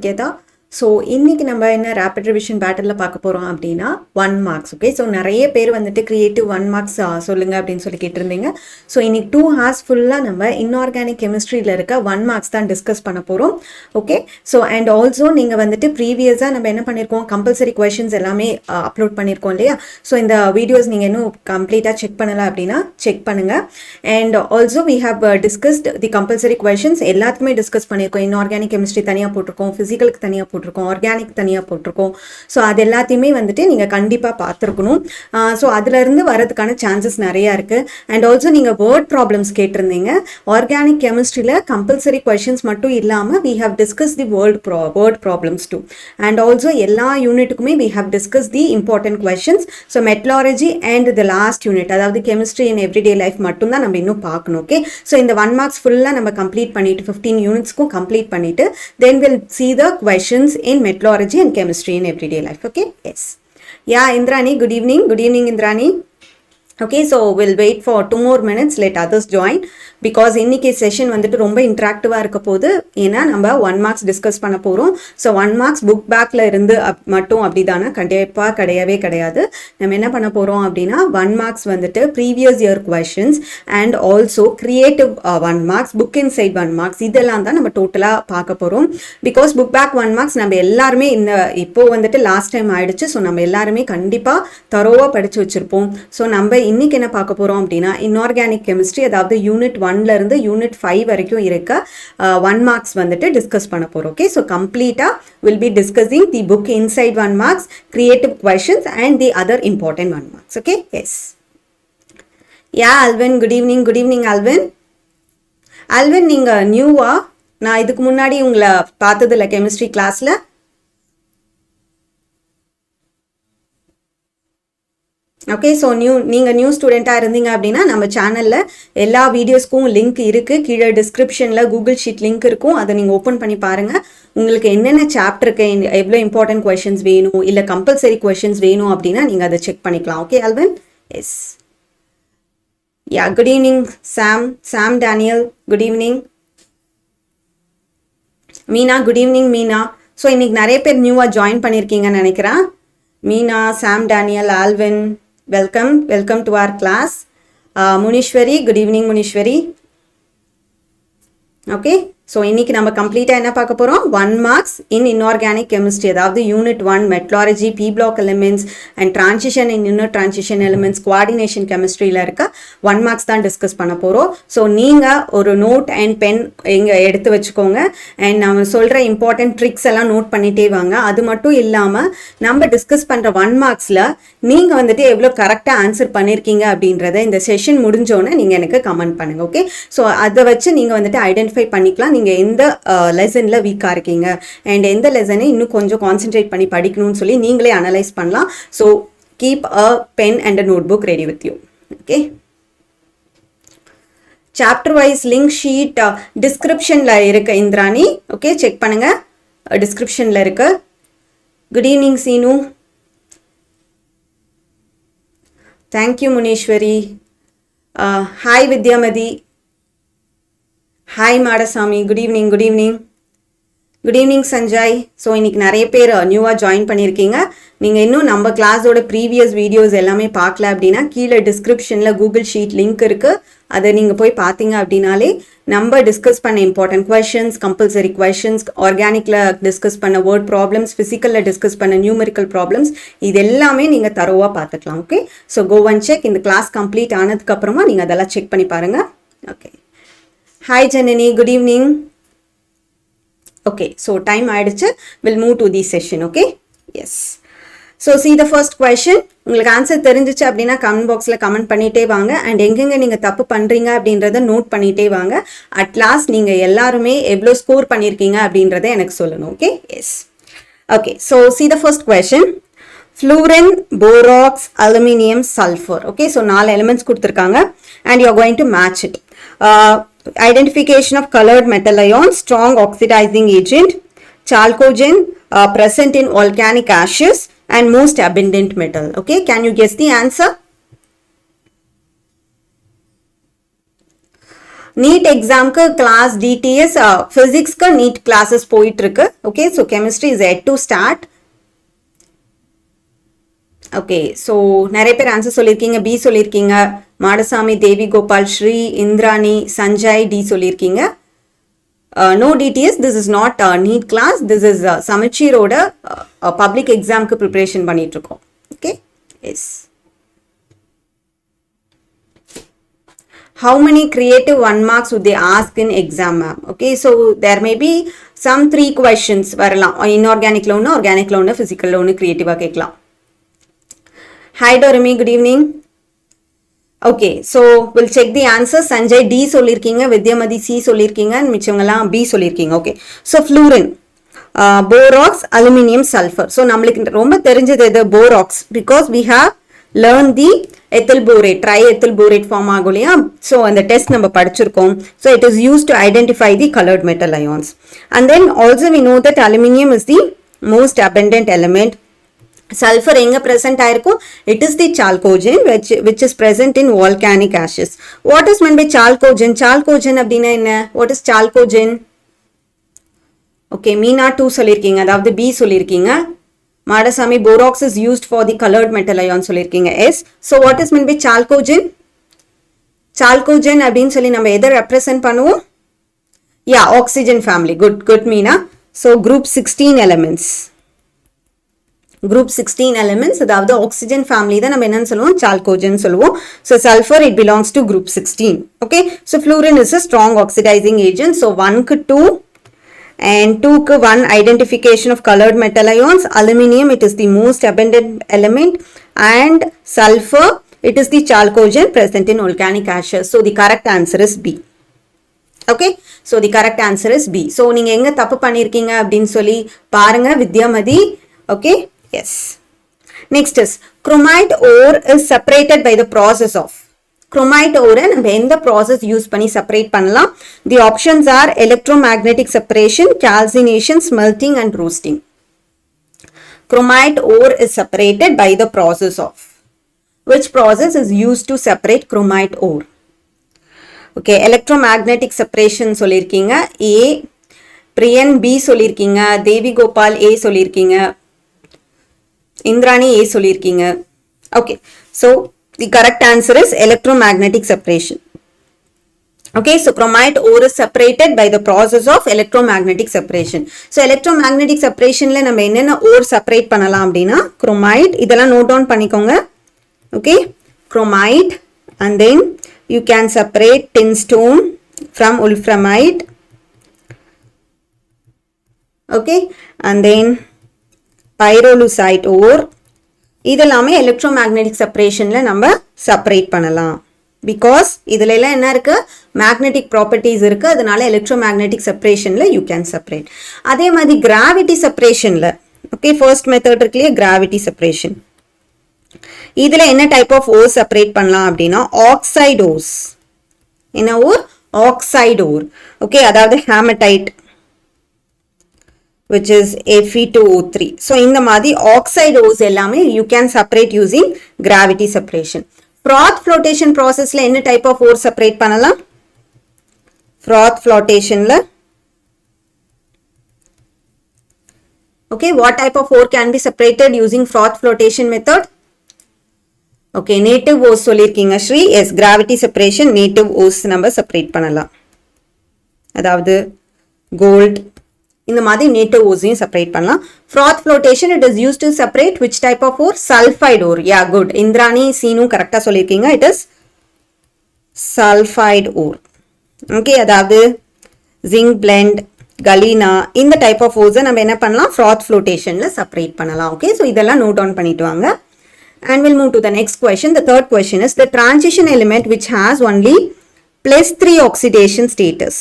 Niketa. So இன்றைக்கி நம்ம என்ன ரேபிட் ரிவிஷன் பேட்டரில் பார்க்க போகிறோம் அப்படின்னா 1 marks. ஓகே, ஸோ நிறைய பேர் வந்துட்டு கிரியேட்டிவ் 1 marks சொல்லுங்கள் அப்படின்னு சொல்லி கேட்டிருந்தீங்க. ஸோ இன்னைக்கு 2 hours ஃபுல்லாக நம்ம இன்ஆர்கானிக் கெமிஸ்ட்ரியில் இருக்க 1 marks தான் டிஸ்கஸ் பண்ண போகிறோம். ஓகே, ஸோ அண்ட் ஆல்சோ நீங்கள் வந்துட்டு ப்ரீவியஸாக நம்ம என்ன பண்ணியிருக்கோம், கம்பல்சரி கொஷின்ஸ் எல்லாமே அப்லோட் பண்ணியிருக்கோம் இல்லையா. ஸோ இந்த வீடியோஸ் நீங்கள் இன்னும் கம்ப்ளீட்டாக செக் பண்ணலை அப்படின்னா செக் பண்ணுங்கள். And also we have discussed the compulsory questions எல்லாத்துக்குமே டிஸ்கஸ் பண்ணியிருக்கோம். இன்ஆர்கானிக் கெமிஸ்ட்ரி தனியாக போட்டிருக்கோம், ஃபிசிக்கலுக்கு தனியாக போட்டிருக்கோம், ஆர்கானிக் தனியாக போட்டிருக்கோம். ஸோ அது எல்லாத்தையுமே வந்துட்டு நீங்கள் கண்டிப்பாக பார்த்துருக்கணும். ஸோ அதுலேருந்து வரதுக்கான சான்சஸ் நிறையா இருக்குது. அண்ட் ஆல்சோ நீங்கள் வேர்ட் ப்ராப்ளம்ஸ் கேட்டிருந்தீங்க. ஆர்கானிக் கெமிஸ்ட்ரியில் கம்பல்சரி கொஷின்ஸ் மட்டும் இல்லாமல் we have discuss the word problems too. And also எல்லா யூனிட்டுக்குமே we have discuss the important questions. So metallurgy and the last unit, அதாவது கெமிஸ்ட்ரி இன் எவ்ரிடே லைஃப் மட்டும்தான் நம்ம இன்னும் பார்க்கணும். ஓகே, ஸோ இந்த 1 marks ஃபுல்லாக நம்ம கம்ப்ளீட் பண்ணிட்டு 15 யூனிட்ஸ்க்கும் கம்ப்ளீட் பண்ணிட்டு then will see the questions in metallurgy and chemistry in everyday life. Okay, yes, yeah, Indrani, good evening Indrani. Okay, so we'll wait for 2 more minutes, let others join, because இன்னைக்கு session வந்துட்டு ரொம்ப இன்ட்ராக்டிவாக இருக்க போது. ஏன்னா நம்ம 1 marks discuss பண்ண போகிறோம். So 1 marks book பேக்கில் இருந்து மட்டும் அப்படி தானே, கண்டிப்பாக கிடையாது. நம்ம என்ன பண்ண போகிறோம் அப்படின்னா 1 marks வந்துட்டு previous year questions and also creative 1 marks, book inside 1 marks, இதெல்லாம் தான் நம்ம டோட்டலாக பார்க்க போகிறோம். பிகாஸ் புக் பேக் 1 marks நம்ம எல்லாருமே இப்போ வந்துட்டு லாஸ்ட் டைம் ஆயிடுச்சு. ஸோ நம்ம எல்லாருமே கண்டிப்பாக தரோவாக படித்து வச்சுருப்போம். ஸோ நம்ம இன்னைக்கு என்ன பார்க்க போகிறோம் அப்படின்னா இன்ஆர்கானிக் கெமிஸ்ட்ரி, அதாவது யூனிட் 1ல இருந்து யூனிட் 5 வரைக்கும் இருக்க 1 marks வந்துட்டு டிஸ்கஸ் பண்ண போகிறோம். ஓகே, ஸோ கம்ப்ளீட்டாக will be discussing the book inside 1 marks, creative questions and the other important 1 marks. Okay, yes, yeah Alvin, good evening Alvin, நீங்கள் நியூவா? நான் இதுக்கு முன்னாடி உங்களை பார்த்ததில்ல கெமிஸ்ட்ரி கிளாஸில். ஓகே, ஸோ நீங்கள் நியூ ஸ்டூடெண்ட்டாக இருந்தீங்க அப்படின்னா நம்ம சேனலில் எல்லா வீடியோஸ்க்கும் லிங்க் இருக்குது. கீழே டிஸ்கிரிப்ஷனில் கூகுள் ஷீட் லிங்க் இருக்கும், அதை நீங்கள் ஓப்பன் பண்ணி பாருங்கள். உங்களுக்கு என்னென்ன சாப்டருக்கு எவ்வளோ இம்பார்ட்டன்ட் கொஷின்ஸ் வேணும், இல்லை கம்பல்சரி கொஷின்ஸ் வேணும் அப்படின்னா நீங்கள் அதை செக் பண்ணிக்கலாம். Okay Alvin, yes, ya, good evening Sam Daniel, good evening Meena, good evening Meena. So இன்னைக்கு நிறைய பேர் நியூவாக ஜாயின் பண்ணியிருக்கீங்கன்னு நினைக்கிறேன். Meena, Sam Daniel, Alvin, welcome to our class. Munishwari, good evening Munishwari. Okay, so இன்னைக்கு நம்ம கம்ப்ளீட்டாக என்ன பார்க்க போகிறோம், 1 marks இன் இன்ஆர்கானிக் கெமிஸ்ட்ரி, அதாவது unit 1 metallurgy, p block elements and transition in inner transition elements, coordination கெமிஸ்ட்ரியில் இருக்க 1 marks தான் டிஸ்கஸ் பண்ண போகிறோம். ஸோ நீங்கள் ஒரு நோட் அண்ட் பென் இங்கே எடுத்து வச்சுக்கோங்க. அண்ட் நம்ம சொல்கிற இம்பார்ட்டன்ட் ட்ரிக்ஸ் எல்லாம் நோட் பண்ணிகிட்டே வாங்க. அது மட்டும் இல்லாமல் நம்ம டிஸ்கஸ் பண்ணுற 1 marksல நீங்கள் வந்துட்டு எவ்வளோ கரெக்டாக ஆன்சர் பண்ணியிருக்கீங்க அப்படின்றத இந்த செஷன் முடிஞ்சோன்னே நீங்கள் எனக்கு கமெண்ட் பண்ணுங்கள். ஓகே, ஸோ அதை வச்சு நீங்கள் வந்துட்டு ஐடென்டிஃபை பண்ணிக்கலாம் நீங்கள் எந்த லெசனில் வீக்காக இருக்கீங்க அண்ட் எந்த லெசனை இன்னும் கொஞ்சம் கான்சென்ட்ரேட் பண்ணி படிக்கணும்னு சொல்லி நீங்களே அனலைஸ் பண்ணலாம். So keep a pen and a notebook ready with you. Okay, chapter wise link sheet டிஸ்கிரிப்ஷனில் இருக்க இந்திராணி. ஓகே, செக் பண்ணுங்க, டிஸ்கிரிப்ஷனில் இருக்கு. Good evening Seenu, thank you Muneeshwari, hi Vidyamathi, hi Madasamy, good evening Sanjay. So இன்னைக்கு நிறைய பேர் நியூவாக ஜாயின் பண்ணியிருக்கீங்க. நீங்கள் இன்னும் நம்ம கிளாஸோட ப்ரீவியஸ் வீடியோஸ் எல்லாமே பார்க்கல அப்படின்னா கீழே டிஸ்கிரிப்ஷனில் கூகுள் ஷீட் லிங்க் இருக்குது, அதை நீங்கள் போய் பார்த்தீங்க அப்படின்னாலே நம்ம டிஸ்கஸ் பண்ண இம்பார்ட்டன்ட் கொஷின்ஸ், கம்பல்சரி கொஷின்ஸ், ஆர்கானிக்கில் டிஸ்கஸ் பண்ண வேர்ட் ப்ராப்ளம்ஸ், ஃபிசிக்கலில் டிஸ்கஸ் பண்ண நியூமெரிக்கல் ப்ராப்ளம்ஸ், இது எல்லாமே நீங்கள் தரோவாக பார்த்துக்கலாம். Okay, so go and check. இந்த கிளாஸ் கம்ப்ளீட் ஆனதுக்கப்புறமா நீங்கள் அதெல்லாம் செக் பண்ணி பாருங்கள். Okay, hi Janani, good evening. Okay, so time ஆயிடுச்சு, we'll move to the session. Okay, yes, so see the first question. உங்களுக்கு ஆன்சர் தெரிஞ்சிச்சு அப்படின்னா கமெண்ட் பாக்ஸில் கமெண்ட் பண்ணிட்டே வாங்க. அண்ட் எங்கெங்க நீங்கள் தப்பு பண்ணுறீங்க அப்படின்றத நோட் பண்ணிட்டே வாங்க. அட் லாஸ்ட் நீங்கள் எல்லாருமே எவ்வளோ ஸ்கோர் பண்ணியிருக்கீங்க அப்படின்றத எனக்கு சொல்லணும். Okay, yes, okay, so see the first question. Fluorine, borax, aluminium, sulfur. Okay, so 4 elements கொடுத்துருக்காங்க and you are going to match it. Identification of colored metal ions, strong oxidizing agent, chalcogen, present in volcanic ashes and most abundant metal. Okay, can you guess the answer? NEET எக்ஸாம்க்கு class DTS ஃபிசிக்ஸ்க்கு NEET classes போயிட்டு இருக்கு. Okay, so chemistry is yet to start. Okay, so நிறைய பேர் answer சொல்லியிருக்கீங்க. B சொல்லியிருக்கீங்க. Madasamy, Devi Gopal, Sri, Indrani, Sanjay, D சொல்லியிருக்கீங்க. No DTS, this is not a NEET class, this is Samacheer oda public exam ku preparation பண்ணிட்டு இருக்கோம். Okay, yes. How many creative 1 marks would they ask in exam, ma'am? Okay, so there may be some 3 questions வரலாம். Inorganic ல ஒன்று, organic ல ஒன்று, physical ல ஒன்று creative-ஆ கேட்கலாம். Hi Dorami, good evening. Okay, so we'll check the answer. Sanjay D சொல்லிருக்கீங்க, வித்யாமதி C சொல்லிருக்கீங்க, மிச்சவங்கலாம் B சொல்லிருக்கீங்க. Okay, so fluorine, borax, aluminium, sulfur. So நம்மளுக்கு ரொம்ப தெரிஞ்சது எது? Borax, because we have learned the ethyl borate, triethyl borate form ஆகும் இல்லையா? So அந்த டெஸ்ட் நம்ம படிச்சிருக்கோம். So it is used to identify the colored metal ions. And then also we know that aluminium is the most abundant element. Sulfur எங்க present ஆயிருக்கும்? It is the chalcogen which is present in volcanic ashes. What is meant by chalcogen? Chalcogen அப்படின்னா என்ன? What is chalcogen? Okay, Meena 2 சொல்லிருக்கீங்க, அதாவது B சொல்லிருக்கீங்க. Madasamy, borax is used for the colored metal ion சொல்லிருக்கீங்க. S. So what is meant by chalcogen? Chalcogen அப்படின்னு சொல்லி நம்ம எதை represent பண்ணுவோம்? Yeah, oxygen family. Good Meena. So group 16 elements. Group 16 elements, அதாவது oxygen family தான் நம்ம என்னன்னு சொல்லுவோம்? Chalcogen சொல்லுவோம். So sulfur, it belongs to group 16. Okay, so fluorine is a strong oxidizing agent. So 1 க்கு 2 and 2 க்கு 1 identification of colored metal ions. Aluminium, it is the most abundant element, and sulfur, it is the chalcogen present in volcanic ashes. So the correct answer is B. Okay, so the correct answer is B. So நீங்க எங்க தப்பு பண்ணிருக்கீங்க அப்படின்னு சொல்லி பாருங்க வித்யாமதி. Okay, yes. Next is chromite ore is separated by the process of. Chromite ore நம்ம எந்த process use பண்ணி separate பண்ணலாம்? The options are electromagnetic separation, calcination, smelting and roasting. Chromite ore is separated by the process of. Which process is used to separate chromite ore? Okay, electromagnetic separation சொல்லிருக்கீங்க. A. Priyan B சொல்லிருக்கீங்க. தேவி Gopal A சொல்லிருக்கீங்க. Indrani A சொல்லிருக்கீங்க. Okay, so the correct answer is electromagnetic separation. Okay, so chromite ore is separated by the process of electromagnetic separation. So electromagnetic separation ல நம்ம என்னென்ன ore separate பண்ணலாம் அப்படின்னா chromite, இதெல்லாம் note down பண்ணிக்கோங்க. Okay, chromite, and then you can separate tinstone from wolframite. Okay, and then pyrolusite ore, இதெல்லாமே electromagnetic separationல நம்ம separate பண்ணலாம். Because இதுல எல்லாம் என்ன இருக்கு? Magnetic properties இருக்கு, அதனால electromagnetic separationல you can separate. அதே மாதிரி gravity separationல, okay, first method இருக்குல்லையே gravity separation. இதுல என்ன type of ore separate பண்ணலாம் அப்படின்னா oxide ores. என்ன ore? Oxide ore. Okay, அதாவது hematite, which is Fe2O3. So இந்த மாதிரி oxide ores எல்லாமே you can separate using gravity separation. Froth flotation processல என்ன type of ore separate பண்ணலாம்? Froth flotationல, okay, what type of ore can be separated using froth flotation method? Okay, native ores சொல்லிருக்கீங்க Sri. Yes, gravity separation native ores நம்ம separate பண்ணலாம். அதாவது gold, இந்த மாதிரி native ores separate பண்ணலாம். Froth flotation, it is used to separate which type of ore? Sulfide ore. Yeah, good. Indrani Seenu correct சொல்லிருக்கீங்க. It is sulfide ore. Okay, அதாவது zinc blend, galena, இந்த type of ores நம்ம என்ன பண்ணலாம்? Froth flotationல separate பண்ணலாம். Okay, so இதெல்லாம் note down பண்ணிட்டு வாங்க. And we'll move to the next question. The third question is the transition element which has only +3 oxidation status.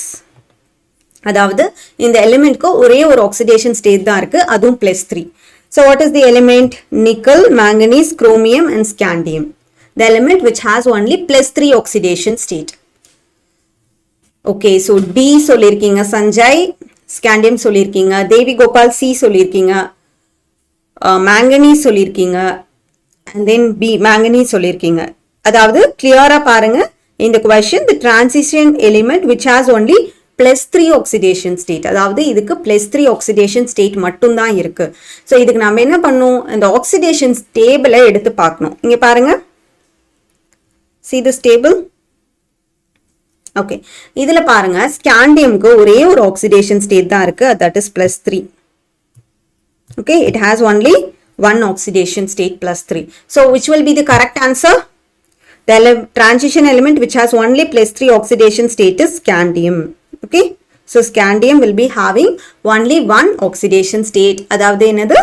அதாவது இந்த எலிமெண்ட்க்கு ஒரே ஒரு oxidation state தான் இருக்கு, அதுவும் +3. So what is the element? Nickel, manganese, chromium and scandium. The element which has only +3 oxidation state. Okay, so D சொல்லிருக்கீங்க Sanjay, scandium சொல்லிருக்கீங்க, தேவி Gopal C சொல்லிருக்கீங்க, manganese சொல்லிருக்கீங்க, and then B manganese சொல்லிருக்கீங்க. அதாவது கிளியரா பாருங்க in the question the transition element which has only +3 oxidation state. அதாவது இதுக்கு +3 oxidation state மட்டும் தான் இருக்கு. So இதுக்கு நாம என்ன பண்ணோம், இந்த oxidation table எடுத்து பார்க்கணும். இங்க பாருங்க, see this table. Okay, இதுல பாருங்க scandiumக்கு ஒரே ஒரு oxidation state தான் இருக்கு, that is +3. Okay, it has only one oxidation state +3. So which will be the correct answer? The transition element which has only +3 oxidation state is scandium. Okay, so scandium will be having only one oxidation state, அதாவது என்னது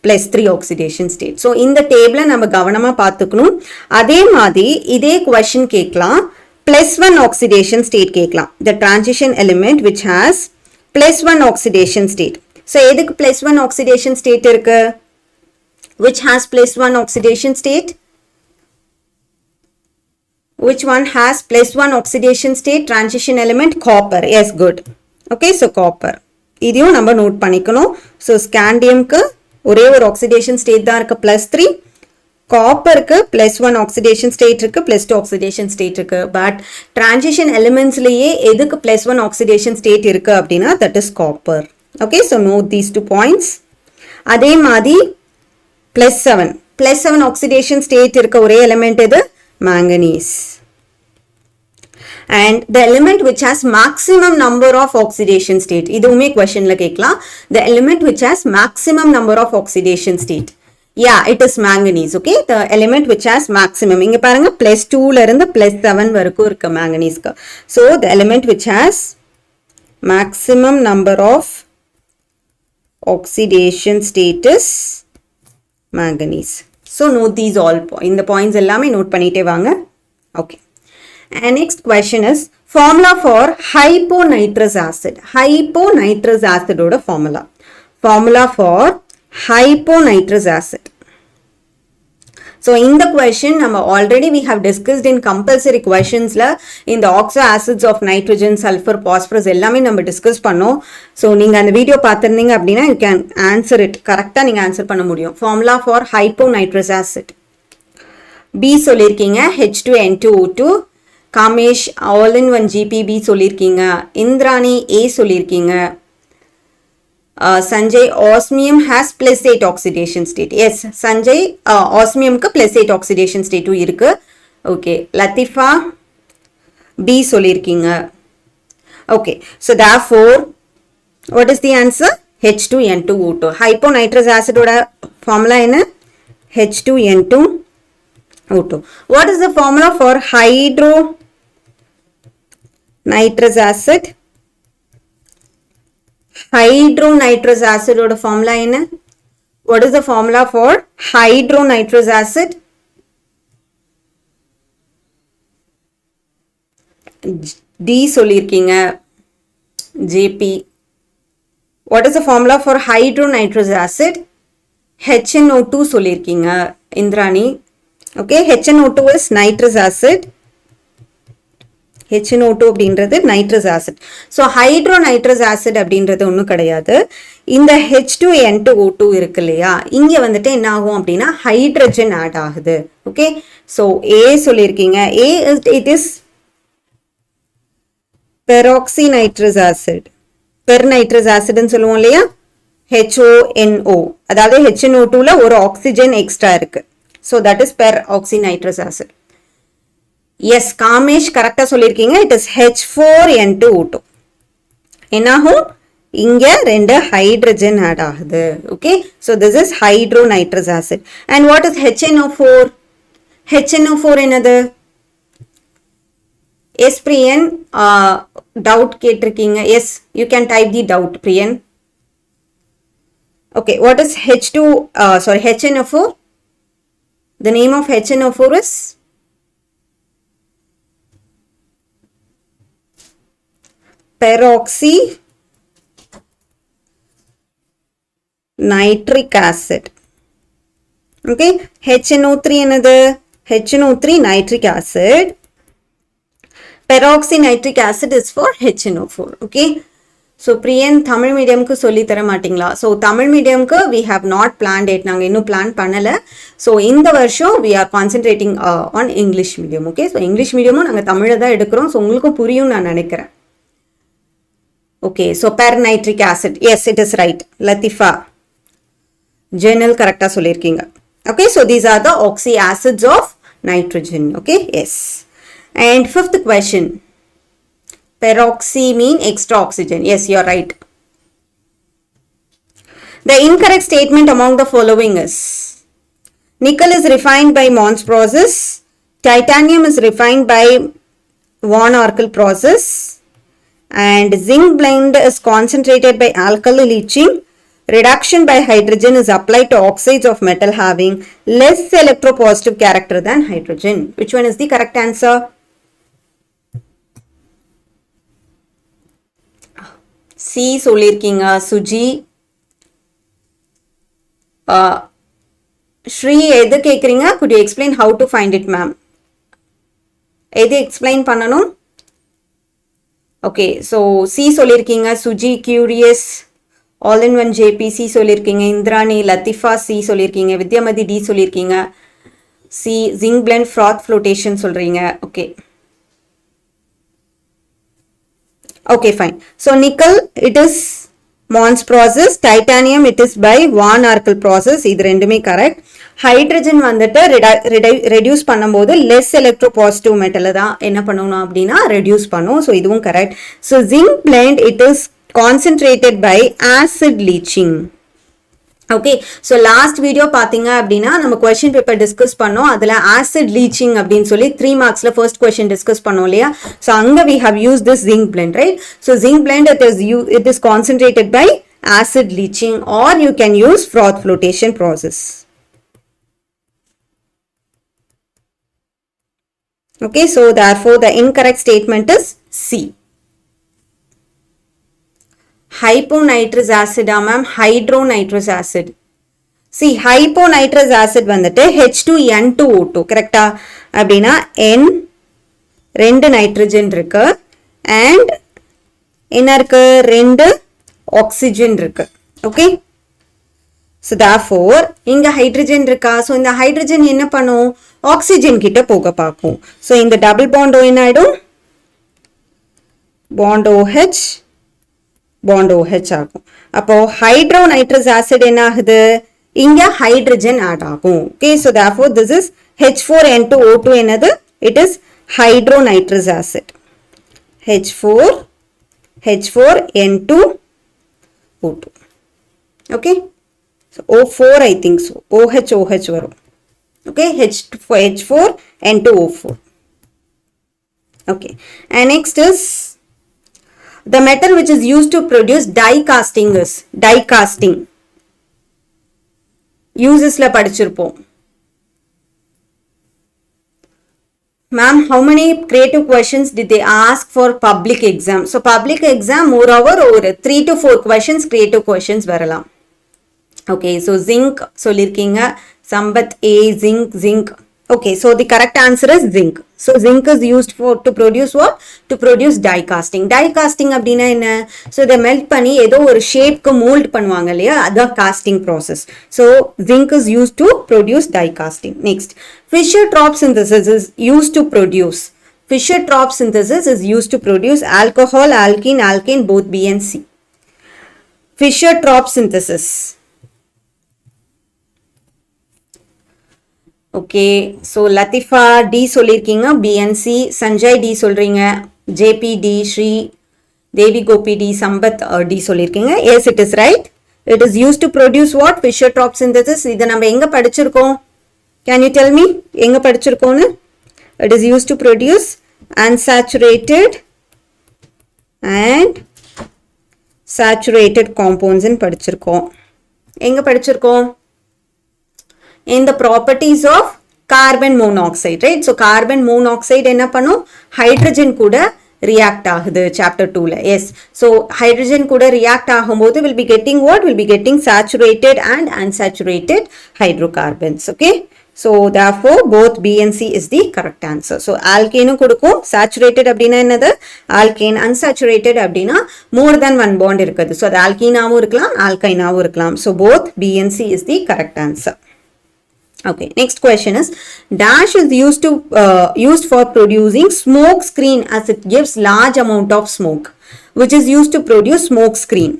+3 oxidation state. So இந்த டேபிளை நம்ம கவனமா பார்த்துக்கணும். அதே மாதிரி இதே question கேட்கலாம், +1 oxidation state கேட்கலாம். The transition element which has +1 oxidation state. So எதுக்கு +1 oxidation state இருக்கு? Which has +1 oxidation state? Which one has +1 oxidation state transition element? Copper. Yes, good. Okay, so copper. இதையும் நம்ம நோட் பண்ணிக்கணும். So scandiumக்கு ஒரே ஒரு oxidation state தான் இருக்கு +3. காப்பருக்கு +1 oxidation state இருக்கு, +2 oxidation state இருக்கு. But transition elementsலயே எதுக்கு +1 oxidation state இருக்கு அப்படின்னா that is copper. Okay, so note these 2 points. அதே மாதிரி +7 oxidation state இருக்க ஒரே element எது? Manganese. And the element which has maximum number of oxidation state, இதுவுமே questionல கேட்கலாம். The element which has maximum number of oxidation state, yeah, it is manganese. Okay, the element which has maximum, இங்க பாருங்க +2ல இருந்து +7 வரைக்கும் இருக்கு manganeseக்கு. So the element which has maximum number of oxidation state is manganese. So note these all இந்த points எல்லாமே note பண்ணிட்டே வாங்க. Okay, and next question is formula for hyponitrous acid. Hyponitrous acid ஓட formula for hyponitrous acid. So in the question நம்ம already we have discussed in compulsory questions la in the oxo acids of nitrogen, sulfur, phosphorus எல்லாமே நம்ம discuss பண்ணோம். So நீங்க அந்த video பார்த்திருந்தீங்க அப்படின்னா you can answer it, கரெக்டா நீங்க answer பண்ண முடியும். Formula for hyponitrous acid. B சொல்லிருக்கீங்க H2N2O2, Kamesh all in one GPB சொல்லிருக்கீங்க, இந்திராணி A சொல்லிருக்கீங்க, Sanjay osmium has +8 oxidation state. Yes, Sanjay osmium ku +8 oxidation state irukku. Okay, Latifa B solirkinga. Okay, so therefore what is the answer? H2N2O2. Hyponitrous acid oda formula enna? H2N2O2. What is the formula for hydronitrous acid? Hydronitrous acid oda formula enna? What is the formula for hydronitrous acid? D solirkinga JP. What is the formula for hydronitrous acid? HNO2 solirkinga Indrani. Okay, HNO2 is nitrous acid. HNO2 அப்படின்றது nitrous acid. So hydronitrous acid அப்படின்றது ஒன்றும் கிடையாது. இந்த H2N2O2 இருக்கு இல்லையா, இங்கே வந்துட்டு என்ன ஆகும் அப்படின்னா ஹைட்ரஜன் ஆட் ஆகுது. ஓகே, ஸோ A சொல்லியிருக்கீங்க. A it is peroxynitrous acid. Pernitrous acid சொல்லுவோம் இல்லையா, HONO, அதாவது HNO2ல ஒரு ஆக்சிஜன் எக்ஸ்ட்ரா இருக்கு. So that is peroxynitrous acid. Yes, Kamesh கரெக்டா சொல்லிருக்கீங்க. It is H4N2O2. என்னாகும், இங்க ரெண்டு ஹைட்ரஜன் ஆட் ஆகுது. Okay, so this is hydronitrous acid. And what is HNO4? HNO4 என்னது? Yes, Priyan, doubt கேட்டிருக்கீங்க. Yes, you can type the doubt, Priyan. Okay, what is HNO4? The name of HNO4 is peroxy nitric acid. Okay, HNO3 என்னது? HNO3 nitric acid. Peroxy nitric acid is for HNO4. Okay, so Priyan Tamil மீடியம்க்கு சொல்லி தர மாட்டிங்களா? So Tamil மீடியம்க்கு we have not plan that, நாங்கள் இன்னும் plan பண்ணலை. So இந்த வருஷம் we are concentrating on English medium. Okay, so English மீடியமும் நாங்கள் தமிழை தான் எடுக்கிறோம். ஸோ உங்களுக்கும் புரியும் நான் நினைக்கிறேன். Okay, so pernitric acid, yes it is right. Latifa ஜெர்னல் கரெக்டாக சொல்லியிருக்கீங்க. Okay, so these are the oxy acids of nitrogen. Okay, yes. And fifth question, peroxy mean extra oxygen. Yes, you are right. The incorrect statement among the following is: nickel is refined by Mons process, titanium is refined by von Arkel process, and zinc blend is concentrated by alkali leaching. Reduction by hydrogen is applied to oxides of metal having less electropositive character than hydrogen. Which one is the correct answer? C சொல்லிருக்கீங்க சுஜி. ஸ்ரீ எது கேக்குறீங்க? Could you explain how to find it, ma'am? எது explain பண்ணணும்? Okay, so C சொல்லிருக்கீங்க Suji. Curious all in one JBC சொல்லியிருக்கீங்க. Indrani. Latifa C சொல்லியிருக்கீங்க. Vidyamathi D சொல்லியிருக்கீங்க. C zinc blende froth flotation சொல்கிறீங்க. Okay okay fine. So nickel it is Mond's process, titanium it is by van Arkel process. இது ரெண்டுமே correct. Hydrogen வந்துட்டு reduce பண்ணும்போது less electropositive மெட்டலை தான் என்ன பண்ணணும் அப்படின்னா ரெடியூஸ் பண்ணும். ஸோ இதுவும் correct. So zinc blende it is concentrated by acid leaching. Okay, so last video பாத்தீங்க அப்படின்னா நம்ம question paper discuss பண்ணோம். அதுல acid leaching அப்படின்னு சொல்லி 3 marksல first question discuss பண்ணோம் இல்லையா? So அங்க we have used this zinc blend, right? So zinc blend it is concentrated by acid leaching, or you can use froth flotation process. Okay, so therefore the incorrect statement is C. Hyponitrous acid, ma'am. Hydronitrous acid. See, hyponitrous acid வந்துட்டு H2N2O2 கரெக்டா? அப்படின்னா N 2 nitrogen இருக்கு and என்ன இருக்கு? 2 oxygen இருக்கு. Okay, so therefore இங்க hydrogen இருக்கா? So இந்த ஹைட்ரஜன் என்ன பண்ணும்? ஆக்சிஜன் கிட்ட போக பார்க்கும். ஸோ இந்த டபுள் பாண்ட் என்ன ஆயிடும்? பாண்ட் OH பாண்ட் OH ஆகும். அப்போ ஹைட்ரோநைட்ரஸ் ஆசிட் என்ன ஆகுது? இங்க ஹைட்ரஜன் ஆட் ஆகும். Okay, so therefore this is H4N2O2 என்னது? It is hydronitrous acid. H4N2O2. Okay, so O4 I think so. OH வரும். Okay, H4N2O4. Okay, and next is the metal which is used to produce die casting is die casting. Usesல படிச்சிருப்போம். Ma'am, how many creative questions did they ask for public exam? So public exam moreover over 3 to 4 questions creative questions வரலாம். Okay, so zinc சொல்லிருக்கீங்க. Sambat A, zinc. Okay, so the correct answer is zinc. So zinc is used to produce what? To produce die casting. Die casting அப்படின்னா என்ன? So they melt பண்ணி ஏதோ ஒரு ஷேப்க்கு mould பண்ணுவாங்க இல்லையா? அதான் casting process. So zinc is used to produce die casting. Next, Fischer-Tropsch synthesis is used to produce. Fischer-Tropsch synthesis is used to produce alcohol, alkene, both B and C. Fischer-Tropsch synthesis. Okay, so Latifa D சொல்லியிருக்கீங்க. B and C. Sanjay D சொல்கிறீங்க. JP D, Sri Devi Gopi D, Sampath D சொல்லியிருக்கீங்க. Yes, it is right. It is use to produce what? Fischer-Tropsch synthesis. இதை நம்ம எங்கே படிச்சிருக்கோம்? Can you tell me எங்கே படிச்சிருக்கோன்னு? It is use to produce unsaturated and saturated compounds படிச்சிருக்கோம். எங்கே படிச்சிருக்கோம்? In the properties of carbon monoxide, right? So carbon monoxide என்ன பண்ணும்? ஹைட்ரஜன் கூட react ஆகுது chapter 2ல. Yes, so hydrogen கூட react ஆகும்போது will be getting what? Will be getting saturated and unsaturated hydrocarbons. Okay, So therefore both B and C is the correct answer. So alkane kudukum, saturated அப்படினா என்னது, alkane, unsaturated அப்படினா more than one bond இருக்குது. So அது alkenaவும் இருக்கலாம், alkynaவும் இருக்கலாம். So both B and C is the correct answer. Okay, next question is dash is used for producing smoke screen as it gives large amount of smoke, which is used to produce smoke screen.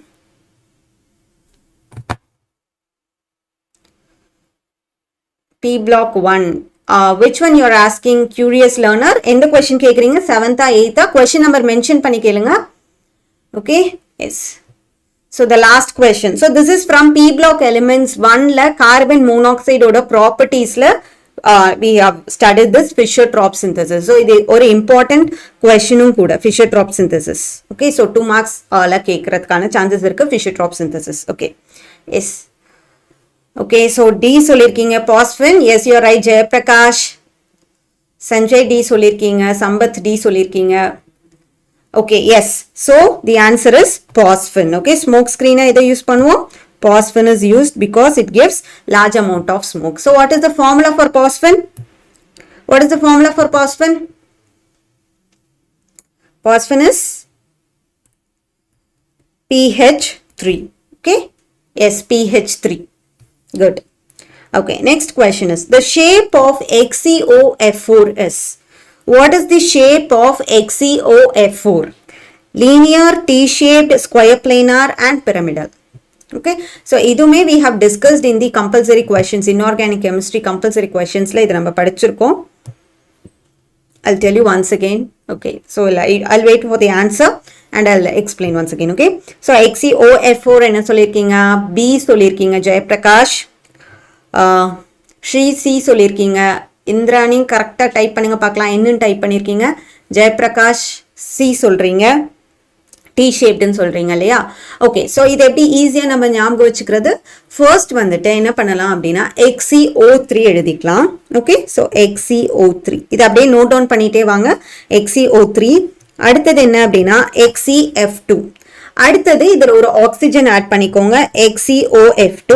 P block 1. Which one you are asking, curious learner? எந்த question கேக்குறீங்க, 7th 8th question number mention பண்ணி கேளுங்க. Okay, yes. So the last question. So this is from P block elements 1 la carbon monoxide oda properties la we have studied this Fischer-Tropsch synthesis. So இது ஒரு important question கூட, Fischer-Tropsch synthesis. Okay, so 2 marks la கேக்குறதுக்கான chances இருக்கு, Fischer-Tropsch synthesis. Okay, yes. Okay, so D சொல்லிருக்கீங்க phosphine. Yes, you are right, Jayaprakash. Sanjay D சொல்லிருக்கீங்க, Sambath D சொல்லிருக்கீங்க. Okay, yes. So the answer is phosphine. Okay, smoke screen இதை use பண்ணுவோம். Phosphine is used because it gives large amount of smoke. So what is the formula for phosphine? What is the formula for phosphine? Phosphine is pH3. Okay, yes, pH3. Good. Okay, next question is the shape of XeOF4 is. What is the shape of XeOF4? Linear, T-shaped, square planar and pyramidal. Okay, so idume we have discussed in the compulsory questions, inorganic chemistry compulsory questions la idu namba padichirukom. I'll tell you once again. Okay, so I'll wait for the answer and I'll explain once again. Okay, so XeOF4 என்ன சொல்லிருக்கீங்க, B சொல்லிருக்கீங்க Jayaprakash, Shri C சொல்லிருக்கீங்க, இந்திராணி கரெக்டா type பண்ணுங்க பார்க்கலாம், என்னன்னு type பண்ணிருக்கீங்க, Jayaprakash C சொல்றீங்க, T shaped ன்னு சொல்றீங்க இல்லையா. ஓகே, ஸோ இது எப்படி ஈஸியாக நம்ம ஞாபகம் வச்சுக்கிறது, ஃபர்ஸ்ட் வந்துட்டு என்ன பண்ணலாம் அப்படின்னா XeO3 எழுதிக்கலாம். ஓகே, ஸோ XeO3 இது அப்படியே நோட் டவுன் பண்ணிட்டே வாங்க. XeO3 அடுத்தது என்ன அப்படின்னா XeF2, அடுத்தது இதில் ஒரு ஆக்சிஜன் ஆட் பண்ணிக்கோங்க XeOF2.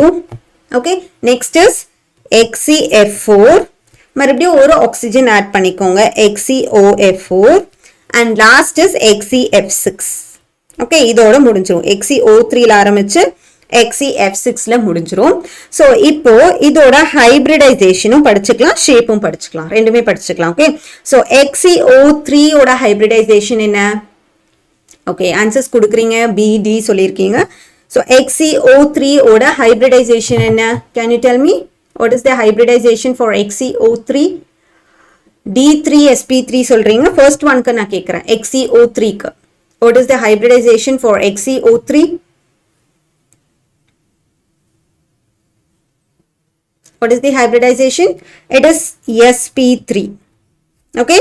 Okay, next is XeF4, மறுபடியும் ஒரு ஆக்சிஜன் ஆட் பண்ணிக்கோங்க XeOF4 and last is XeF6. Okay, இதோட முடிஞ்சிரும். XeO3ல ஆரம்பிச்சு XeF6ல முடிஞ்சிரும். ஸோ இப்போ இதோட ஹைபிரிடைசேஷனும் படிச்சுக்கலாம், ஷேப்பும் படிச்சுக்கலாம், ரெண்டுமே படிச்சுக்கலாம். ஓகே, ஸோ XeO3 ஓட ஹைபிரிடைசேஷன் என்ன? ஓகே, ஆன்சர்ஸ் கொடுக்குறீங்க, BD சொல்லியிருக்கீங்க. ஸோ XeO3 ஓட ஹைபிரிடைசேஷன் என்ன? Can you tell me what is the hybridization for XeO3? D3sp3 சொல்றீங்க. ஃபர்ஸ்ட் ஒன்க்கு நான் கேட்குறேன், XeO3க்கு what is the hybridization for XeO3? What is the hybridization? It is sp3. Okay,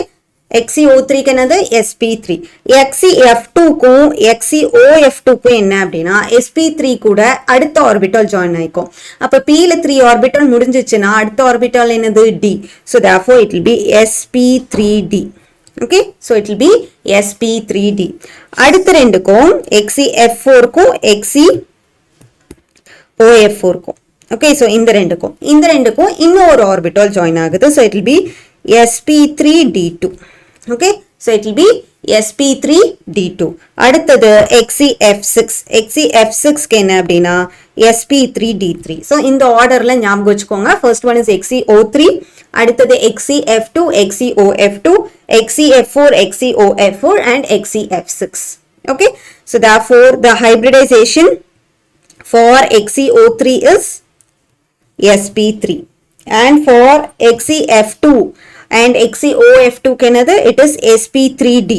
XeO3க்கு என்னது? sp3. XeF2க்கும் XeOF2க்கும் என்ன அப்படின்னா sp3 கூட அடுத்த ஆர்பிட்டால் ஜாயின் ஆயிக்கும். அப்ப Pல 3 ஆர்பிட்டால் முடிஞ்சிச்சுன்னா அடுத்த ஆர்பிட்டால் என்னது? D. So therefore it will be sp3d. Okay, so it will be sp3d. அடுத்த ரெண்டுக்கும் XeF4க்கும் XeOF4க்கும். Okay, so இந்த ரெண்டுக்கும் இன்னொரு ஆர்பிட்டால் ஜாயின் ஆகுது. So it will be sp3d2. Okay, so it will be sp3d2. அடுத்தது XeF6க்கு என்ன அப்படின்னா sp3d3. so இந்த ஆர்டர்ல ஞாபகம் வச்சுக்கோங்க. first one is XeO3, அடுத்தது XeF2, XeOF2, XeF4, XeOF4 and XeF6. Okay, so therefore the hybridization for XeO3 is sp3 and for XeF2 and XeOF2 க்கு என்னது? it is sp3d.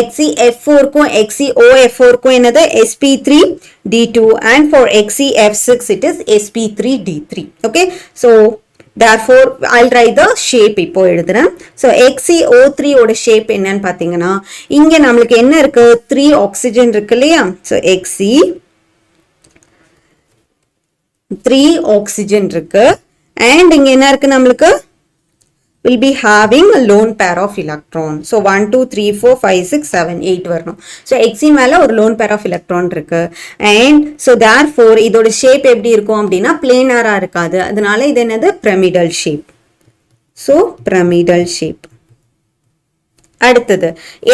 XeF4 க்கும் XeOF4 க்கும் என்னது? sp3d2 and for XeF6 it is sp3d3. okay, so therefore I'll write the shape இப்போ எழுதுறேன். so XeO3 ஓட shape என்னன்னு பாத்தீங்கன்னா இங்க நமக்கு என்ன இருக்கு? 3 ஆக்சிஜன் இருக்கு இல்லையா. so Xe3 ஆக்சிஜன் இருக்கு and இங்க என்ன இருக்கு? நம்மளுக்கு will be having a lone pair of electron. so 1 2 3 4 5 6 7 8 வரணும். so Xe மேல ஒரு lone pair of electron இருக்கு and so therefore இதோட ஷேப் எப்படி இருக்கும் அப்படின்னா பிளேனரா இருக்காது. அதனால இது என்னது? Pyramidal shape. So pyramidal shape. அடுத்தது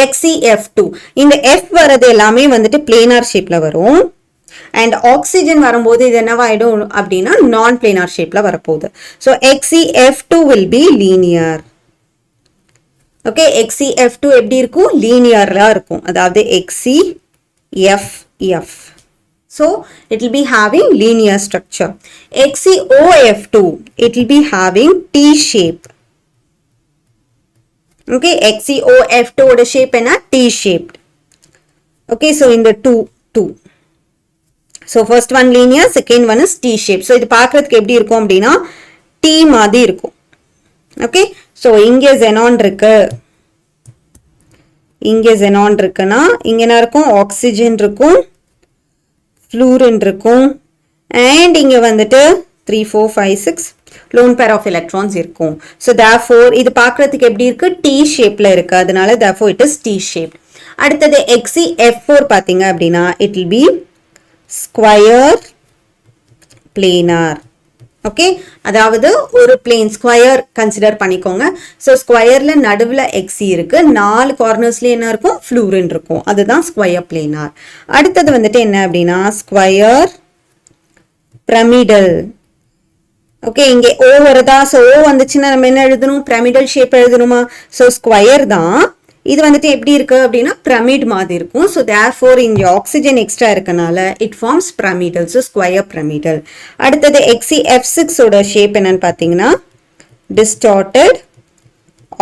XeF2. இந்த F வரது எல்லாமே வந்துட்டு planar shapeல வரும். And oxygen வரும்போது இது என்னவாயிடும் அப்படின்னா non planar shapeல வரப்போகுது. So XeF2 will be linear. Okay, XeF2 எப்படி இருக்கும்? linearல இருக்கும். அதாவது XeFF. So it will be having linear structure. XeOF2, it will be having T shape. Okay, XeOF2 oda shape enna T shaped. Okay, so in the 2. So first one linear, second one is T shape. So இது பார்க்கிறதுக்கு எப்படி இருக்கும் அப்படின்னா T மாதிரி இருக்கும். Okay, so இங்க xenon இருக்கு, இங்க xenon இருக்குன்னா இங்க என்ன இருக்கும்? ஆக்சிஜன் இருக்கும், fluorine இருக்கும், and இங்க வந்துட்டு 3 4 5 6 lone pair of electrons இருக்கும். So therefore இது பார்க்கிறதுக்கு எப்படி இருக்கு? T shapeல இருக்கு. அதனால therefore it is T shaped. அடுத்தது XeF4 பாத்தீங்க அப்படின்னா it will be square planar. Okay, அதாவது ஒரு plane square consider பண்ணிக்கோங்க. So squareல நடுவுல Xe இருக்கு, 4 cornersல என்ன இருக்கும்? fluorine இருக்கும். அதுதான் square planar. அடுத்தது வந்துட்டு என்ன அப்படின்னா square pyramidal. Okay, இங்கே O வருதா? So O வந்துச்சுன்னா நம்ம என்ன எழுதணும்? pyramidal shape எழுதணுமா? So square தான். இது வந்துட்டு எப்படி இருக்கு அப்படின்னா pyramid மாதிரி இருக்கும். So therefore இங்க oxygen extra இருக்கனால it forms pyramidal. So square pyramidal. அடுத்தது XeF6 ஓட shape என்னன்னு பார்த்தீங்கன்னா distorted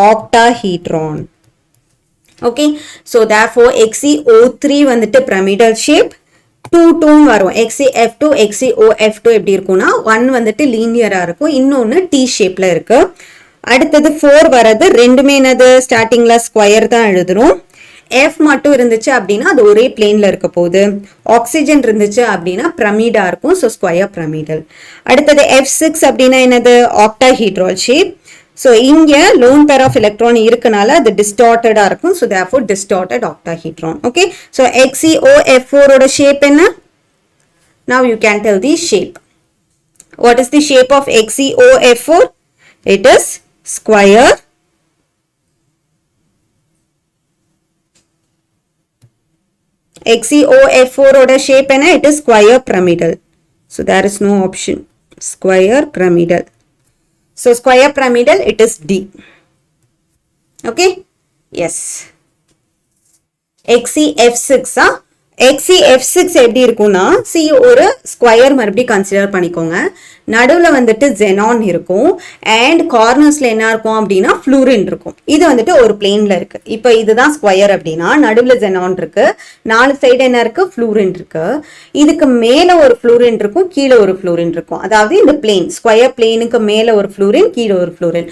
octahedron. Okay, so therefore XeO3 வந்துட்டு pyramidal shape, 2 வரும். XeF2 XeOF2 எப்படி இருக்கும்னா 1 வந்துட்டு லீனியரா இருக்கும், இன்னொன்னு T ஷேப்ல இருக்கு. அடுத்தது 4 வரது ரெண்டுமே என்னது? ஸ்டார்டிங்ல ஸ்கொயர் தான் எழுதுறோம். F மட்டும் இருந்துச்சு அப்படின்னா அது ஒரே பிளேன்ல இருக்க போகுது. ஆக்சிஜன் இருந்துச்சு அப்படின்னா பிரமிடா இருக்கும். So square pyramidal. அடுத்தது F6 அப்படின்னா என்னது? Octahedral shape. ஸோ இங்க லோன் பேர் ஆஃப் எலக்ட்ரான் இருக்கனால அது டிஸ்டார்டடா இருக்கும். So therefore distorted octahedron. Okay, so XeOF4 ஓட ஷேப் என்ன? Now you can tell the shape. What is the shape of XeOF4? It is square XeOF4 oda shape enna? It is square pyramidal. So there is no option. Square pyramidal. So square pyramidal, it is D. Okay? Yes. XeF6 XeF6 எப்படி இருக்கும்னா see ஒரு square மறுபடியும் consider பண்ணிக்கோங்க. நடுவுல வந்துட்டு xenon இருக்கும் and கார்னர்ஸ்ல என்ன இருக்கும் அப்படின்னா fluorine இருக்கும். இது வந்துட்டு ஒரு பிளேன்ல இருக்கு. இப்போ இதுதான் ஸ்கொயர் அப்படின்னா நடுவுல xenon இருக்கு, 4 சைடு என்ன இருக்கு? fluorine இருக்கு. இதுக்கு மேல ஒரு fluorine இருக்கும், கீழே ஒரு fluorine இருக்கும். அதாவது இந்த பிளேன் ஸ்கொயர் பிளேனுக்கு மேல ஒரு fluorine, கீழே ஒரு fluorine.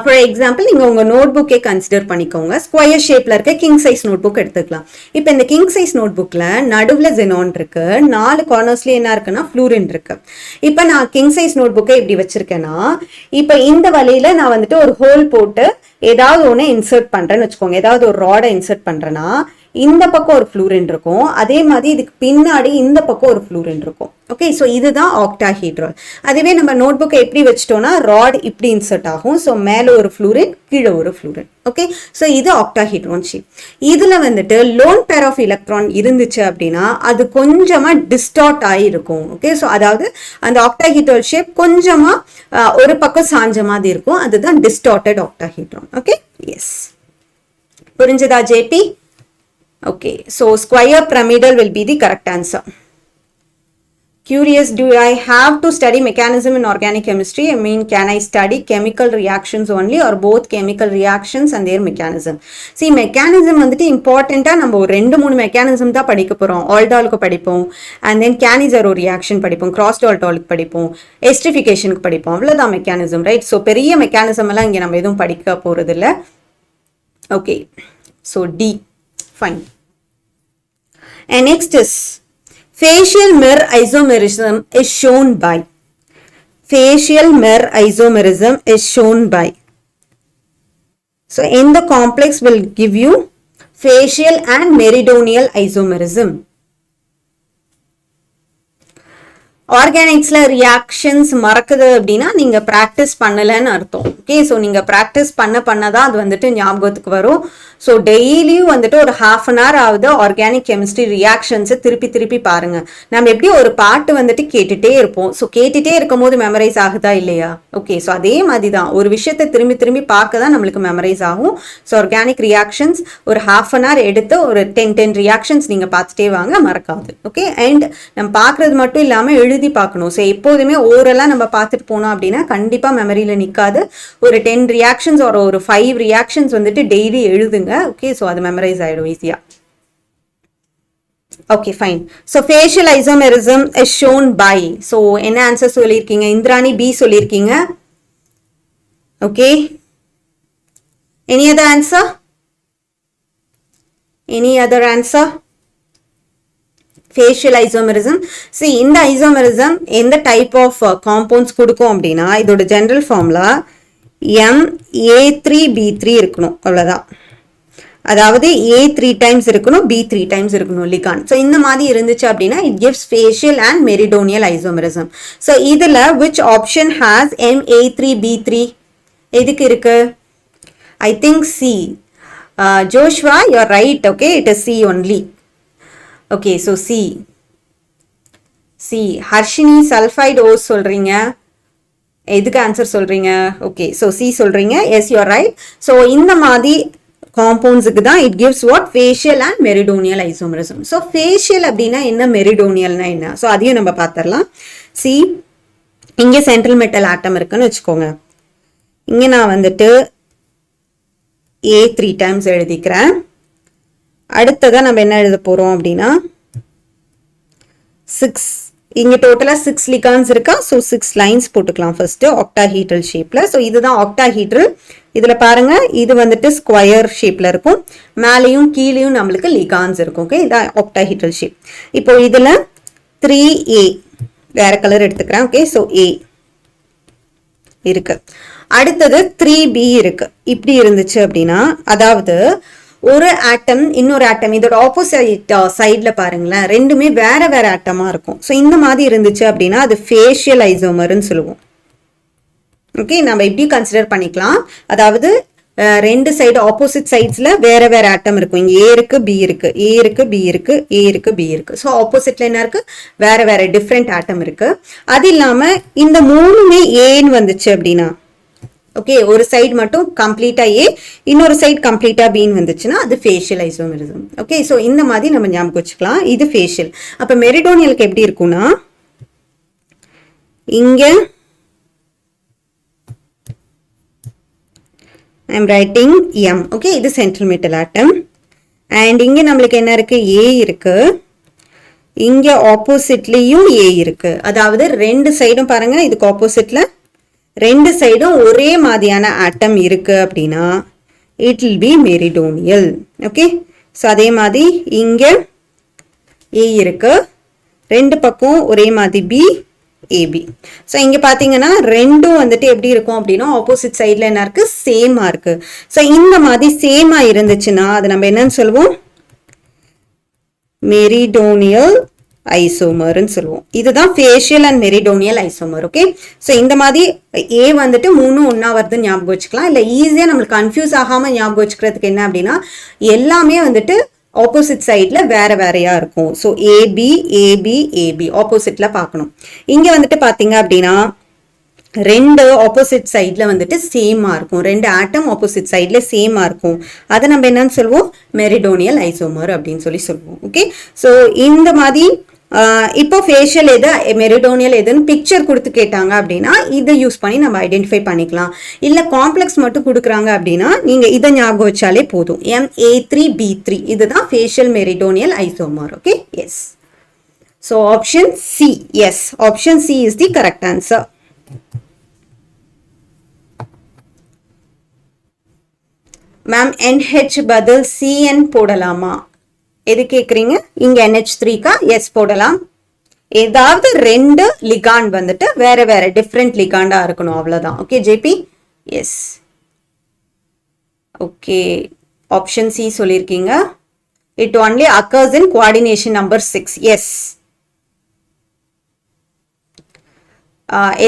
ஃபார் எக்ஸாம்பிள் நீங்க உங்க நோட் புக்கே கன்சிடர் பண்ணிக்கோங்க. ஸ்கொயர் ஷேப்ல இருக்க கிங் சைஸ் நோட் புக் எடுத்துக்கலாம். இப்போ இந்த கிங் சைஸ் நோட் புக்ல நடுவுல xenon இருக்கு, 4 கார்னர்ஸ்ல என்ன இருக்குன்னா fluorine இருக்கு. இப்போ நான் கிங் சைஸ் நோட் புக்கை இப்படி வச்சிருக்கேன்னா இப்போ இந்த வழியில நான் வந்துட்டு ஒரு ஹோல் போட்டு ஏதாவது ஒன்று இன்சர்ட் பண்றேன்னு வச்சுக்கோங்க. ஏதாவது ஒரு ராடை இன்சர்ட் பண்றேன்னா இந்த பக்கம் ஒரு fluorine இருக்கும், அதே மாதிரி இதுக்கு பின்னாடி இந்த பக்கம் ஒரு fluorine இருக்கும். ஓகே, ஸோ இதுதான் ஆக்டாஹீட்ரால். அதுவே நம்ம நோட் புக்கை எப்படி வச்சிட்டோம்னா ராட் இப்படி இன்சர்ட் ஆகும். ஸோ மேலே ஒரு fluorine, கீழே ஒரு fluorine. ஓகே, ஸோ இது ஆக்டாஹீட்ரான் ஷேப். இதுல வந்துட்டு லோன் பேர் ஆஃப் எலக்ட்ரான் இருந்துச்சு அப்படின்னா அது கொஞ்சமா டிஸ்டார்ட் ஆகிருக்கும். ஓகே, ஸோ அதாவது அந்த ஆக்டாஹீட்ரால் ஷேப் கொஞ்சமா ஒரு பக்கம் சாஞ்ச மாதிரி இருக்கும். அதுதான் டிஸ்டார்டட் ஆக்டாஹீட்ரான். ஓகே, எஸ், புரிஞ்சதா JP? Okay, so square pyramidal will be the correct answer. Curious, do I have to study mechanism in organic chemistry? I mean, can I study chemical reactions only or both chemical reactions and their mechanism? See, mechanism வந்துட்டு இம்பார்ட்டண்டா நம்ம ஒரு 2-3 mechanism தான் படிக்க போறோம். ஆல்டாலுக்கு படிப்போம், and then Cannizzaro reaction படிப்போம், crossed ஆல்டாலுக்கு படிப்போம், எஸ்ட்ரிஃபிகேஷனுக்கு படிப்போம். அவ்வளவுதான் மெக்கானிசம், ரைட்? ஸோ பெரிய மெக்கானிசம் எல்லாம் இங்க நம்ம எதுவும் படிக்க போறது இல்லை. Okay, so D. Fine. And next is facial mirror isomerism is shown by. Facial mirror isomerism is shown by. So in the complex will give you facial and meridional isomerism. ஆர்கானிக்ஸ்ல reactions மறக்குது அப்படின்னா நீங்க practice பண்ணலன்னு அர்த்தம். Okay, so நீங்க practice பண்ணதான் அது வந்துட்டு ஞாபகத்துக்கு வரும். ஸோ டெய்லியும் வந்துட்டு ஒரு ½ an hour ஆகுது ஆர்கானிக் கெமிஸ்ட்ரி ரியாக்ஷன்ஸை திருப்பி பாருங்க. நம்ம எப்படி ஒரு பாட்டு வந்துட்டு கேட்டுட்டே இருப்போம். ஸோ கேட்டுட்டே இருக்கும் போது மெமரைஸ் ஆகுதா இல்லையா? ஓகே, ஸோ அதே மாதிரி தான் ஒரு விஷயத்தை திரும்பி பார்க்க தான் நம்மளுக்கு மெமரைஸ் ஆகும். ஸோ ஆர்கானிக் ரியாக்ஷன்ஸ் ஒரு ½ an hour எடுத்து ஒரு 10 ரியாக்ஷன்ஸ் நீங்க பார்த்துட்டே வாங்க, மறக்காது. ஓகே, அண்ட் நம்ம பார்க்கறது மட்டும் இல்லாமல் எழுதி பார்க்கணும். ஸோ எப்போதுமே ஓரெல்லாம் நம்ம பார்த்துட்டு போனோம் அப்படின்னா கண்டிப்பாக மெமரியில் நிற்காது. ஒரு 10 ரியாக்ஷன்ஸ் ஒரு 5 ரியாக்ஷன்ஸ் வந்துட்டு டெய்லி எழுதுங்க. ஓகே, ஸோ அது மெமரைஸ் ஆகிடும் ஈஸியாக. Okay, fine. So facial isomerism is shown by. So என்ன ஆன்சர் சொல்லியிருக்கீங்க? இந்திராணி பி சொல்லியிருக்கீங்க. Okay, any other answer? Any other answer? Facial isomerism. C, இந்த ஐசோமெரிசம் எந்த டைப் ஆஃப் காம்பவுண்ட்ஸ் கொடுக்கும் அப்படின்னா இதோட ஜெனரல் ஃபார்முலா MA3B3 இருக்கணும், அவ்வளோதான். அதாவது A 3 times இருக்கணும், B 3 times இருக்கணும் லிகான். ஸோ இந்த மாதிரி இருந்துச்சு அப்படின்னா it gives facial and meridional isomerism. So இதில் விச் ஆப்ஷன் ஹேஸ் MA3B3? எதுக்கு இருக்கு? I think C. Joshua, you are right. Okay, it is C only. Okay, so C. Harshini sulphide ores சொல்றீங்க. எதுக்கு ஆன்சர் சொல்றீங்க? ஓகே, ஸோ சி சொல்றீங்க. Yes, you are right. So இந்த மாதிரி காம்பவுண்ட்ஸுக்கு தான் it gives what? Facial and meridional isomerism. So facial அப்படின்னா என்ன, மெரிடோனியல்னா என்ன? ஸோ அதையும் நம்ம பார்த்துடலாம். சி, இங்கே சென்ட்ரல் மெட்டல் ஆட்டம் இருக்குன்னு வச்சுக்கோங்க. இங்கே நான் வந்துட்டு A 3 times எழுதிக்கிறேன். அடுத்ததான் நம்ம என்ன எழுத போகிறோம் அப்படின்னா 6. இங்கே டோட்டலாக 6 லிகான்ஸ் இருக்கா. ஸோ 6 லைன்ஸ் போட்டுக்கலாம் ஃபர்ஸ்ட் ஆக்டாஹீட்ரல் ஷேப்பில். ஸோ இதுதான் ஆக்டாஹீட்ரல். இதில் பாருங்க, இது வந்துட்டு ஸ்கொயர் ஷேப்பில் இருக்கும். மேலேயும் கீழேயும் நம்மளுக்கு லிகான்ஸ் இருக்கும். ஓகே, இதான் ஆக்டாஹீட்ரல் ஷேப். இப்போ இதில் 3A வேற கலர் எடுத்துக்கிறேன். ஓகே, ஸோ A இருக்கு. அடுத்தது 3B இருக்கு. இப்படி இருந்துச்சு அப்படின்னா, அதாவது ஒரு ஆட்டம் இன்னொரு ஆட்டம் இதோட ஆப்போசிட் சைட்ல பாருங்களேன், ரெண்டுமே வேற ஆட்டமா இருக்கும். ஸோ இந்த மாதிரி இருந்துச்சு அப்படின்னா அது ஃபேஷியல் ஐசோமர்னு சொல்லுவோம். ஓகே, நம்ம இப்படி கன்சிடர் பண்ணிக்கலாம். அதாவது ரெண்டு சைடு ஆப்போசிட் சைட்ஸ்ல வேற ஆட்டம் இருக்கும். இங்க A இருக்கு, B இருக்கு, A இருக்கு, B இருக்கு, A இருக்கு, B இருக்கு. ஸோ ஆப்போசிட்ல என்ன இருக்கு? வேற டிஃப்ரெண்ட் ஆட்டம் இருக்கு. அது இல்லாம இந்த மூணுமே ஏன்னு வந்துச்சு அப்படின்னா, ஓகே, ஒரு சைடு மட்டும் கம்ப்ளீட்டா A, இன்னொரு சைடு கம்ப்ளீட்டா Bன்னு வந்துச்சுன்னா அது ஃபேஷியல் ஐசோமெரிசம். ஓகே, ஸோ இந்த மாதிரி நம்ம ஞாபகம் வச்சுக்கலாம். இது ஃபேஷியல். அப்ப மெரிடோனியலுக்கு எப்படி இருக்கும்னா, இங்க I am writing M. Okay, இது சென்ட்ரல் மெட்டல் ஆட்டம். அண்ட் இங்க நம்மளுக்கு என்ன இருக்கு? A இருக்கு. இங்க ஆப்போசிட்லயும் A இருக்கு. அதாவது ரெண்டு சைடும் பாருங்க, இதுக்கு ஆப்போசிட்ல ரெண்டு சைடும் ஒரே மாதிரியான ஆட்டம் இருக்கு அப்படின்னா it will be meridional. Okay, so அதே மாதிரி இங்க A இருக்கு, ரெண்டு பக்கம் ஒரே மாதிரி B, AB. ஸோ இங்க பாத்தீங்கன்னா ரெண்டும் வந்துட்டு எப்படி இருக்கும் அப்படின்னா ஆப்போசிட் சைட்ல என்ன இருக்கு? சேமா இருக்கு. ஸோ இந்த மாதிரி சேமா இருந்துச்சுன்னா அது நம்ம என்னன்னு சொல்லுவோம்? மெரிடோனியல் ஐசோமர்னு சொல்லுவோம். இதுதான் facial and meridional isomer. Okay, so இந்த மாதிரி A வந்துட்டு 3 ஒன்னா வருதுன்னு ஞாபகம் வச்சுக்கலாம். இல்லை ஈஸியாக நம்மளுக்கு கன்ஃபியூஸ் ஆகாம ஞாபகம் வச்சுக்கிறதுக்கு என்ன அப்படின்னா எல்லாமே வந்துட்டு ஆப்போசிட் சைட்ல வேறையா இருக்கும். ஸோ AB AB AB ஆப்போசிட்ல பார்க்கணும். இங்க வந்துட்டு பாத்தீங்க அப்படின்னா ரெண்டு ஆப்போசிட் சைட்ல வந்துட்டு சேமா இருக்கும். ரெண்டு ஆட்டம் ஆப்போசிட் சைட்ல சேமா இருக்கும். அதை நம்ம என்னன்னு சொல்லுவோம்? மெரிடோனியல் ஐசோமர் அப்படின்னு சொல்லுவோம். ஓகே, ஸோ இந்த மாதிரி இப்போ ஃபேஷியல் எது மெரிடோனியல் எதுன்னு பிக்சர் கொடுத்து கேட்டாங்க அப்படின்னா இதை யூஸ் பண்ணி நம்ம ஐடென்டிஃபை பண்ணிக்கலாம். இல்லை காம்ப்ளெக்ஸ் மட்டும் கொடுக்குறாங்க அப்படின்னா நீங்க இதை ஞாபகம் வச்சாலே போதும். MA3B3 இதுதான் facial meridional isomer. Okay, yes. So option C. Yes, option C is the correct answer. Ma'am NH பதில் CN போடலாமா? எது கேக்குறீங்க? இங்க NH3 எஸ் போடலாம். ஏதாவது ரெண்டு லிகாண்ட் வந்துட்டு வேற டிஃப்ரெண்ட் லிகாண்டா இருக்கணும், அவ்வளவுதான். Okay JB, yes. Okay, option C சொல்லியிருக்கீங்க. It only occurs in coordination number 6. Yes,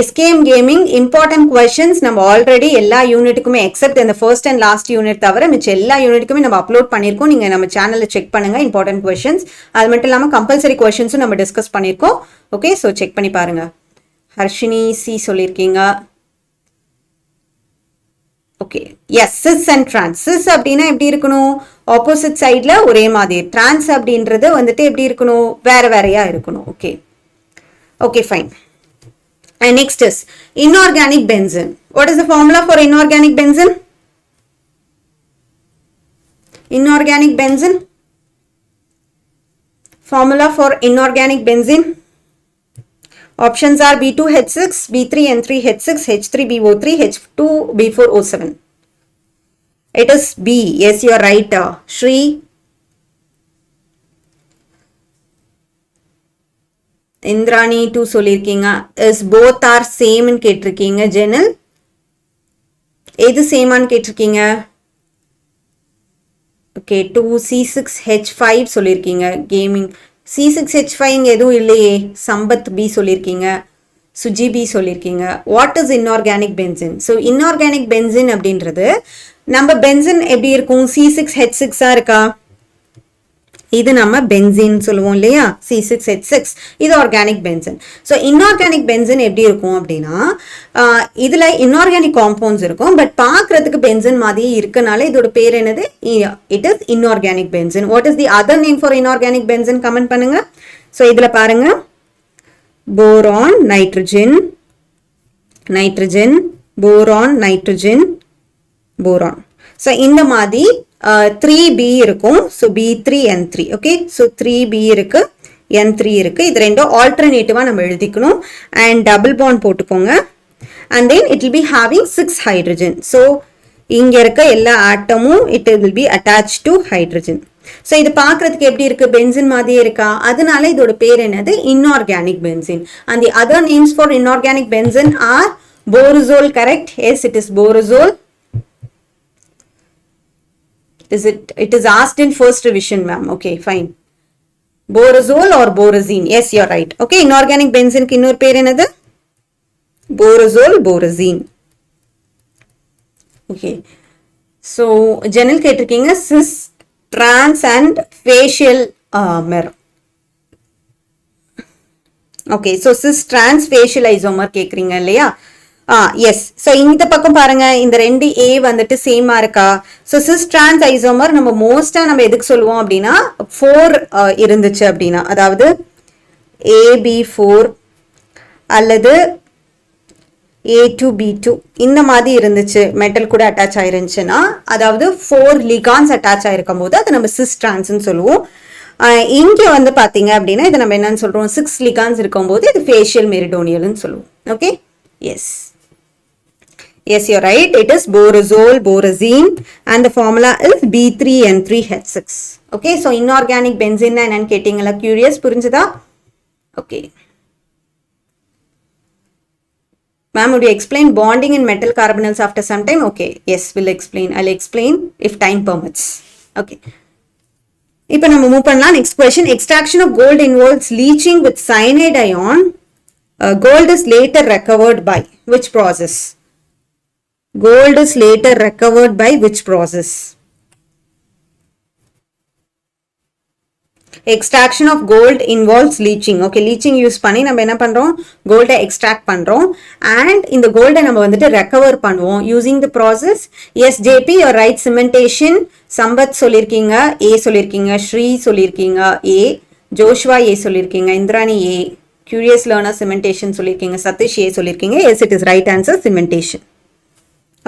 SKM gaming important questions நம்ம ஆல்ரெடி எல்லா யூனிட்டுக்குமே எக்ஸப்ட் இந்த ஃபர்ஸ்ட் அண்ட் லாஸ்ட் யூனிட் தவிர மிச்ச எல்லா யூனிட்டுக்குமே நம்ம அப்லோட் பண்ணியிருக்கோம். நீங்கள் நம்ம சேனலில் செக் பண்ணுங்க இம்பார்ட்டன்ட் கொஷின்ஸ். அது மட்டும் இல்லாமல் கம்பல்சரி கொஷின்ஸும் நம்ம டிஸ்கஸ் பண்ணியிருக்கோம். ஓகே, ஸோ செக் பண்ணி பாருங்க. ஹர்ஷினி சி சொல்லியிருக்கீங்க. Okay, yes cis and trans. Cis அப்படின்னா எப்படி இருக்கணும்? ஆப்போசிட் சைடில் ஒரே மாதிரி. ட்ரான்ஸ் அப்படின்றது வந்துட்டு எப்படி இருக்கணும்? வேற வேறையா இருக்கணும். Okay okay fine. And next is inorganic benzene. What is the formula for inorganic benzene? Inorganic benzene. Formula for inorganic benzene. Options are B2H6, B3N3H6, H3BO3, H2B4O7. It is B. Yes, you are right. Shri. Indrani 2 சொல்லியிருக்கீங்க. Is both are சேம்னு கேட்டிருக்கீங்க. ஜெனல் எது சேமான்னு கேட்டிருக்கீங்க? Okay, 2C6H5 சொல்லியிருக்கீங்க. Gaming C6H5 இங்கே எதுவும் இல்லையே. Sampath B சொல்லியிருக்கீங்க. Suji B சொல்லியிருக்கீங்க. What is inorganic benzene? So inorganic benzene அப்படின்றது நம்ம பென்சின் எப்படி இருக்கும்? C6H6 இருக்கா? இது நம்ம பென்சின் சொல்லுவோம் இல்லையா? C6H6 இது organic benzene. So inorganic benzene எப்படி இருக்கும் அப்படின்னா இதில் இன்ஆர்கானிக் காம்பவுண்ட்ஸ் இருக்கும், பட் பார்க்கறதுக்கு பென்சின் மாதிரி இருக்கனால இதோட பேர் என்னது? It is inorganic benzene. What is the other name for inorganic benzene? Comment பண்ணுங்க. ஸோ இதில் பாருங்க, boron nitrogen, nitrogen boron, nitrogen boron. So இந்த மாதிரி 3B இருக்கும். So B3N3. Okay, so 3B இருக்கு, N3 இருக்கு. இது ரெண்டும் ஆல்டர்னேட்டிவாக நம்ம எழுதிக்கணும். அண்ட் டபுள் பாண்ட் போட்டுக்கோங்க. And then it will be having 6 hydrogen. So இங்கே இருக்க எல்லா ஆட்டமும் it will be attach to hydrogen. So இது பார்க்கறதுக்கு எப்படி இருக்கு? பென்சின் மாதிரியே இருக்கா? அதனால இதோட பேர் என்னது? Inorganic benzene. And the other names for inorganic benzene are borazole. Correct? Yes, it is borazole. It is asked in first revision, ma'am. Okay, fine. Borazole or borazine? Yes, you're right. Okay, inorganic benzene ki innor per enadhu? Borazole, borazine. Okay. So, general ketirkinga cis, trans and facial mer. Okay, so cis, trans, facial isomer கேக்குறீங்க இல்லையா? S. So இந்த பக்கம் பாருங்க, இந்த 2A வந்துட்டு சேமா இருக்கா? So sis trans isomer நம்ம மோஸ்டா நம்ம எதுக்கு சொல்லுவோம் அப்படின்னா 4 இருந்துச்சு அப்படின்னா, அதாவது AB4 அல்லது A2B2 இந்த மாதிரி இருந்துச்சு, மெட்டல் கூட அட்டாச் ஆயிருந்துச்சுன்னா, அதாவது 4 லிகான்ஸ் அட்டாச் ஆயிருக்கும் போது அதை நம்ம சிஸ் டிரான்ஸ்ன்னு சொல்லுவோம். இங்க வந்து பாத்தீங்க அப்படின்னா இதை நம்ம என்னன்னு சொல்றோம்? 6 லிகான்ஸ் இருக்கும்போது இது ஃபேஷியல் மெரிடோனியல்னு சொல்லுவோம். Okay, yes. Yes, you're right. It is borazole, borazine, and the formula is B3N3H6. Okay, so inorganic benzene and கேட்டீங்களா? Curious? புரிஞ்சுதா? Okay. Ma'am, would you explain bonding in metal carbonyls after some time? Okay, yes, we'll explain. I'll explain if time permits. Okay. இப்போ நம்ம move பண்ணலாம். Next question. Extraction of gold involves leaching with cyanide ion. Gold is later recovered by which process? Gold is later recovered by which process? Extraction of gold involves leaching. Okay, leaching use பண்ணி நம்ம என்ன பண்றோம்? Gold extract பண்றோம். And இந்த gold நம்ம வந்துட்டு recover பண்ணுவோம் using the process. Yes, JP, you're right. Cementation. Sampath சொல்லிருக்கீங்க, A சொல்லிருக்கீங்க, ஸ்ரீ சொல்லிருக்கீங்க, A, ஜோஷ்வா A சொல்லிருக்கீங்க, Indrani A, curious learner cementation சொல்லிருக்கீங்க, சதீஷ் A சொல்லிருக்கீங்க. Yes, it is right answer, cementation.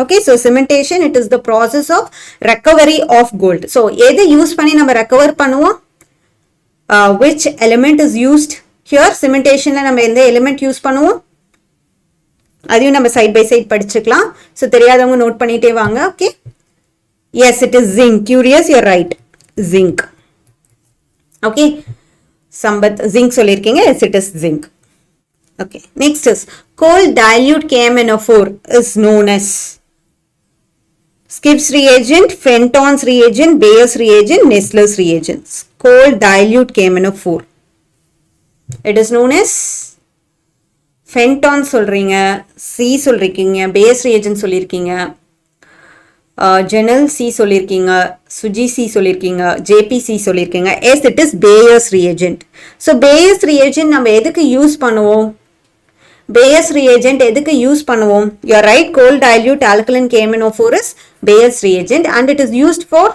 Okay, so cementation, it is the process of recovery of gold. So எது use பண்ணி நம்ம recover பண்ணுவோம்? Which element is used here? Cementationல நம்ம எந்த element use பண்ணுவோம்? அதையும் நம்ம side by side படிச்சுக்கலாம். So தெரியாதவங்க நோட் பண்ணிட்டே வாங்க. Okay, yes, it is zinc. Curious, you're right, zinc. Okay, Sampath zinc சொல்லிருக்கீங்க. Yes, it is zinc. Okay, next is cold dilute KMnO4 is known as Skipp's reagent, Fenton's reagent, Bayer's reagent, Nestler's reagents. Cold dilute KMnO4. It is known as ஃபென்டான் சொல்கிறீங்க, C சொல்லியிருக்கீங்க, base reagent சொல்லியிருக்கீங்க, ஜெனல் C சொல்லியிருக்கீங்க, Suji C சொல்லியிருக்கீங்க, JBC சொல்லியிருக்கீங்க. Yes, it is Baeyer's reagent. So Baeyer's reagent நம்ம எதுக்கு use பண்ணுவோம்? பேயர்ஸ் ரியேஜென்ட் எதுக்கு யூஸ் பண்ணுவோம்? You're right, cold dilute alkaline KMnO4 is Baeyer's reagent and it is used for,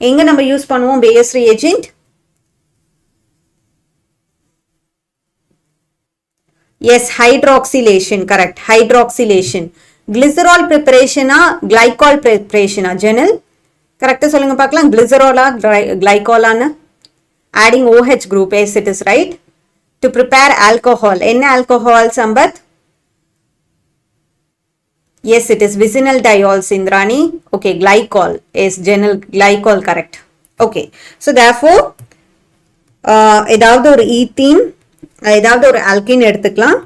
எங்க நம்ம யூஸ் பண்ணுவோம் Baeyer's reagent? Yes, hydroxylation. Correct, hydroxylation. Glycerol ப்ரிப்பரேஷனா glycol ப்ரிப்பரேஷனா? ஜெனல் கரெக்டாக சொல்லுங்க பார்க்கலாம். கிளிசராலா கிளைகாலான்னு? Adding OH group. Yes, it is right. To prepare alcohol. என்ன alcohol Sampath? Yes, it is vicinal diol, Sindrani. Okay, glycol is general glycol, correct. Okay, so therefore, ஏதாவது ஒரு ஈத்தீன், ஏதாவது ஒரு ஆல்கின் எடுத்துக்கலாம்.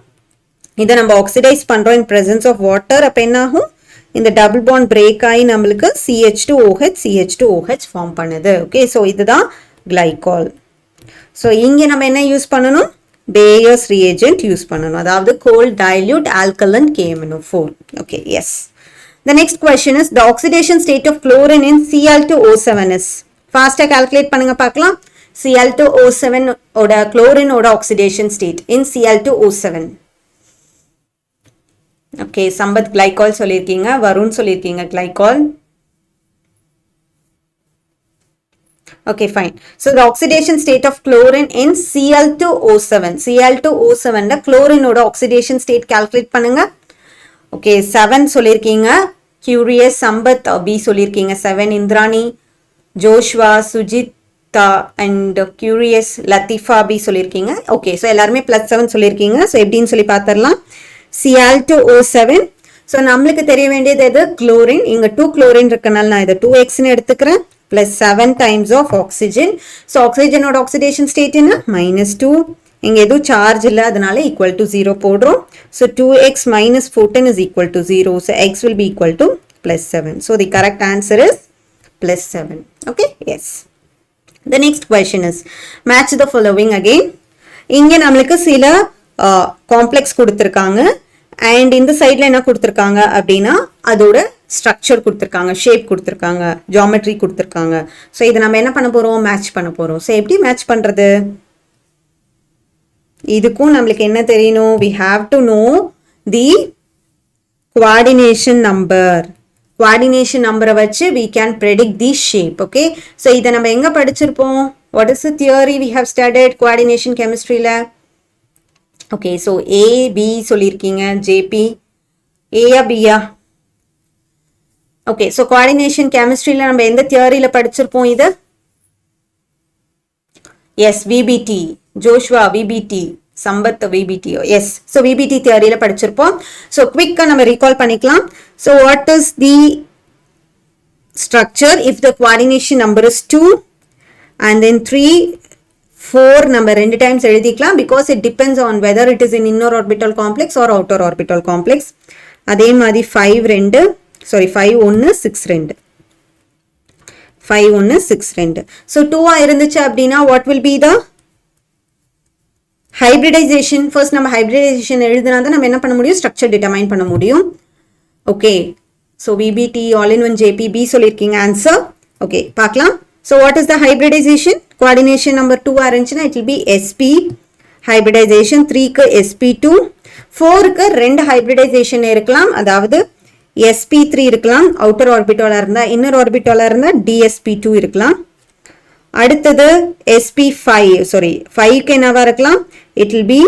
இதை நம்ம ஆக்சிடைஸ் பண்ணுறோம் இன் presence of water. அப்போ என்ன ஆகும்? இந்த டபுள் பாண்ட் பிரேக் ஆகி நம்மளுக்கு CH2OH ஃபார்ம் பண்ணுது. ஓகே, ஸோ இதுதான் கிளைகால். ஸோ இங்கே நம்ம என்ன யூஸ் பண்ணணும்? Bayer's reagent யூஸ் பண்ணணும். அதாவது cold dilute alkaline KMnO4. Okay, yes. The next question is the oxidation state of chlorine in Cl2O7 is. Fast calculate பண்ணுங்க பார்க்கலாம். Cl2O7 ஓட chlorine ஓட oxidation state in Cl2O7. Okay, Sampath glycol சொல்லியிருக்கீங்க, வருண் சொல்லியிருக்கீங்க glycol. Okay, fine. So the oxidation state of chlorine in Cl2O7. Cl2O7 ல chlorine ஓட oxidation state calculate பண்ணுங்க. Okay, 7 சொல்லியிருக்கீங்க. Curious, சம்பத் B சொல்லியிருக்கீங்க 7, Indrani, Joshua, Sujitha and Curious, Latifa B சொல்லியிருக்கீங்க. Okay, so எல்லாருமே +7 சொல்லியிருக்கீங்க. So எப்படின்னு சொல்லி பார்த்துடலாம். Cl2O7. So நம்மளுக்கு தெரிய வேண்டியது எது? chlorine. இங்க 2 chlorine இருக்கனால நான் இதை 2x எடுத்துக்கிறேன். plus 7 times of oxygen. So oxygen ஓட oxidation state என்ன? -2. இங்க எதுவும் charge இல்ல, அதனால equal to 0 போடுறோம். So 2x minus 14 is equal to 0. So x will be equal to +7. So the correct answer is +7. Okay, yes. The next question is match the following again. இங்க நம்மளுக்கு சில complex கொடுத்திருக்காங்க and இந்த சைடில் என்ன கொடுத்திருக்காங்க அப்படின்னா அதோட ஸ்ட்ரக்சர் கொடுத்திருக்காங்க, ஷேப் கொடுத்திருக்காங்க, ஜியோமெட்ரி கொடுத்திருக்காங்க. ஸோ இதை நம்ம என்ன பண்ண போறோம்? மேட்ச் பண்ண போறோம். ஸோ எப்படி மேட்ச் பண்றது? இதுக்கும் நம்மளுக்கு என்ன தெரியணும்? we have to know the coordination number. coordination number வச்சு we can predict the shape. Okay, so இதை நம்ம எங்க படிச்சிருப்போம்? what is the theory we have studied coordination chemistryல? Okay, so A, B சொல்லியிருக்கீங்க, JP, A yeah B yeah? Okay, so coordination chemistryல நம்ம எந்த தியரியில படிச்சிருப்போம் இது? Yes, VBT, Joshua VBT, Sampath VBT. Yes, so VBT தியரியில படிச்சிருப்போம். So quick-ஆ நம்ம recall பண்ணிக்கலாம். So what is the structure if the coordination number is 2 and then 3, 4 நம்ம 2 times எழுதிக்கலாம் because it depends on whether it is in inner orbital complex or outer orbital complex. அதே மாதிரி 5 1 6 2. 5 1 6 2. So 2 இருந்துச்சு அப்படின்னா what will be the hybridization? First நம்ம hybridization எழுதினா தான் நம்ம என்ன பண்ண முடியும்? structure determine பண்ண முடியும். Okay, so VBT all in one JP B சொல்லிருக்கீங்க answer. Okay, பார்க்கலாம். So what is the hybridization? Coordination number 2 இருந்துச்சுன்னா it will be sp hybridization. 3 க்கு sp2, 4 க்கு ரெண்டு hybridization இருக்கலாம், அதாவது sp3 இருக்கலாம் outer orbital இருந்தா, inner orbital இருந்தா dsp2 இருக்கலாம். அடுத்தது sp5, sorry 5 க்கு என்னவா இருக்கலாம்? it will be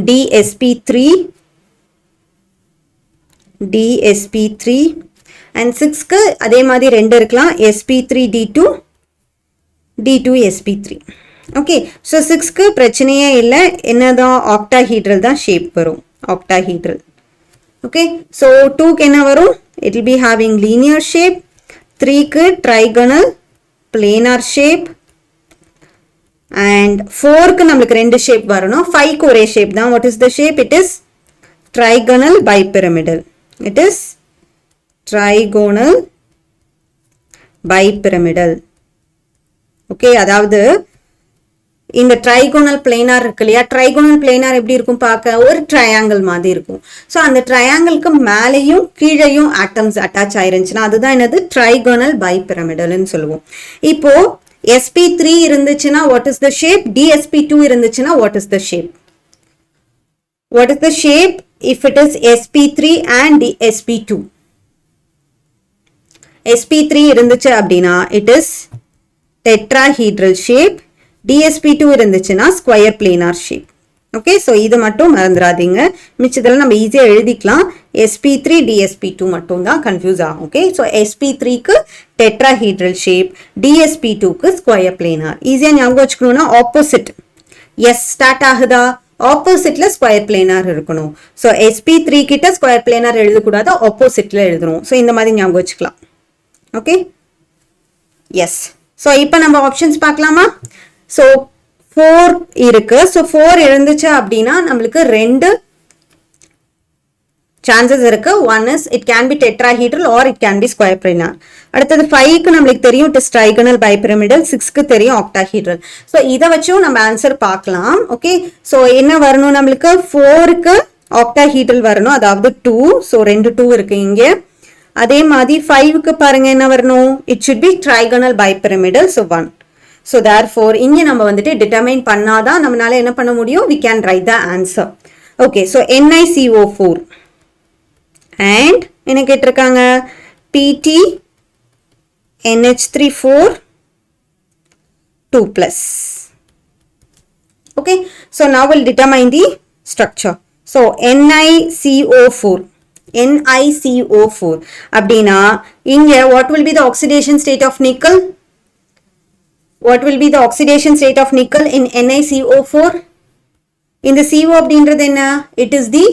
dsp3 and 6 க்கு அதே மாதிரி ரெண்டு இருக்கலாம், sp3 d2 sp3. Okay, so 6 க்கு பிரச்சனையே இல்லை, என்னதான் octahedral தான் ஷேப் வரும், octahedral. Okay, so 2 க்கு என்ன வரும்? it will be having linear shape. 3 க்கு trigonal planar shape and 4 க்கு நமக்கு ரெண்டு ஷேப் வரணும். 5 க்கு ஒரே ஷேப் தான். what is the shape? it is trigonal bipyramidal. it is trigonal bipyramidal. Okay, அதாவது இந்த ட்ரைகோனல் பிளேனார் இருக்கு இல்லையா, ட்ரைகோனல் பிளேனார் எப்படி இருக்கும் பார்க்க, ஒரு ட்ரையாங்கிள் மாதிரி இருக்கும். ஸோ அந்த ட்ரையாங்கிளுக்கு மேலேயும் கீழேயும் ஆட்டம்ஸ் அட்டாச் ஆயிருந்துச்சுன்னா அதுதான் என்னது ட்ரைகோனல் பைபிரமிடல்னு சொல்லுவோம். இப்போ sp3 இருந்துச்சுன்னா what is the shape, dsp2 இருந்துச்சுன்னா what is the shape, what is the shape if it is sp3 and sp2. sp3 இருந்துச்சு அப்படின்னா it is tetrahedral shape, dsp2 இருந்துச்சுன்னா square planar shape. Okay, so இது மட்டும் மறந்துடாதீங்க, மிச்சதெல்லாம் நம்ம ஈஸியாக எழுதிக்கலாம். sp3 dsp2 மட்டும் தான் கன்ஃபியூஸ் ஆகும். ஓகே, ஸோ sp3க்கு டெட்ராஹீட்ரல் ஷேப், dsp2க்கு ஸ்கொயர் பிளேனார். ஈஸியாக ஞாபகம் வச்சுக்கணும்னா ஆப்போசிட் எஸ் ஸ்டார்ட் ஆகுதா, ஆப்போசிட்ல ஸ்கொயர் பிளேனார் இருக்கணும். ஸோ sp3 கிட்ட ஸ்கொயர் பிளேனார் எழுதக்கூடாது, ஆப்போசிட்ல எழுதணும். ஸோ இந்த மாதிரி ஞாபகம் வச்சுக்கலாம். Okay, yes. ஸோ இப்போ நம்ம ஆப்ஷன்ஸ் பார்க்கலாமா. ஸோ 4 இருக்கு. ஸோ 4 இருந்துச்சு அப்படின்னா நம்மளுக்கு 2 சான்சஸ் இருக்கு. One is it can be tetrahedral R it can be square planar. அடுத்தது 5க்கு நம்மளுக்கு தெரியும் இட் இஸ் ட்ரைகோனல் பைபிரமிடல், 6க்கு தெரியும் ஆக்டாஹீட்ரல். ஸோ இதை வச்சும் நம்ம ஆன்சர் பார்க்கலாம். ஓகே, ஸோ என்ன வரணும் நம்மளுக்கு, 4க்கு ஆக்டாஹீட்ரல் வரணும், அதாவது 2. ஸோ 2 2 இருக்கு இங்கே. அதே மாதிரி 5க்கு பாருங்க என்ன வரணும், it should be trigonal bipyramidal, so 1. So therefore இங்கே நம்ம வந்துட்டு டிட்டர்மைன் பண்ணாதான் நம்மளால என்ன பண்ண முடியும், we can write the answer. Okay, so NiCO4 and என்ன கேட்டிருக்காங்க, PT NH3 4 2+. Okay, so now we'll determine the structure. So NiCO4 அப்படின்னா இங்க what will be the oxidation state of nickel, what will be the oxidation state of nickel in NiCO4? இந்த CO அப்படின்றது என்ன, it is the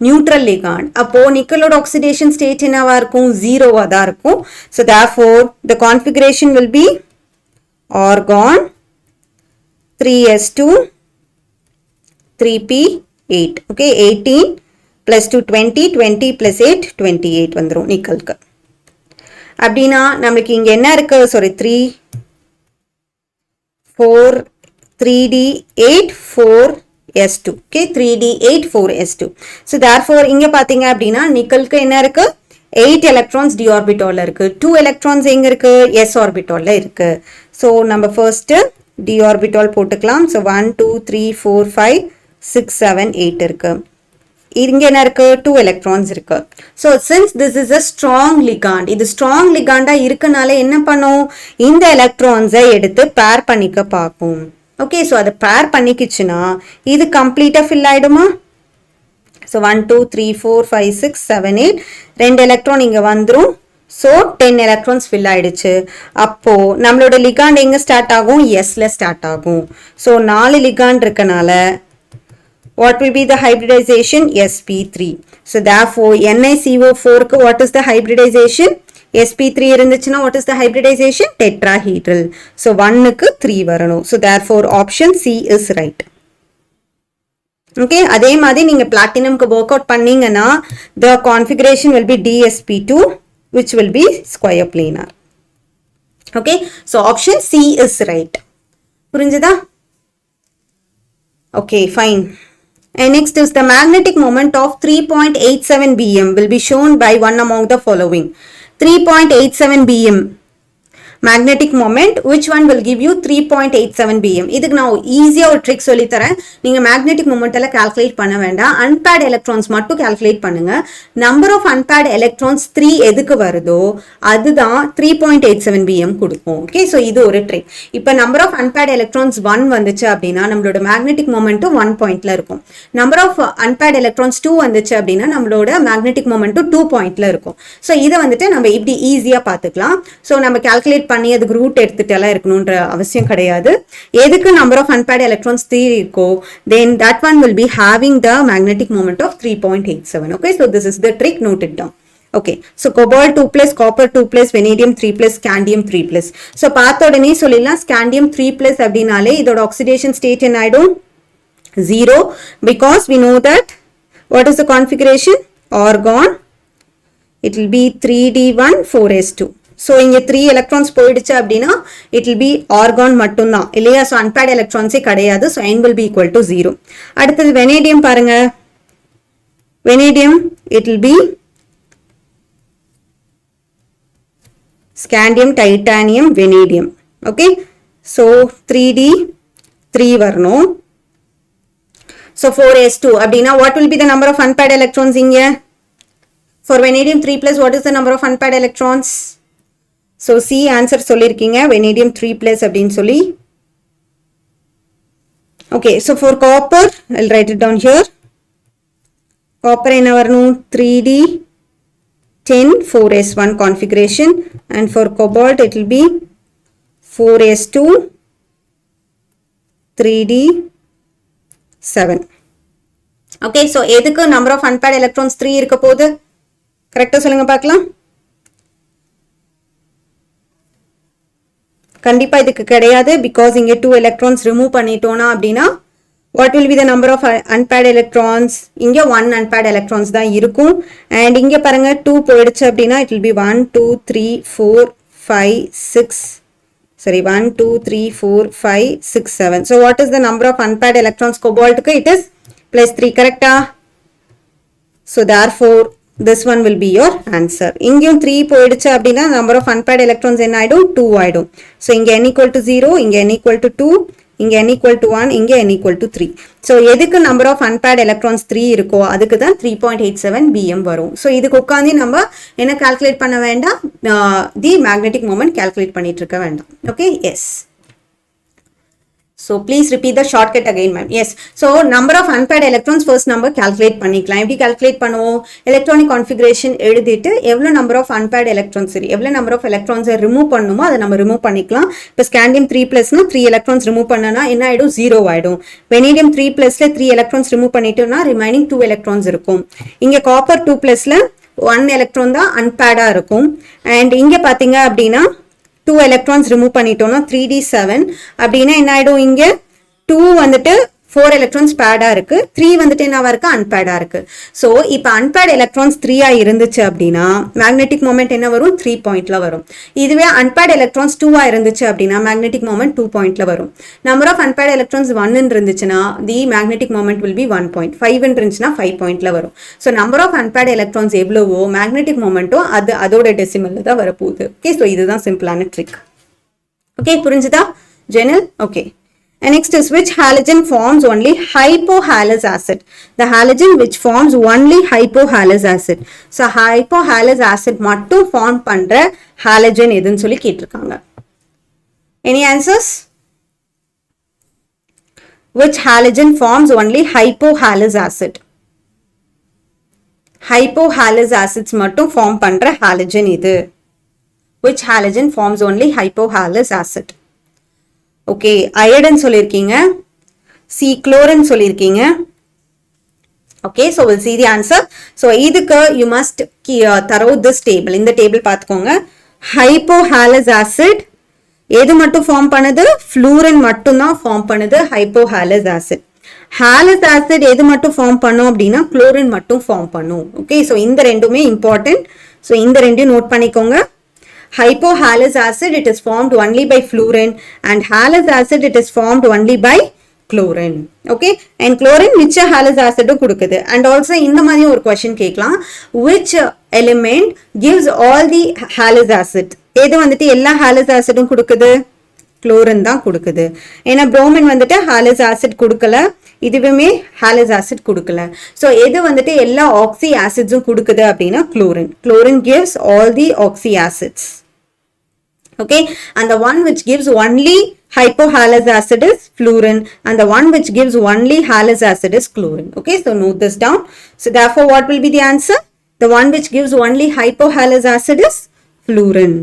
neutral ligand. அப்போ நிக்கலோட oxidation state என்னவா இருக்கும், 0வா தான் இருக்கும். So therefore the configuration will be argon 3s2 3p8. okay, 18 plus 2 20, 20 plus 8 28 வந்துரும் நிக்கலுக்கு. அப்படின்னா நமக்கு இங்க என்ன இருக்கு, sorry 3 4 3d8 4s2. okay, 3d8 4s2. so therefore இங்க பாத்தீங்க அப்படின்னா நிக்கலுக்கு என்ன இருக்கு, 8 electrons d orbital இருக்கு, 2 electrons எங்க இருக்கு, s orbital இருக்கு. so நம்ம first d orbital போட்டுக்கலாம். so 1 2 3 4 5 6 7 8 இருக்கு. இங்க என்ன இருக்கு, 2 electrons இருக்கு. so since this is a strong ligand, இது strong ligand இருக்கனால என்ன பண்ணும், இந்த electrons எடுத்து pair பண்ணிக்க பார்க்கும். ஓகே, so அதை pair பண்ணிக்கிச்சுனா இது கம்ப்ளீட்டா fill ஆயிடுமா. so 1 2 3 4 5 6 7 8 2 electron இங்க வந்துரும். so 10 electrons fill ஆயிடுச்சு. அப்போ நம்மளோட ligand எங்க ஸ்டார்ட் ஆகும், sல ஸ்டார்ட் ஆகும். so 4 ligand இருக்கனால what will be the hybridization, sp3. so therefore NiCO4 க்கு what is the hybridization, sp3 இருந்துச்சுன்னா what is the hybridization, tetrahedral. so 1 க்கு 3 வரணும். so therefore option C is right. okay, அதே மாதிரி நீங்க platinumக்கு work out பண்ணீங்கன்னா the configuration will be dsp2 which will be square planar. okay, so option C is right. புரிஞ்சுதா. okay, fine. And next is the magnetic moment of 3.87 bm will be shown by one among the following. 3.87 bm magnetic moment, which one will give you 3.87 bm? இதுக்கு நான் ஈஸியா ஒரு trick சொல்லி தரேன். நீங்க magnetic moment எல்லாம் calculate பண்ண வேண்டாம், unpaired electrons மட்டும் கால்குலேட் பண்ணுங்க. number of unpaired electrons 3 எதுக்கு வருதோ அதுதான் 3.87 bm கொடுக்கும். ஓகே, சோ இது ஒரு ட்ரிக். இப்போ number of unpaired electrons 1 வந்துச்சு அப்படின்னா நம்மளோட magnetic moment 1 பாயிண்ட்ல இருக்கும். number of unpaired electrons 2 வந்துச்சு அப்படின்னா நம்மளோட magnetic moment 2 பாயிண்ட்ல இருக்கும். சோ இத வந்துட்டு நம்ம இப்படி ஈஸியா பாத்துக்கலாம். சோ நம்ம கால்குலேட் பண்ணி அதுக்கு ரூட் எடுத்துட்டெல்லாம் இருக்கணும்ன்ற அவசியம் கிடையாது. எதுக்கு number of unpaired electrons 3 இருக்கோ then that one will be having the magnetic moment of 3.87. okay, so this is the trick, note it down. okay, so cobalt 2+, copper 2+, vanadium 3+, scandium 3+. so பார்த்த உடனே சொல்லிடலாம் scandium 3+ அப்படினாலே இதோட oxidation state என்ன ஆயிடும், 0, because we know that what is the configuration, argon, it will be 3d1 4s2. So இங்கே 3 electrons போயிடுச்சு அப்படின்னா it will be argon மட்டும்தான் இல்லையா. ஸோ unpaired electronsே கிடையாது. So n will be equal to 0. அடுத்தது வெனேடியம் பாருங்க. Vanadium it will be scandium, titanium, vanadium. Okay. So 3d 3 வரணும். So 4s2 அப்படின்னா what will be the number of unpaired electrons இங்க? For vanadium 3 plus what is the number of unpaired electrons? So C answer சொல்லிருக்கீங்க vanadium 3 plus அப்படின்னு சொல்லி. Okay, so for copper I'll write it down here. Copper என்ன வரணும்? 3d 10 4s1 configuration, and for cobalt it will be 4s2 3d 7. Okay, so எதுக்கு number of unpaired electrons 3 இருக்க போகுது? கரெக்டா சொல்லுங்க பார்க்கலாம். கண்டிப்பா இதுக்கு கிடையாது, because இங்க 2 electrons remove பண்ணிட்டோம்னா அப்படின்னா what will be the number of unpaired electrons? இங்க 1 unpaired electrons தான் இருக்கும். and இங்க பாருங்க 2 போயிடுச்சு அப்படின்னா it will be 1 2 3 4 5 6 sorry 1 2 3 4 5 6 7. so what is the number of unpaired electrons cobalt க்கு? it is plus 3. correct ah? so therefore this one will be your answer. இங்கேயும் 3 போயிடுச்சு அப்படின்னா number of unpaired electrons என்ன ஆயிடும்? 2 ஆயிடும். so இங்க n equal to 0, இங்க n equal to 2, இங்க n equal to 1, இங்க n equal to 3. so எதுக்கு number of unpaired electrons 3 இருக்கோ அதுக்கு தான் 3.87 bm வரும். so இதுக்கு உட்காந்து நம்ம என்ன கால்குலேட் பண்ண வேண்டாம், the magnetic moment calculate பண்ணிட்டு இருக்க வேண்டாம். okay, yes. so please repeat the shortcut again ma'am. yes, so number of unpaired electrons first number calculate பண்ணிக்கலாம். எப்படி calculate பண்ணுவோம்? electronic configuration எழுதிட்டு எவ்வளவு number of unpaired electrons சரி எவ்வளவு number of electrons remove பண்ணுமோ அதை நம்ம remove பண்ணிக்கலாம். இப்போ scandium 3 plus னா 3 electrons remove பண்ணனா என்ன ஆயிடும்? 0 ஆயிடும். vanadium 3 plus ல 3 electrons remove பண்ணிட்டோம்னா remaining 2 electrons இருக்கும். இங்க copper 2 plus ல 1 electron தான் unpaired ஆ இருக்கும். and இங்க பாத்தீங்க அப்படின்னா 2 electrons remove பண்ணிட்டோம்னா 3d7 அப்படின்னா என்ன ஆயிடும்? இங்க 2 வந்துட்டு 4 electrons paired ஆ இருக்கு, 3 வந்துட்டு என்னவா இருக்கு? unpaired ஆ இருக்கு. so இப்போ unpaired electrons 3 ஆ இருந்துச்சு அப்படின்னா magnetic moment என்ன வரும்? 3 பாயிண்ட்ல வரும். இதுவே unpaired electrons 2 ஆ இருந்துச்சு அப்படின்னா magnetic moment 2 பாயிண்ட்ல வரும். number of unpaired electrons 1 ன்னு இருந்துச்சுன்னா the magnetic moment will be 1 point. 5 ன்னு இருந்துச்சுன்னா 5 பாயிண்ட்ல வரும். so number of unpaired electrons எவ்வளவோ magnetic momentம் அதோட டெசிமல்ல தான் வரப்போகுது. okay, so இதுதான் சிம்பிளான ட்ரிக். okay, புரிஞ்சுதா? ஜெனல் okay. and next is which halogen forms only hypohalous acid? the halogen which forms only hypohalous acid. so hypohalous acid மட்டும் form பண்ற halogen எதுன்னு சொல்லி கேட்டிருக்காங்க. any answers? which halogen forms only hypohalous acid? hypohalous acids மட்டும் form பண்ற halogen இது. which halogen forms only hypohalous acid? okay, iodine சொல்லிருக்கீங்க, C chlorine சொல்லிருக்கீங்க. okay, so we'll see the answer. so இதுக்கு you must thorough this table. இந்த table பார்த்துக்கோங்க. hypohalous acid எது மட்டும் ஃபார்ம் பண்ணுது? fluorine மட்டும் தான் ஃபார்ம் பண்ணுது hypohalous acid. halous acid எது மட்டும் ஃபார்ம் பண்ணும் அப்படின்னா chlorine மட்டும் ஃபார்ம் பண்ணும். okay, so இந்த ரெண்டுமே important. so இந்த ரெண்டையும் நோட் பண்ணிக்கோங்க. hypohalous acid it is formed only by fluorine, and halous acid it is formed only by chlorine. okay, and chlorine which halous acid கொடுக்குது. and also இந்த மாதிரி ஒரு question கேட்கலாம், which element gives all the halous acid? எது வந்துட்டு எல்லா halous acidம் கொடுக்குது? chlorine தான் கொடுக்குது. ஏன்னா bromine வந்துட்டு halous acid கொடுக்கல, இதுவுமே halous acid கொடுக்கல. so எது வந்துட்டு எல்லா oxy acidsம் கொடுக்குது அப்படின்னா chlorine. chlorine gives all the oxy acids. okay, and the one which gives only hypohalous acid is fluorine, and the one which gives only halous acid is chlorine. okay, so note this down. so therefore what will be the answer? the one which gives only hypohalous acid is fluorine.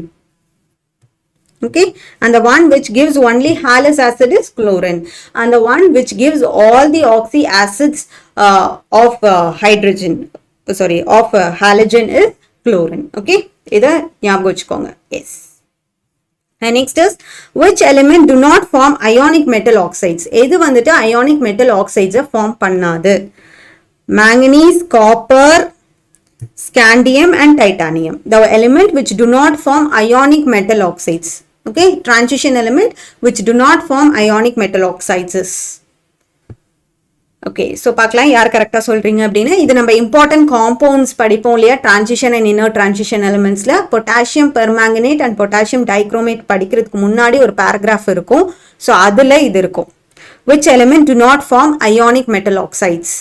okay, and the one which gives only halous acid is chlorine, and the one which gives all the oxy acids of hydrogen of halogen is chlorine. okay, இதை ஞாபகம் வச்சுக்கோங்க. yes. and next is which element do not form ionic metal oxides? எது வந்துட்டு ionic metal oxides form பண்ணாது? manganese, copper, scandium and titanium, the element which do not form ionic metal oxides. Okay, transition element which do not form ionic metal oxides is. Okay, so பார்க்கலாம் யார் கரெக்டா சொல்றீங்க அப்படினா. இது நம்ம important compounds படிப்போம் இல்லையா, transition and inner transition elementsல potassium permanganate and potassium dichromate படிக்கிறதுக்கு முன்னாடி ஒரு paragraph இருக்கும். So அதுல இது இருக்கும். Which element do not form ionic metal oxides?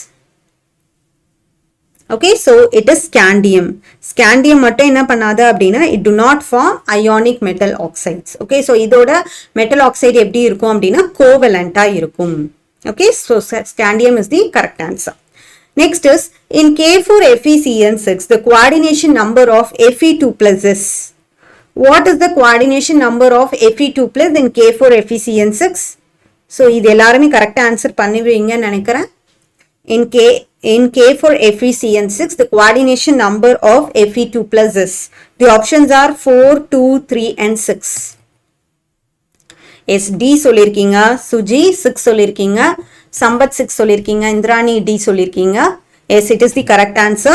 Okay, so it is scandium. Scandium மட்டும் என்ன பண்ணாது அப்படினா, it do not form ionic metal oxides. Okay, so இதோட metal oxide எப்படி இருக்கும் அப்படினா covalent-ஆ இருக்கும். Okay, so scandium is the correct answer. Next is, in K4FeCN6, the coordination number of Fe2 plus is. What is the coordination number of Fe2 plus in K4FeCN6? So, இது எல்லாருமே correct answer பண்ணுவீங்கன்னு நினைக்கிறேன். In K4FeCN6, the coordination number of Fe2 plus is. The options are 4, 2, 3 and 6. Yes, D சொல்லிருக்கீங்க, சுஜி 6 சொல்லிருக்கீங்க, சம்பத் 6 சொல்லிருக்கீங்க, Indrani D சொல்லிருக்கீங்க. Yes, it is the correct answer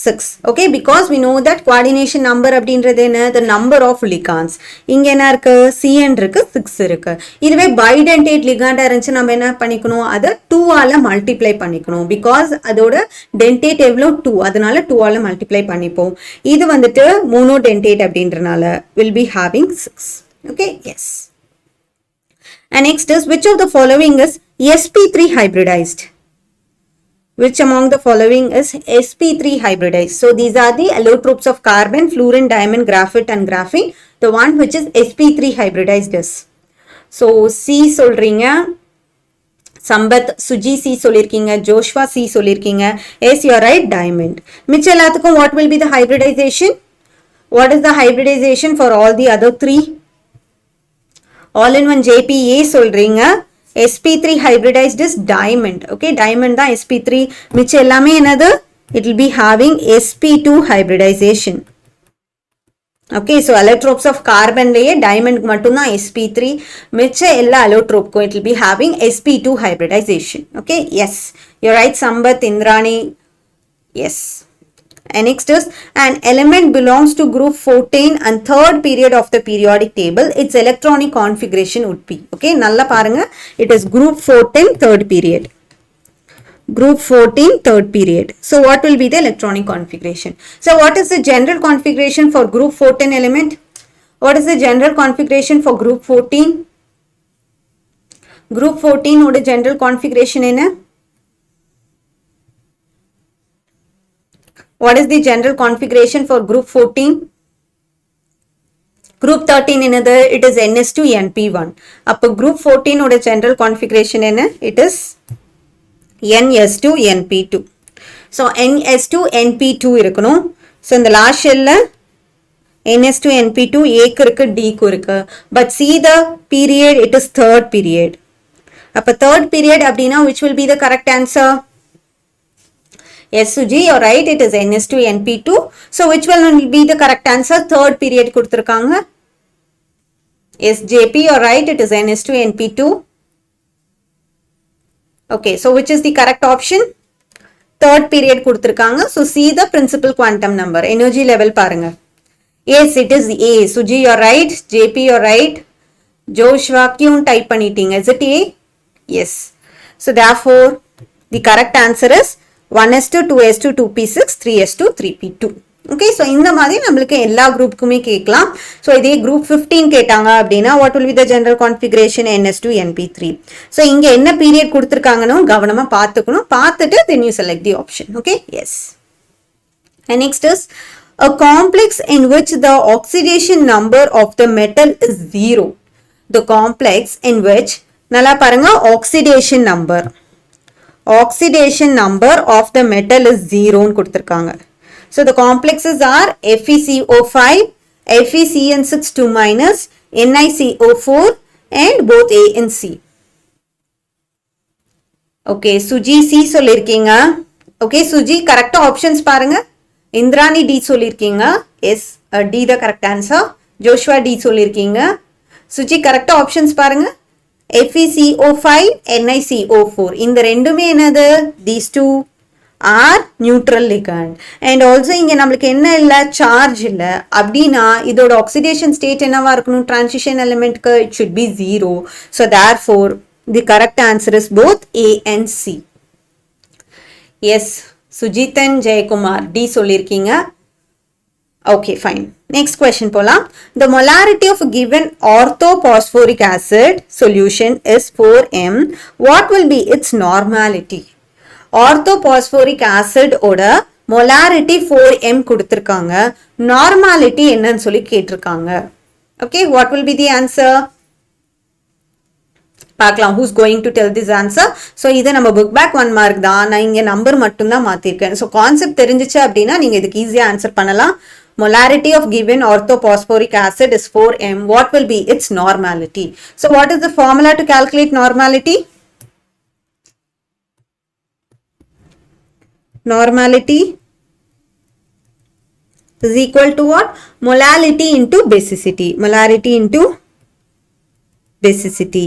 6. Okay, because we know that coordination number அப்படின்றது என்ன, the number of ligands. இங்க என்ன இருக்கு, CN இருக்கு, 6 இருக்கு. இதுவே bidentate ligand இருந்துச்சு, நம்ம என்ன பண்ணிக்கணும், அதை 2 ஆல மல்டிப்ளை பண்ணிக்கணும். because அதோட dentate எவ்வளோ 2, அதனால 2 ஆல மல்டிப்ளை பண்ணிப்போம். இது வந்துட்டு monodentate அப்படின்றனால will be having 6. Okay, yes. And next is, which of the following is sp3 hybridized? Which among the following is sp3 hybridized? So these are the allotropes of carbon, fluorine, diamond, graphite and graphene. The one which is sp3 hybridized is. So C சொல்றீங்க, Sampath, Suji C சொல்லிருக்கீங்க, Joshua C சொல்லிருக்கீங்க. Yes, you are right, diamond. மிச்ச எல்லாத்துக்கும் what will be the hybridization? What is the hybridization for all the other three? All in one JPA சொல்றீங்க. sp3 hybridized is diamond. Okay, diamond தான் sp3. மிச்ச எல்லாமே என்னது, it will be having sp2 hybridization. Okay, so allotropes of carbon layer diamond மட்டும் தான் sp3. மிச்ச எல்லா allotrope it will be having sp2 hybridization. Okay, yes, you're right, Sambat, Indrani. Yes. And next is, an element belongs to group 14 and third period of the periodic table. Its electronic configuration would be. Okay, nalla parunga, it is group 14 third period. Group 14 third period. So what will be the electronic configuration? So what is the general configuration for group 14 element? What is the general configuration for group 14? Group 14 oda general configuration enna? What is the general configuration for group 14? Group 13 another, it is NS2 NP1. Up group 14 oda general configuration enna? It is NS2 NP2. So NS2 NP2 irukano. So in the last shell NS2 NP2 A ku irukku D ku irukku. But see the period, it is third period. Up third period abdina, which will be the correct answer? Yes, Suji, you're right. It is NS2 NP2. So which one will be the correct answer? Third period kuduthirukanga. Yes, JP, you're right. It is NS2 NP2. Okay, so which is the correct option? Third period kuduthirukanga. So see the principal quantum number, energy level parunga. Yes, it is A. Suji, you're right. JP, you're right. Joshua, kyun type panitinga? Is it A? Yes. So therefore, the correct answer is 1s2 2s2 2p6 3s2 3p2. Okay, so இந்த மாதிரி நம்மளுக்கு எல்லா குரூப்புக்குமே கேட்கலாம். So இதே group 15 கேட்டாங்க அப்படின்னா what will be the general configuration ns2 np3. So இங்கே என்ன பீரியட் கொடுத்துருக்காங்கன்னு கவனமாக பார்த்துக்கணும். பார்த்துட்டு then you select the option. Okay, yes. And next is, a complex in which the oxidation number of the metal is 0. The complex in which, நல்லா பாருங்க, oxidation number of the metal is 0 ன்னு கொடுத்திருக்காங்க. So the complexes are FeCO5, FeCN6 2-, NiCO4 and both A and C. Okay, Suji C சொல்லிருக்கீங்க. Okay, Suji correct options பாருங்க. Indrani D சொல்லிருக்கீங்க. Yes, D the correct answer. Joshua D சொல்லிருக்கீங்க. Suji correct options பாருங்க. FeCO5, NiCO4. இந்த ரெண்டுமே என்னது? These two are neutral ligand. And also இங்க நம்மளுக்கு என்ன இல்ல charge இல்ல அப்படினா இதோட oxidation state என்னவா இருக்கணும் transition element க்கு it should be 0. So therefore the correct answer is both A and C. Yes, Sujithan Jayakumar D சொல்லிருக்கீங்க. Okay, fine. Next question போலாம். The molarity of a given orthophosphoric acid solution is 4m. What will be its normality? Orthophosphoric acid ஓட molarity 4m கொடுத்திருக்காங்க. Normality என்னன்னு சொல்லி கேட்டிருக்காங்க. Okay, what will be the answer? பார்க்கலாம். Who's going to tell this answer? So இது நம்ம book back 1 mark தான். நான் இங்க நம்பர் மட்டும் தான் மாத்திருக்கேன். So concept தெரிஞ்சிச்சு அப்படினா நீங்க இதுக்கு ஈஸியா ஆன்சர் பண்ணலாம். Molarity of given orthophosphoric acid is 4m. What will be its normality? So what is the formula to calculate normality? Normality is equal to what? Molality into basicity. Molarity into basicity.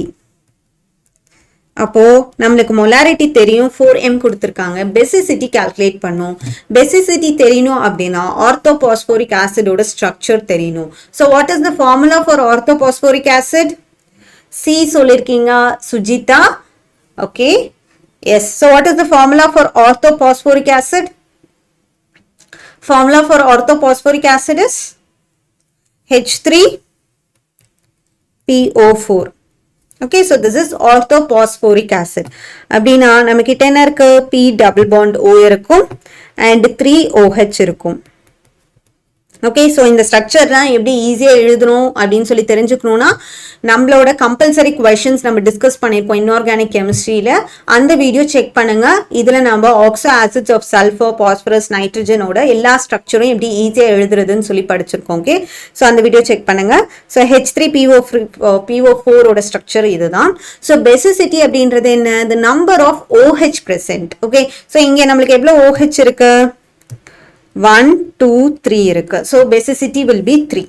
அப்போ நம்மளுக்கு molarity தெரியும் 4m கொடுத்திருக்காங்க. basicity calculate பண்ணோம். basicity தெரியணும் அப்படினா orthophosphoric acid ஓட structure தெரியணும். So what is the formula for orthophosphoric acid? C சொல்லிருக்கீங்க Sujitha. Okay. Yes. So what is the formula for orthophosphoric acid? Formula for orthophosphoric acid is H3PO4. Okay, so this is orthophosphoric acid. அப்படினா நமக்கு என்ன இருக்கு? P double bond O இருக்கும் and 3OH இருக்கும். Okay, so இந்த structure தான் எப்படி ஈஸியா எழுதணும் அப்படின்னு சொல்லி தெரிஞ்சுக்கணும்னா நம்மளோட கம்பல்சரி क्वेश्चंस நம்ம டிஸ்கஸ் பண்ணிருப்போம் இன்ஆர்கானிக் கெமிஸ்ட்ரியில. அந்த வீடியோ செக் பண்ணுங்க. இதுல நம்ம oxo acids of sulphur, phosphorus, நைட்ரஜனோட எல்லா ஸ்ட்ரக்சரும் எப்படி ஈஸியா எழுதுறதுன்னு சொல்லி படிச்சிருக்கோம். ஓகே, சோ அந்த வீடியோ செக் பண்ணுங்க. சோ H3PO4 ஓட ஸ்ட்ரக்சர் இதுதான். சோ பேசிசிட்டி அப்படின்றது என்ன? the number of OH present. Okay, so இங்க நமக்கு எவ்வளவு OH இருக்கு? 1 2 3 இருக்கு. So basicity will be 3.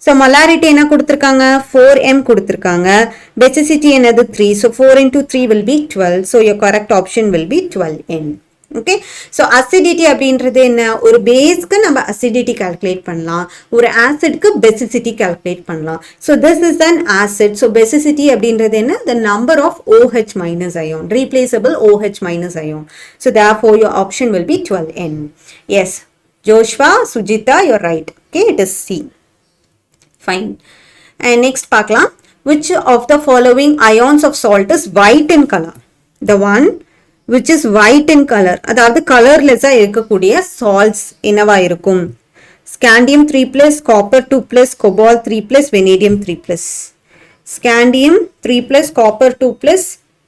So molarity என்ன கொடுத்திருக்காங்க? 4m கொடுத்திருக்காங்க. Basicity என்னது? 3. So 4 into 3 will be 12. So your correct option will be 12n. Okay, so acidity அப்படின்றது என்ன? ஒரு பேஸ்க்கு நம்ம acidity calculate பண்ணலாம், ஒரு ஆசிட்க்கு basicity calculate பண்ணலாம். So this is an acid. So basicity அப்படின்றது என்ன? the number of OH minus ion, replaceable OH minus ion. So therefore your option will be 12n. Yes, Joshua, Sujita, you're right. Okay, it is C. Fine. And next பார்க்கலாம். Which of the following ions of salt is white in color? The one which is white in color, அதாவது colorless இருக்கக்கூடிய salts என்னவா இருக்கும்? Scandium 3+, copper 2+, cobalt 3+, vanadium 3+. Scandium 3+, copper 2+,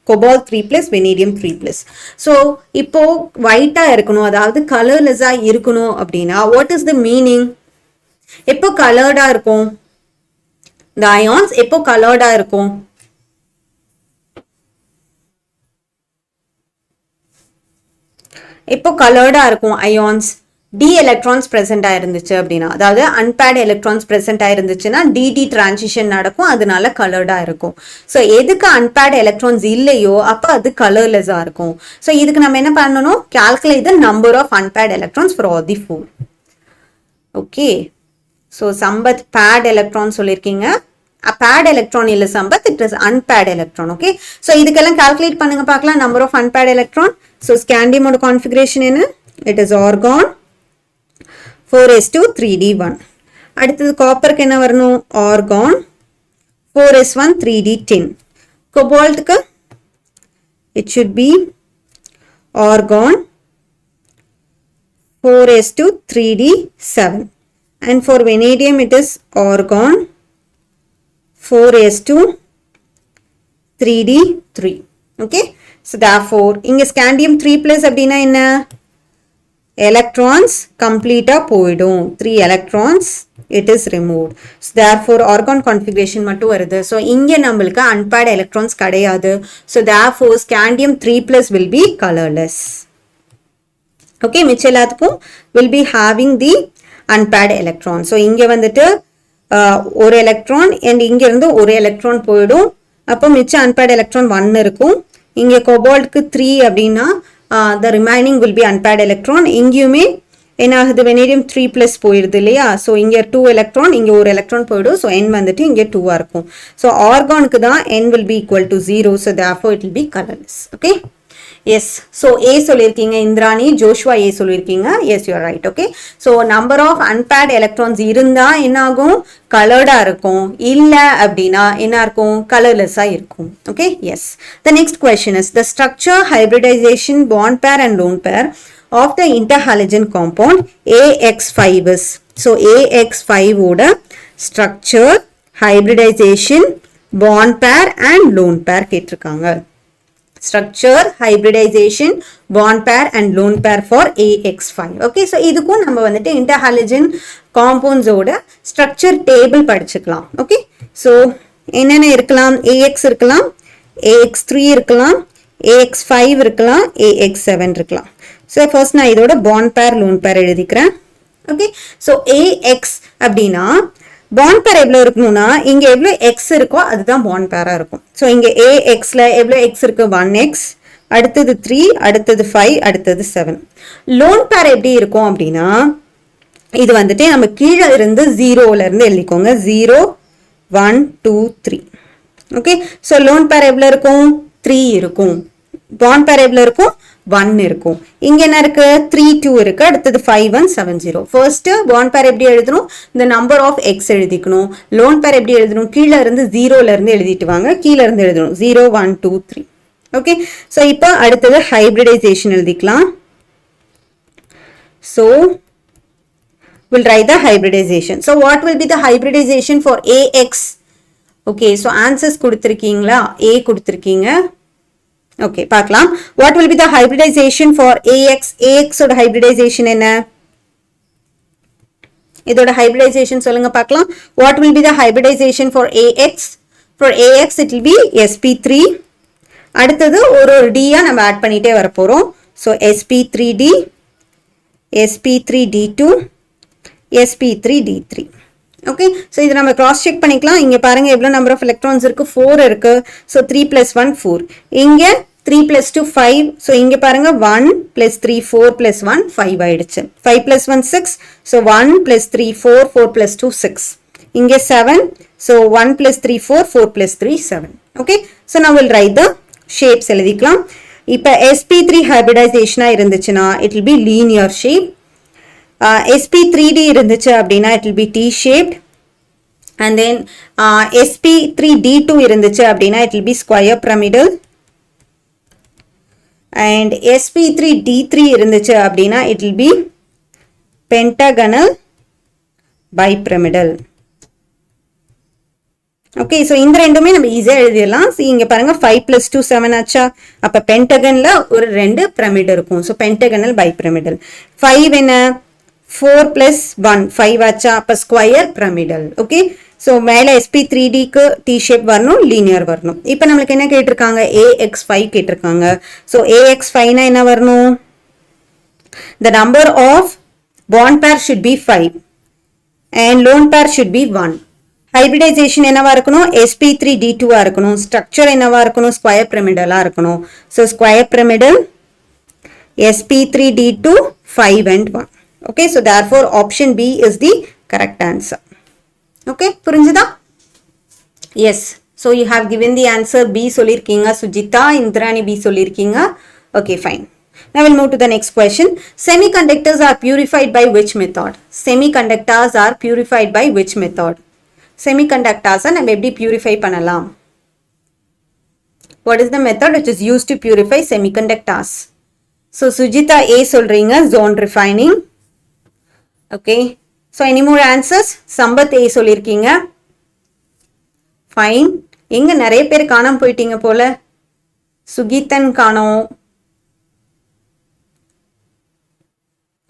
cobalt 3+, vanadium 3+. So இப்போ white இருக்கணும், அதாவது colorless இருக்கணும் அப்படினா what is the meaning? எப்போ colored இருக்கும்? the ions எப்போ colored இருக்கும்? எப்போ colored இருக்கும் ions? d electrons present ஆயிருந்துச்சு அப்படினா, அதாவது unpaired electrons present ஆயிருந்துச்சுனா dd transition நடக்கும், அதனால colored இருக்கும். So எதுக்கு unpaired electrons இல்லையோ அப்ப அது colorless இருக்கும். So இதுக்கு நம்ம என்ன பண்ணணும்? calculate the number of unpaired electrons for all the four. Okay, so Sambath paired electron சொல்லிருக்கீங்க. A paired electron இல்ல Sambath, it is unpaired electron. Okay, so இதுக்கெல்லாம் calculate பண்ணுங்க பார்க்கலாம் number of unpaired electron. So scandium ஓட configuration என்ன? It is argon 4s2 3d1. அடுத்தது காப்பருக்கு என்ன வரணும்? argon 4s1 3d10. கோபால்ட்க்கு it should be argon 4s2 3d7. and for vanadium it is argon 4s2 3d3. okay, so therefore இங்க scandium 3+ அப்படினா என்ன? electrons complete போய்டும், 3 electrons it is removed. So therefore argon configuration மட்டும் வருது. So இங்க நம்மளுக்கு unpaired electrons கிடையாது. So therefore scandium 3+ will be colorless. okay, மிச்ச எல்லாத்துக்கும் will be having the unpaired electron. So இங்க வந்துட்டு ஒரு electron and இங்க இருந்து ஒரு electron போய்டும். அப்போ மிச்ச unpaired electron 1 இருக்கும். இங்க கோபால்ட்க்கு 3 அப்படினா the remaining will be unpaired electron. இங்கேயுமே என்ன ஆகுது, வெனேடியம் 3+ போயிருது இல்லையா. ஸோ இங்கே 2 எலக்ட்ரான், இங்கே ஒரு எலக்ட்ரான் போயிடும். ஸோ n வந்துட்டு இங்கே 2 இருக்கும். ஸோ ஆர்கானுக்கு தான் n will be equal to 0. So therefore it will be colorless. Okay, yes. So A சொல்லியிருக்கீங்க இந்திராணி, ஜோஷ்வா ஏ சொல்லியிருக்கீங்க. Yes, you are right. Okay, so number of unpaired electrons இருந்தால் என்ன ஆகும், கலர்டாக இருக்கும். இல்லை அப்படின்னா என்ன இருக்கும், கலர்லெஸ்ஸாக இருக்கும். Okay, yes. The next question is the structure, hybridization, bond pair and lone pair of the interhalogen compound AX5 is. So AX5 ஓட structure, hybridization, bond pair and lone pair கேட்டிருக்காங்க. Structure, hybridization, bond pair and lone pair for AX5. Okay, so இதுக்கும் நம்ம வந்துட்டு interhalogen compounds ஓட structure table படிச்சுக்கலாம். Okay, so என்னென்ன இருக்கலாம், AX இருக்கலாம், AX3 இருக்கலாம், AX5 இருக்கலாம், AX7 இருக்கலாம். ஸோ ஃபர்ஸ்ட் நான் இதோட பாண்ட் பேர் லோன் பேர் எழுதிக்கிறேன். ஓகே, ஸோ ஏஎக்ஸ் அப்படின்னா பாண்ட் பேர் எவ்வளோ இருக்கணும்னா இங்கே எவ்வளோ எக்ஸ் இருக்கோ அதுதான் பாண்ட் பேராக இருக்கும். ஸோ இங்கே ஏஎக்ஸில் எவ்வளோ எக்ஸ் இருக்கு, 1x, அடுத்தது 3, அடுத்தது 5, அடுத்தது 7. லோன் பேர் எப்படி இருக்கும் அப்படின்னா இது வந்துட்டு நம்ம கீழே இருந்து 0லேருந்து எழுதிக்கோங்க, 0, 1, 2, 3. ஓகே, ஸோ லோன் பேர் எவ்வளோ இருக்கும், 3 இருக்கும். பாண்ட் பேர் எவ்வளோ இருக்கும், 1 இருக்கும். இங்க என்ன இருக்கு, 3, 2 இருக்கு, அடுத்தது 5, 1, 7, 0. ஃபர்ஸ்ட் பாண்ட் பேர் எப்படி எழுதணும், இந்த நம்பர் ஆஃப் எக்ஸ் எழுதிக்கணும். லோன் பேர் எப்படி எழுதணும், கீழே இருந்து 0லேருந்து எழுதிட்டு வாங்க, கீழே இருந்து எழுதணும் 0, 1, 2, 3. ஓகே, ஸோ இப்போ அடுத்தது ஹைபிரிடைசேஷன் எழுதிக்கலாம். So we'll write the hybridization. So what will be the hybridization for AX? Okay, so answers கொடுத்திருக்கீங்களா, A கொடுத்திருக்கீங்க. ஓகே, பார்க்கலாம். What will be the hybridization for AX? AX ஓட hybridization என்ன, இதோட hybridization சொல்லுங்க பார்க்கலாம். What will be the hybridization for AX? For AX it will be sp3. அடுத்தது ஒரு D-யா நம்ம ஆட் பண்ணிட்டே வர போறோம். So sp3d, sp3d2, sp3d3. Okay, so இது நம்ம கிராஸ் செக் பண்ணிக்கலாம். இங்கே பாருங்க எவ்வளோ நம்பர் ஆஃப் எலக்ட்ரான்ஸ் இருக்கு, 4 இருக்கு. ஸோ 3 + 1 4, இங்கே 3 + 2 5. ஸோ இங்கே பாருங்க 1 + 3 4 + 1 5 ஆயிடுச்சு. 5 + 1 6. ஸோ 1 + 3 4, 4 + 2 6. இங்கே 7. ஸோ 1 + 3 4, 4 + 3 7. ஓகே, ஸோ நான் வில் ரைட் த ஷேப்ஸ் எழுதிக்கலாம். இப்போ sp3 ஹைபிரிடைசேஷனாக இருந்துச்சுன்னா it will B linear shape. sp3d இருந்துச்சு அப்படின்னா it will be T shaped, and then sp3d2 இருந்துச்சு அப்படின்னா it will be square pyramidal, and sp3d3 இருந்துச்சு அப்படின்னா it will be pentagonal bipyramidal. Okay, so இந்த ரெண்டுமே நம்ம ஈஸியாக எழுதிடலாம். இங்கே பாருங்க 5 + 2 7 ஆச்சா, அப்போ பென்டகனில் ஒரு 2 பிரமிட் இருக்கும். So pentagonal bipyramidal. 5 என்ன, 4 + 1 5 ஆச்சா, அப்போ ஸ்கொயர் பிரமிடல். ஓகே, ஸோ மேலே sp3dக்கு டி ஷேப் வரணும், லீனியர் வரணும். இப்போ நம்மளுக்கு என்ன கேட்டிருக்காங்க, AX5 கேட்டிருக்காங்க. ஸோ AX5னா என்ன வரணும், the number of bond pair should be 5 and lone pair should be 1. Hybridisation என்னவா இருக்கணும், sp3d2 இருக்கணும். ஸ்ட்ரக்சர் என்னவா இருக்கணும், ஸ்கொயர் பிரமிடலா இருக்கணும். So square pyramidal sp3d2 5 and 1. Okay, so therefore option B is the correct answer. Okay, புரிஞ்சுதா? Yes, so you have given the answer B சொல்லிருக்கீங்க Sujitha, Indrani B சொல்லிருக்கீங்க. Okay, fine. Now we'll move to the next question. Semiconductors are purified by which method? Semiconductors are purified by which method? Semiconductors நம்ம எப்படி purify பண்ணலாம்? What is the method which is used to purify semiconductors? So Sujita A சொல்றீங்க, zone refining. Okay, so any more answers? Sambat A சொல்லிருக்கீங்க. Fine. எங்க நிறைய பேர் காணாம போயிட்டீங்க போல. சுகீதன் காணோம்.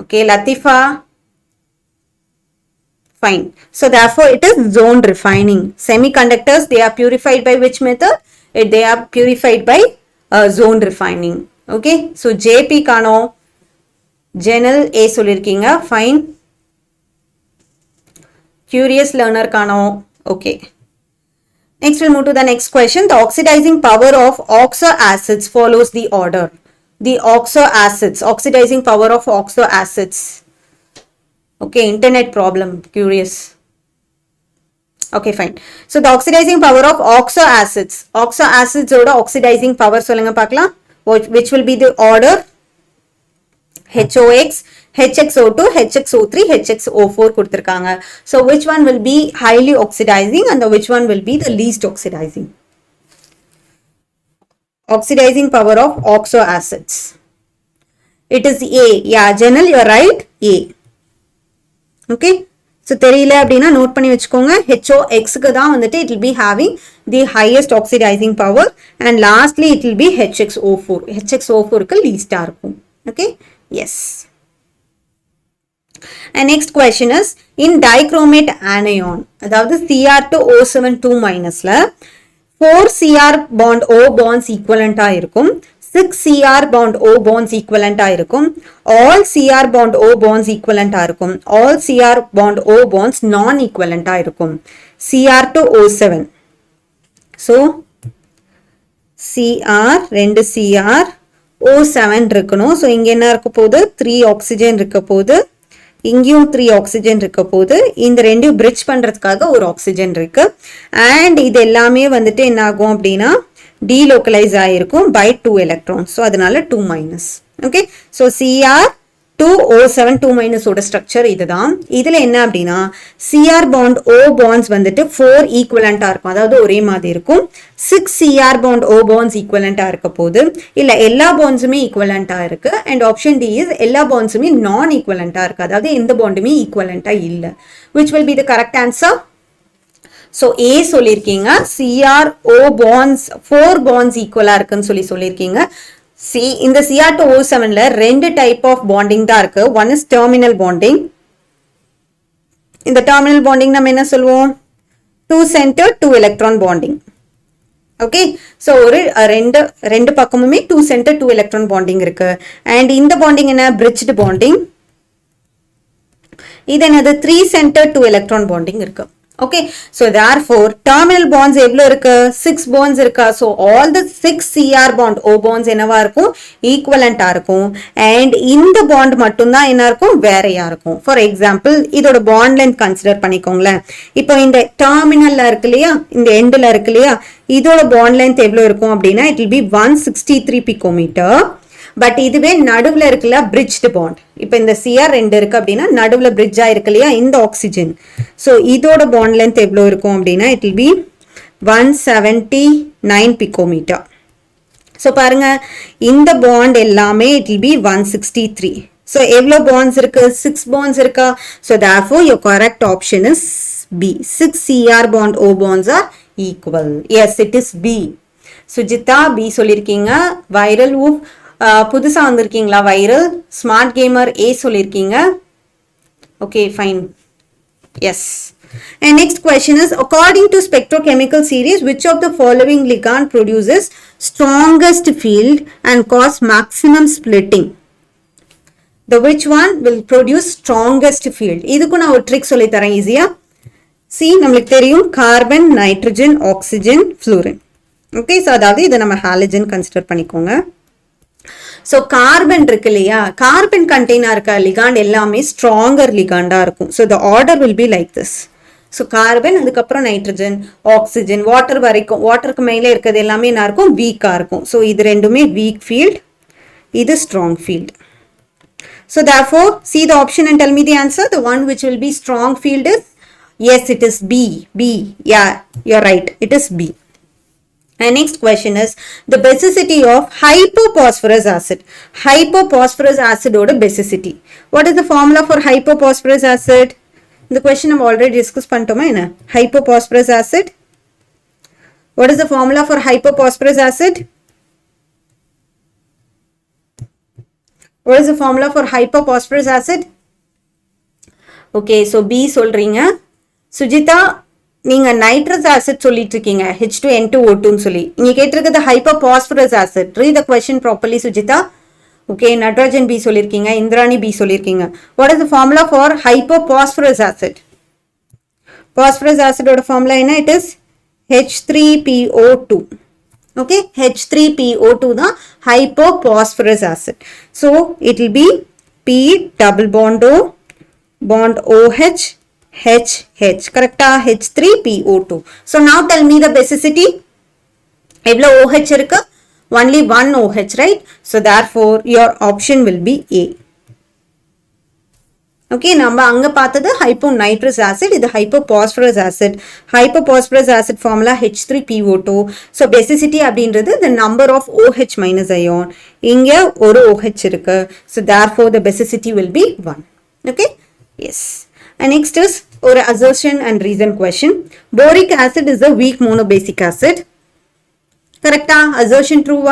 Okay, Latifa. Fine. So therefore it is zone refining. Semiconductors, they are purified by which method? They are purified by zone refining. Okay, so JP காணோம். General A சொல்லிருக்கீங்க. Fine. Curious learner காணோம். Okay. Next we'll move to the next question. The oxidizing power of oxo acids follows the order. the oxo acids, oxidizing power of oxo acids. Okay, internet problem, curious. Okay, fine. So the oxidizing power of oxo acids. Oxo acids oda oxidizing power solunga paakalam. Which will be the order? HOX, HXO2, HXO3, HXO4 kuduthirukanga. So which one will be highly oxidizing and which one will be the least oxidizing? Oxidizing power of oxo acids. It is A. Yeah, Janal, you are right. A. Okay. So தெரியல அப்படினா note பண்ணி வெச்சுக்கோங்க. HOX க்கு தான் வந்துட்டு it will be having the highest oxidizing power and lastly it will be HXO4. HXO4 க்கு least ஆ இருக்கும். Okay? Yes. And next question is in dichromate anion, அதாவது Cr2O7 2- ல 4 Cr bond O bonds equivalent ஆ இருக்கும். 6 Cr bond O bonds equivalent ஆ இருக்கும். All Cr bond O bonds equivalent ஆ இருக்கும். All Cr bond O bonds non equivalent ஆ இருக்கும். Cr2O7. So Cr 2 Cr O7 இருக்கணும். So இங்க என்ன இருக்க போகுது? 3 oxygen இருக்க போகுது. இங்கேயும் 3 ஆக்சிஜன் இருக்க போது. இந்த ரெண்டையும் பிரிட்ஜ் பண்றதுக்காக ஒரு ஆக்சிஜன் இருக்கு. அண்ட் இது எல்லாமே வந்துட்டு என்ன ஆகும் அப்படின்னா டீலோக்கலைஸ் ஆயிருக்கும் பை 2 எலக்ட்ரான்ஸ். ஸோ அதனால 2-. ஓகே, ஸோ Cr2O7 2- ஓட ஸ்ட்ரக்சர் இதுதான். இதுல என்ன அப்படின்னா Cr bond O bonds வந்துட்டு 4 ஈக்குவலண்டா இருக்கும், அதாவது ஒரே மாதிரி இருக்கும். 6 Cr bond O bonds ஈக்குவலண்டா இருக்க போது. இல்ல எல்லா பாண்ட்ஸுமே ஈக்குவலண்டா இருக்கு. அண்ட் ஆப்ஷன் டி இஸ் எல்லா பாண்ட்ஸுமே நான் ஈக்குவலண்டா இருக்கு, அதாவது எந்த பாண்டுமே ஈக்குவலண்டா இல்ல. which will be the correct answer? So A சொல்லிருக்கீங்க. Cr O bonds 4 bonds ஈக்குவலா இருக்குன்னு சொல்லிருக்கீங்க. See, இந்த Cr2O7 ல 2 type of bonding தான் இருக்கு. One is terminal bonding. இந்த terminal bonding நம்ம என்ன சொல்லுவோம்? 2 center 2 electron bonding. Okay, so ஒரு ரெண்டு பக்கமுமே 2 center 2 electron bonding இருக்கு. And இந்த bonding என்ன? Bridged bonding. இது என்னது? 3 center 2 electron bonding இருக்கு. Okay, so therefore terminal bonds எவ்வளவு இருக்கு? 6 bonds இருக்கா? So all the 6 Cr bond O bonds என்னவா இருக்கும்? equivalent ஆ இருக்கும். and இந்த bond மட்டும்தான் என்ன இருக்கும்? வேறையா இருக்கும். for example இதோட bond length consider பண்ணிக்கோங்களேன். இப்போ இந்த terminalல இருக்கு இல்லையா, இந்த endல இருக்கு இல்லையா, இதோட bond length எவ்வளவு இருக்கும் அப்படின்னா it will be 163 picometer. But இதுவே நடுவுல இருக்குல்ல bridged bond. இப்போ இந்த Cr 2 இருக்கு அப்படின்னா நடுவுல bridge ஆயிருக்கு இல்லையா இந்த ஆக்சிஜன். ஸோ இதோட bond length எவ்வளோ இருக்கும் அப்படின்னா it will be 179 picometer. So பாருங்க இந்த bond எல்லாமே it will be 163. ஸோ எவ்வளோ bonds இருக்கு? 6 bonds இருக்கா? So therefore your correct option is B. 6 Cr bond O bonds are equal. Yes, it is B. Sujitha B சொல்லியிருக்கீங்க. வைரல் ஊப் புதுசா வந்திருக்கீங்களா? வைரல் ஸ்மார்ட் கேமர் A சொல்லியிருக்கீங்க. Okay, fine. Yes. And next question is according to spectrochemical series which of the following ligand produces strongest field and cause maximum splitting? The which one will produce strongest field? இதுக்கு நான் ஒரு trick சொல்லி தரேன் ஈஸியா. C நம்மளுக்கு தெரியும் carbon, nitrogen, oxygen, fluorine. Okay, so அதாவது இதை நம்ம ஹாலஜன் கன்சிடர் பண்ணிக்கோங்க. ஸோ கார்பன் இருக்கு இல்லையா, கார்பன் கண்டெய்னா இருக்க லிகாண்ட் எல்லாமே ஸ்ட்ராங்கர் லிகாண்டா இருக்கும். So the order will be like this. So carbon, அதுக்கப்புறம் நைட்ரஜன், ஆக்சிஜன், வாட்டர் வரைக்கும், வாட்டருக்கு மேலே இருக்கிறது எல்லாமே என்ன இருக்கும்? வீக்கா இருக்கும். ஸோ இது ரெண்டுமே வீக் ஃபீல்ட், இது strong field. So therefore see the option and tell me the answer. The one which will be strong field is, yes, it is B. B. Yeah, you're right. It is B. And next question is the basicity of hypophosphorus acid. Hypophosphorus acid oda basicity. What is the formula for hypophosphorus acid? The question I've already discussed pantoma ena. Hypophosphorus acid. What is the formula for hypophosphorus acid? What is the formula for hypophosphorus acid? Okay, so B சொல்றீங்க. சுஜிதா நீங்க nitrous acid சொல்லிட்டு இருக்கீங்க, H2N2O2 சொல்லி. நீங்க கேட்டிருக்கிறது hypophosphorous acid. Read the question properly Sujitha. Okay, Natarajan B சொல்லிருக்கீங்க, Indrani B சொல்லிருக்கீங்க. What is the formula for hypophosphorous acid? Phosphorus ஆசிடோட ஃபார்முலா என்ன? It is H3PO2. Okay, H3PO2 the hypophosphorus acid. So it will be P double bond O bond OH HH. Correct? H3PO2. So now tell me the basicity. எவ்வளோ OH இருக்கு? Only one OH, right? So therefore your option will be A. Okay, நம்ம அங்க பார்த்தது hyponitrous acid, இது hypophosphorus acid. Hypophosphorus acid formula H3PO2. So basicity அப்படின்றது the number of OH minus ion. இங்க ஒரு OH இருக்கு. So therefore the basicity will be 1. Okay? Yes. And next is ஒரு assertion and reason question. Boric acid is a weak monobasic acid. Correct? Assertion true?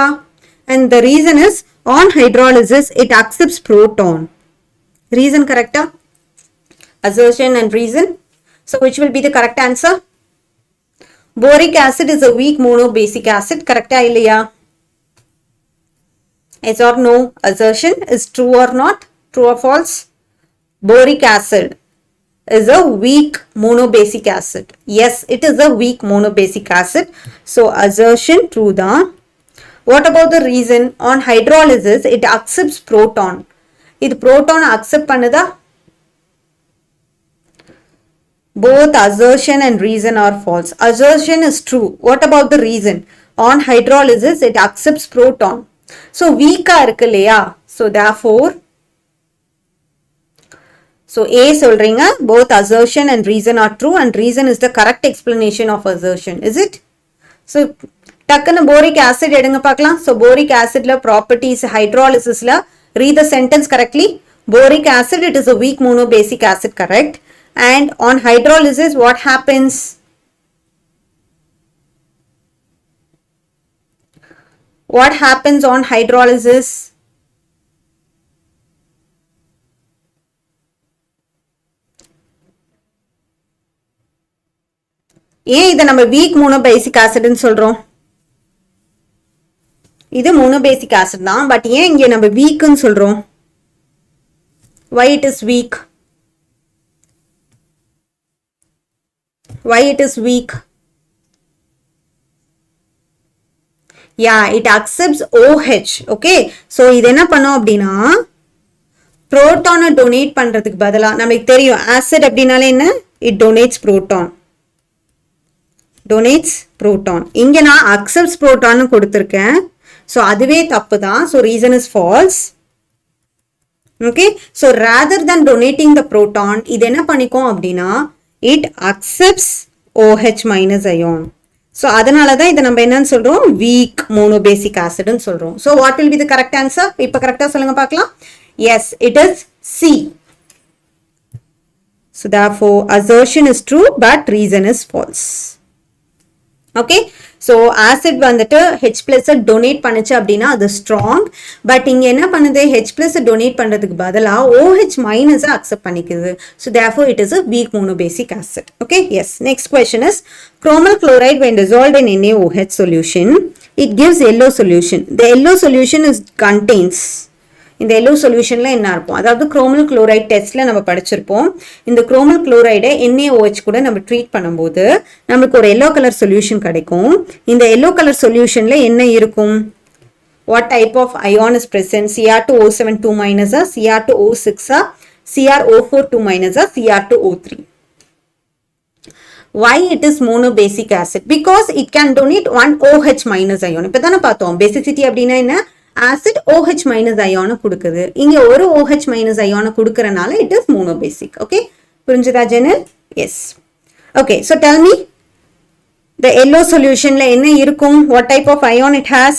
And the reason is on hydrolysis it accepts proton. Reason correct? Assertion and reason. So which will be the correct answer? Boric acid is a weak monobasic acid. Correct? Illaya? Yes or no? Assertion is true or not? True or false? Boric acid is a weak monobasic acid. Yes, it is a weak monobasic acid. So assertion true da. What about the reason? On hydrolysis it accepts proton. This proton accept பண்ணுதா? Both assertion and reason are false. Assertion is true. What about the reason? On hydrolysis it accepts proton. So weak இருக்கு இல்லையா? So therefore so A சொல்றீங்க both assertion and reason are true and reason is the correct explanation of assertion. Is it? So டக்குன்னு boric acid எடுங்க பார்க்கலாம். So boric acidல properties hydrolysisல read the sentence correctly. Boric acid it is a weak monobasic acid, correct? And on hydrolysis what happens? What happens on hydrolysis? ஏன் இதை நம்ம week monobasic ஆசிட்னு சொல்றோம்? இது monobasic acid தான், but ஏன் இங்க நம்ம வீக்னு சொல்றோம்? Why it is weak? Why it is weak? Yeah, it accepts OH. Okay, so இது என்ன பண்ணோம் அப்படின்னா புரோட்டானை டொனேட் பண்றதுக்கு பதிலா நமக்கு தெரியும் ஆசிட் அப்படினாலே என்ன? It donates proton. Donates proton. இங்க நான் accepts proton கொடுத்திருக்கேன். So அதுவே தப்பு தான். So reason is false. Okay. So rather than donating the proton, இது என்ன பண்ணிக்கும் அப்படின்னா it accepts OH minus ion. So அதனால தான் இதை நம்ம என்னன்னு சொல்றோம்? Weak monobasic acid ன்னு சொல்றோம். So what will be the correct answer? இப்ப கரெக்டா சொல்லுங்க பார்க்கலாம். Yes, it is C. So therefore assertion is true but reason is false. Okay, so acid வந்துட்டு H plus donate பண்ணுச்சு அப்படின்னா அது strong, but இங்க என்ன பண்ணுது? H plus donate பண்றதுக்கு பதிலா OH minus accept பண்ணிக்குது. So therefore it is a weak monobasic acid. Okay, yes. Next question is chromal chloride when dissolved in NaOH solution, it gives yellow solution. The yellow solution is contains. இந்த yellow solutionல என்ன இருக்கும்? அதாவது chromal chloride testல நம்ம படிச்சிருப்போம். இந்த chromal chloride NaOH கூட நம்ம treat பண்ணும்போது நமக்கு ஒரு yellow color solution கிடைக்கும். இந்த yellow color solutionல என்ன இருக்கும்? What type of ion is present? Cr2O7 2 minus or Cr2O6 or Cr04 2 minus or Cr2O3. Why it is monobasic acid? Because it can donate one OH minus ion. இப்பதானே பார்த்தோம் basicity அப்படின்னா என்ன? Acid OH minus ion கொடுக்குது. இங்க ஒரு OH minus ion கொடுக்கறனால it is monobasic. Okay, புரிஞ்சுதா ஜெனல்? Yes. Okay, so tell me the yellow solutionல என்ன இருக்கும்? What type of ion it has?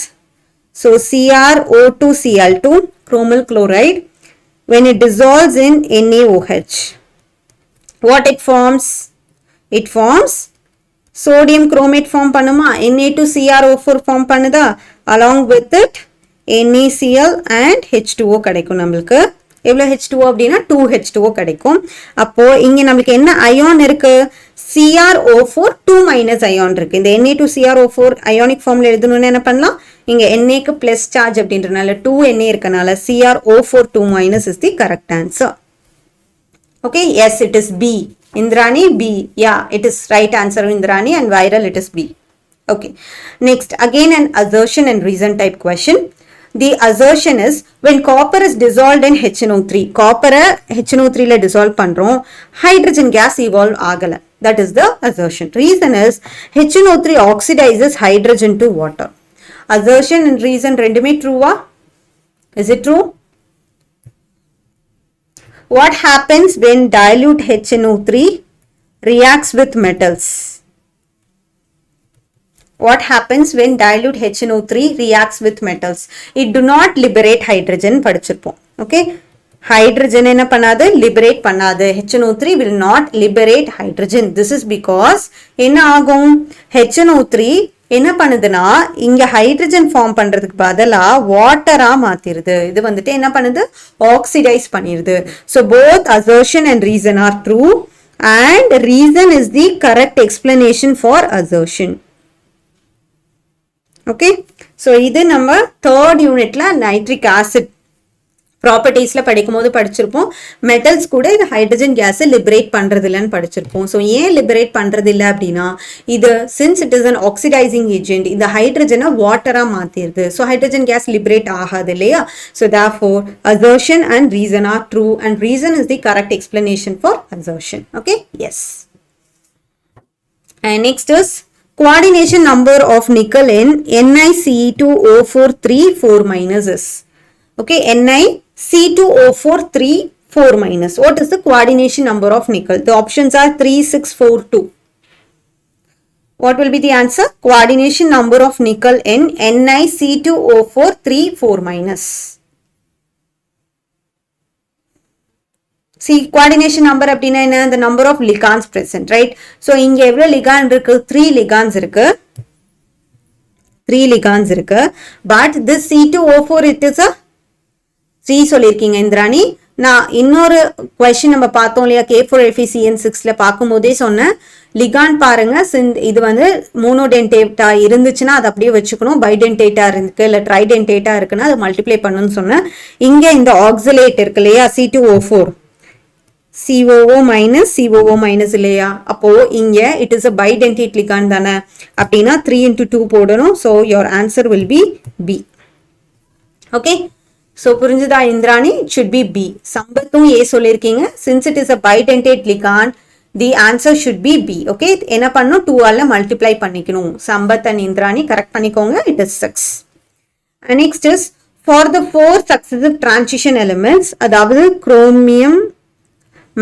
So CrO2Cl2 chromal chloride when it dissolves in NaOH, what it forms? It forms sodium chromate form பண்ணுமா? Na2CrO4 form பண்ணுதா? Along with it NaCl and H2O கிடைக்கும் நம்மளுக்கு. எவ்வளவு H2O அப்படின்னா 2H2O கிடைக்கும். அப்போ இங்க நமக்கு என்ன அயான் இருக்கு? Cr04 2 minus அயான் இருக்கு. இந்த Na2CrO4 அயானிக் ஃபார்ம்ல எழுதணும்னா என்ன பண்ணலாம்? இங்க Na க்கு பிளஸ் சார்ஜ் அப்படின்றனால 2 Na இருக்கனால Cr04 2 minus is the correct answer. Okay, yes, it is B. Indrani, B. Yeah, it is right answer Indrani, and viral it is B. Okay. Next, again an assertion and reason type question. The assertion is when copper is dissolved in HNO3. Copper HNO3 la dissolve பண்றோம். Hydrogen gas evolve ஆகல. That is the assertion. Reason is HNO3 oxidizes hydrogen to water. Assertion and reason ரெண்டுமே true-ஆ? Is it true? What happens when dilute HNO3 reacts with metals? What happens when dilute HNO3 reacts with metals? It do not liberate hydrogen படிச்சிருப்போம். Okay? Hydrogen என்ன பண்ணாது? Liberate பண்ணாது. HNO3 will not liberate hydrogen. This is because என்ன ஆகும்? HNO3 என்ன பண்ணுதுன்னா இங்க hydrogen form பண்றதுக்கு பதிலா வாட்டரா மாத்திருது. இது வந்துட்டு என்ன பண்ணுது? Oxidise பண்ணிருது. So both assertion and reason are true and reason is the correct explanation for assertion. Okay, so இது நம்ம third unitல nitric acid ப்ராப்பர்ட்டிஸ்ல படிக்கும்போது படிச்சிருப்போம். மெட்டல்ஸ் கூட இது ஹைட்ரஜன் கேஸை லிபரேட் பண்றது இல்லைன்னு படிச்சிருப்போம். ஸோ ஏன் லிபரேட் பண்றது இல்லை அப்படின்னா இது since it is an oxidising agent, இந்த ஹைட்ரஜனை வாட்டரா மாத்திருது. ஸோ ஹைட்ரஜன் கேஸ் லிபரேட் ஆகாது இல்லையா? So therefore assertion and reason are true and reason is the correct explanation for assertion. Okay, yes. And next is coordination number of nickel in NiCe2O4 3 4- is. Okay, NiCe2O4 3 4-. What is the coordination number of nickel? The options are 3 6 4 2. What will be the answer? Coordination number of nickel in NiCe2O4 3 4-. See, coordination number அப்படினா என்ன? The number of ligands present, right? So இங்க எவ்வளவு ligand இருக்கு? 3 ligands இருக்கு. 3 ligands இருக்கு. But this C2O4 it is a 3 சொல்லிருக்கீங்க இந்திராணி. நான் இன்னொரு question நம்ம பார்த்தோம் இல்லையா K4FeCN6ல பார்க்கும்போதே சொன்னேன், லிகாண்ட் பாருங்க, இது வந்து மோனோடென்டேட்டா இருந்துச்சுன்னா அது அப்படியே வச்சுக்கணும், பைடென்டேட்டா இருக்கு இல்ல ட்ரைடென்டேட்டா இருக்குன்னா அது மல்டிப்ளை பண்ணணும்னு சொன்னேன். இங்க இந்த ஆக்சலேட் இருக்கு இல்லையா C2O4 COO minus COO minus இல்லையா? அப்போ இங்க it is a bidentate ligand தானே, அப்படின்னா 3 into 2 போடணும். So your answer will be B. Okay, so புரிஞ்சுதா Indrani? It should be B. சம்பத்தும் A சொல்லிருக்கீங்க. Since it is a bidentate ligand, the answer should be B. Okay, என்ன பண்ணும்? 2 ஆல multiply பண்ணிக்கணும். Sampath and Indrani correct பண்ணிக்கோங்க. It is 6. And next is for the 4 successive transition elements, அதாவது chromium,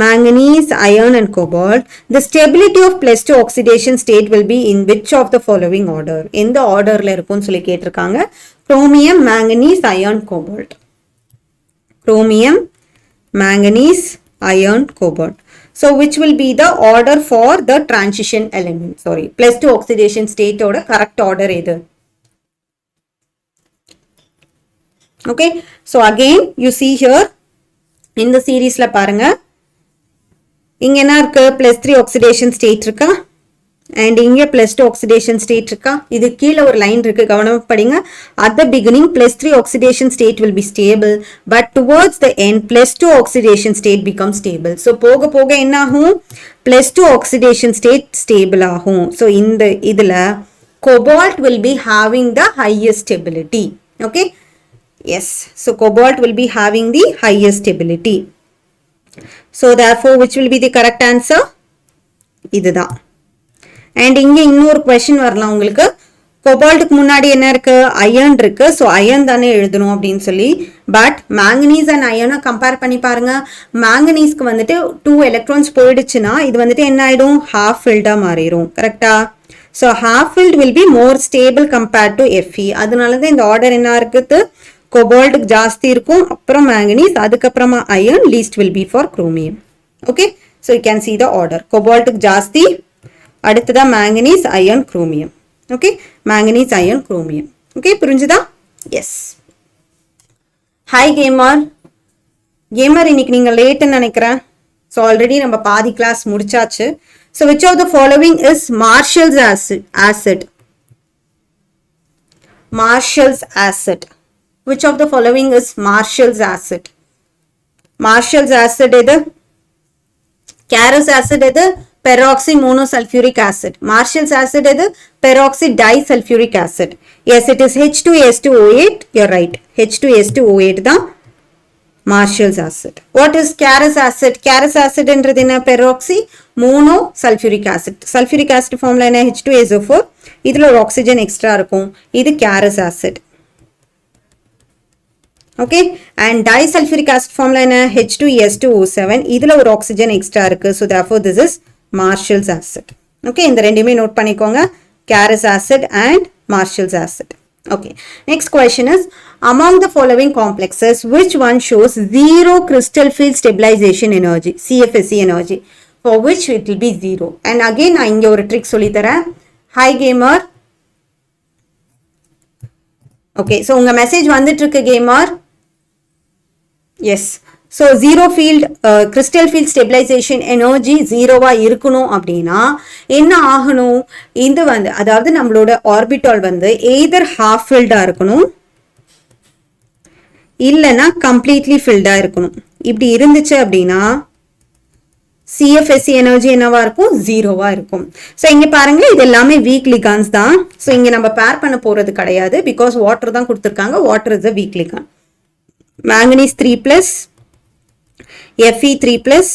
manganese, iron and cobalt, the stability of +2 oxidation state will be in which of the following order? இந்த ஆர்டர்ல இருக்கும்னு சொல்லி கேட்டிருக்காங்க. chromium, manganese, iron, cobalt. chromium, manganese, iron, cobalt. So which will be the order for the transition element? Sorry, +2 oxidation state oda correct order edu? Okay, so again you see here in the series la parunga, இங்க என்ன இருக்கு? +3 oxidation state இருக்கா, and இங்க +2 oxidation state இருக்கா. இது கீழ ஒரு line இருக்கு, கவனமா படிங்க. At the beginning +3 oxidation state will be stable, but towards the end +2 oxidation state becomes stable. So போக போக என்ன ஆகும்? +2 oxidation state stable ஆகும். So இந்த இதுல cobalt will be having the highest stability. Okay, yes, so cobalt will be having the highest stability. So therefore which will be the correct answer? இதுதான். and இங்க இன்னொரு question வரலாம் உங்களுக்கு. கோபால்ட்டுக்கு முன்னாடி என்ன இருக்கு? அயர்ன் இருக்கு. ஸோ அயர்ன் தானே எழுதணும் அப்படின்னு சொல்லி. பட் மேங்கனீஸ் அண்ட் அயர்னை கம்பேர் பண்ணி பாருங்க. மேங்கனீஸ்க்கு வந்துட்டு 2 எலக்ட்ரான்ஸ் போயிடுச்சுன்னா இது வந்துட்டு என்ன ஆயிடும்? half filled மாறிடும். கரெக்டா? So half filled will be more stable compared to Fe. அதனால தான் இந்த ஆர்டர் என்ன இருக்குது? கோபால்ட்டுக்கு ஜாஸ்தி இருக்கும், அப்புறம் மேங்கனீஸ், அதுக்கப்புறமா iron, least will be for chromium. Okay, so you can see the order. கோபால்ட்டுக்கு ஜாஸ்தி, அடுத்ததா manganese, iron, chromium. Okay, manganese, iron, chromium. Okay, புரிஞ்சுதா? Yes. Hi gamer. Gamer, இன்னைக்கு நீங்க லேட்னு நினைக்கிறேன். So already நம்ம பாதி கிளாஸ் முடிச்சாச்சு. So which of the following is Marshall's acid? Marshall's acid. Which of the following is Marshall's acid? Marshall's acid எது? Carus acid எது? peroxy monosulfuric acid. Marshall's acid is peroxy disulfuric acid. Yes, it is H2S2O8. You're right. H2S2O8 தான் Marshall's acid. What is Carus acid? Carus acid என்றது என்ன? Peroxy monosulfuric acid. Sulfuric acid formula என்ன? H2SO4. இதில் ஒரு oxygen extra இருக்கும். இது Carus acid. Okay, and disulfuric acid formula என்ன? H2S2O7. இதில் ஒரு oxygen extra இருக்கு. So therefore this is Marshall's acid. Okay, இந்த ரெண்டுமே நோட் பண்ணிக்கோங்க. Carus acid and Marshall's acid. Okay, next question is, among the following complexes, which one shows zero crystal field stabilization energy, CFSE energy, for which it will be zero? And again, நான் இங்க ஒரு trick சொல்லி தரேன். Hi gamer. Okay, so உங்க message வந்துட்டு இருக்கு gamer. Yes. So zero field crystal field stabilization energy ஜீரோவா இருக்கணும் அப்படின்னா என்ன ஆகணும்? இது வந்து அதாவது நம்மளோட ஆர்பிட்டால் வந்து either half filled இருக்கணும் இல்லனா completely filled இருக்கணும். இப்படி இருந்துச்சு அப்படின்னா CFSE எனர்ஜி என்னவா இருக்கும்? ஜீரோவா இருக்கும். ஸோ இங்க பாருங்க, இது எல்லாமே வீக் லிகான்ஸ் தான். ஸோ இங்க நம்ம பேர் பண்ண போறது கிடையாது, பிகாஸ் வாட்டர் தான் கொடுத்துருக்காங்க. Water is a week லிகான். Manganese 3+, Fe3+,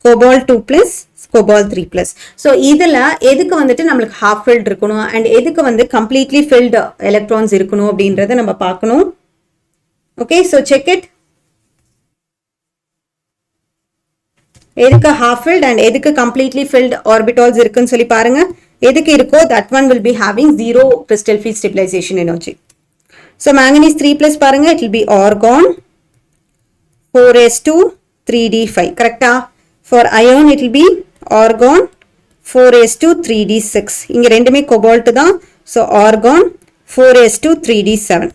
cobalt 2+, cobalt 3+. So இதில் எதுக்கு வந்துட்டு நம்மளுக்கு half filled இருக்கணும் அண்ட் எதுக்கு வந்து completely filled எலக்ட்ரான்ஸ் இருக்கணும் அப்படின்றத நம்ம பார்க்கணும். Okay, so check it. எதுக்கு half filled and எதுக்கு completely filled orbitals இருக்குன்னு சொல்லி பாருங்க. எதுக்கு இருக்கோ that one will be having zero crystal field stabilization energy. So manganese 3+ பாருங்க, it will be argon 4s2 3d5. கரெக்டா? For iron it will be argon 4s2 3d6. இங்க ரெண்டுமே cobalt தான். So argon 4s2 3d7.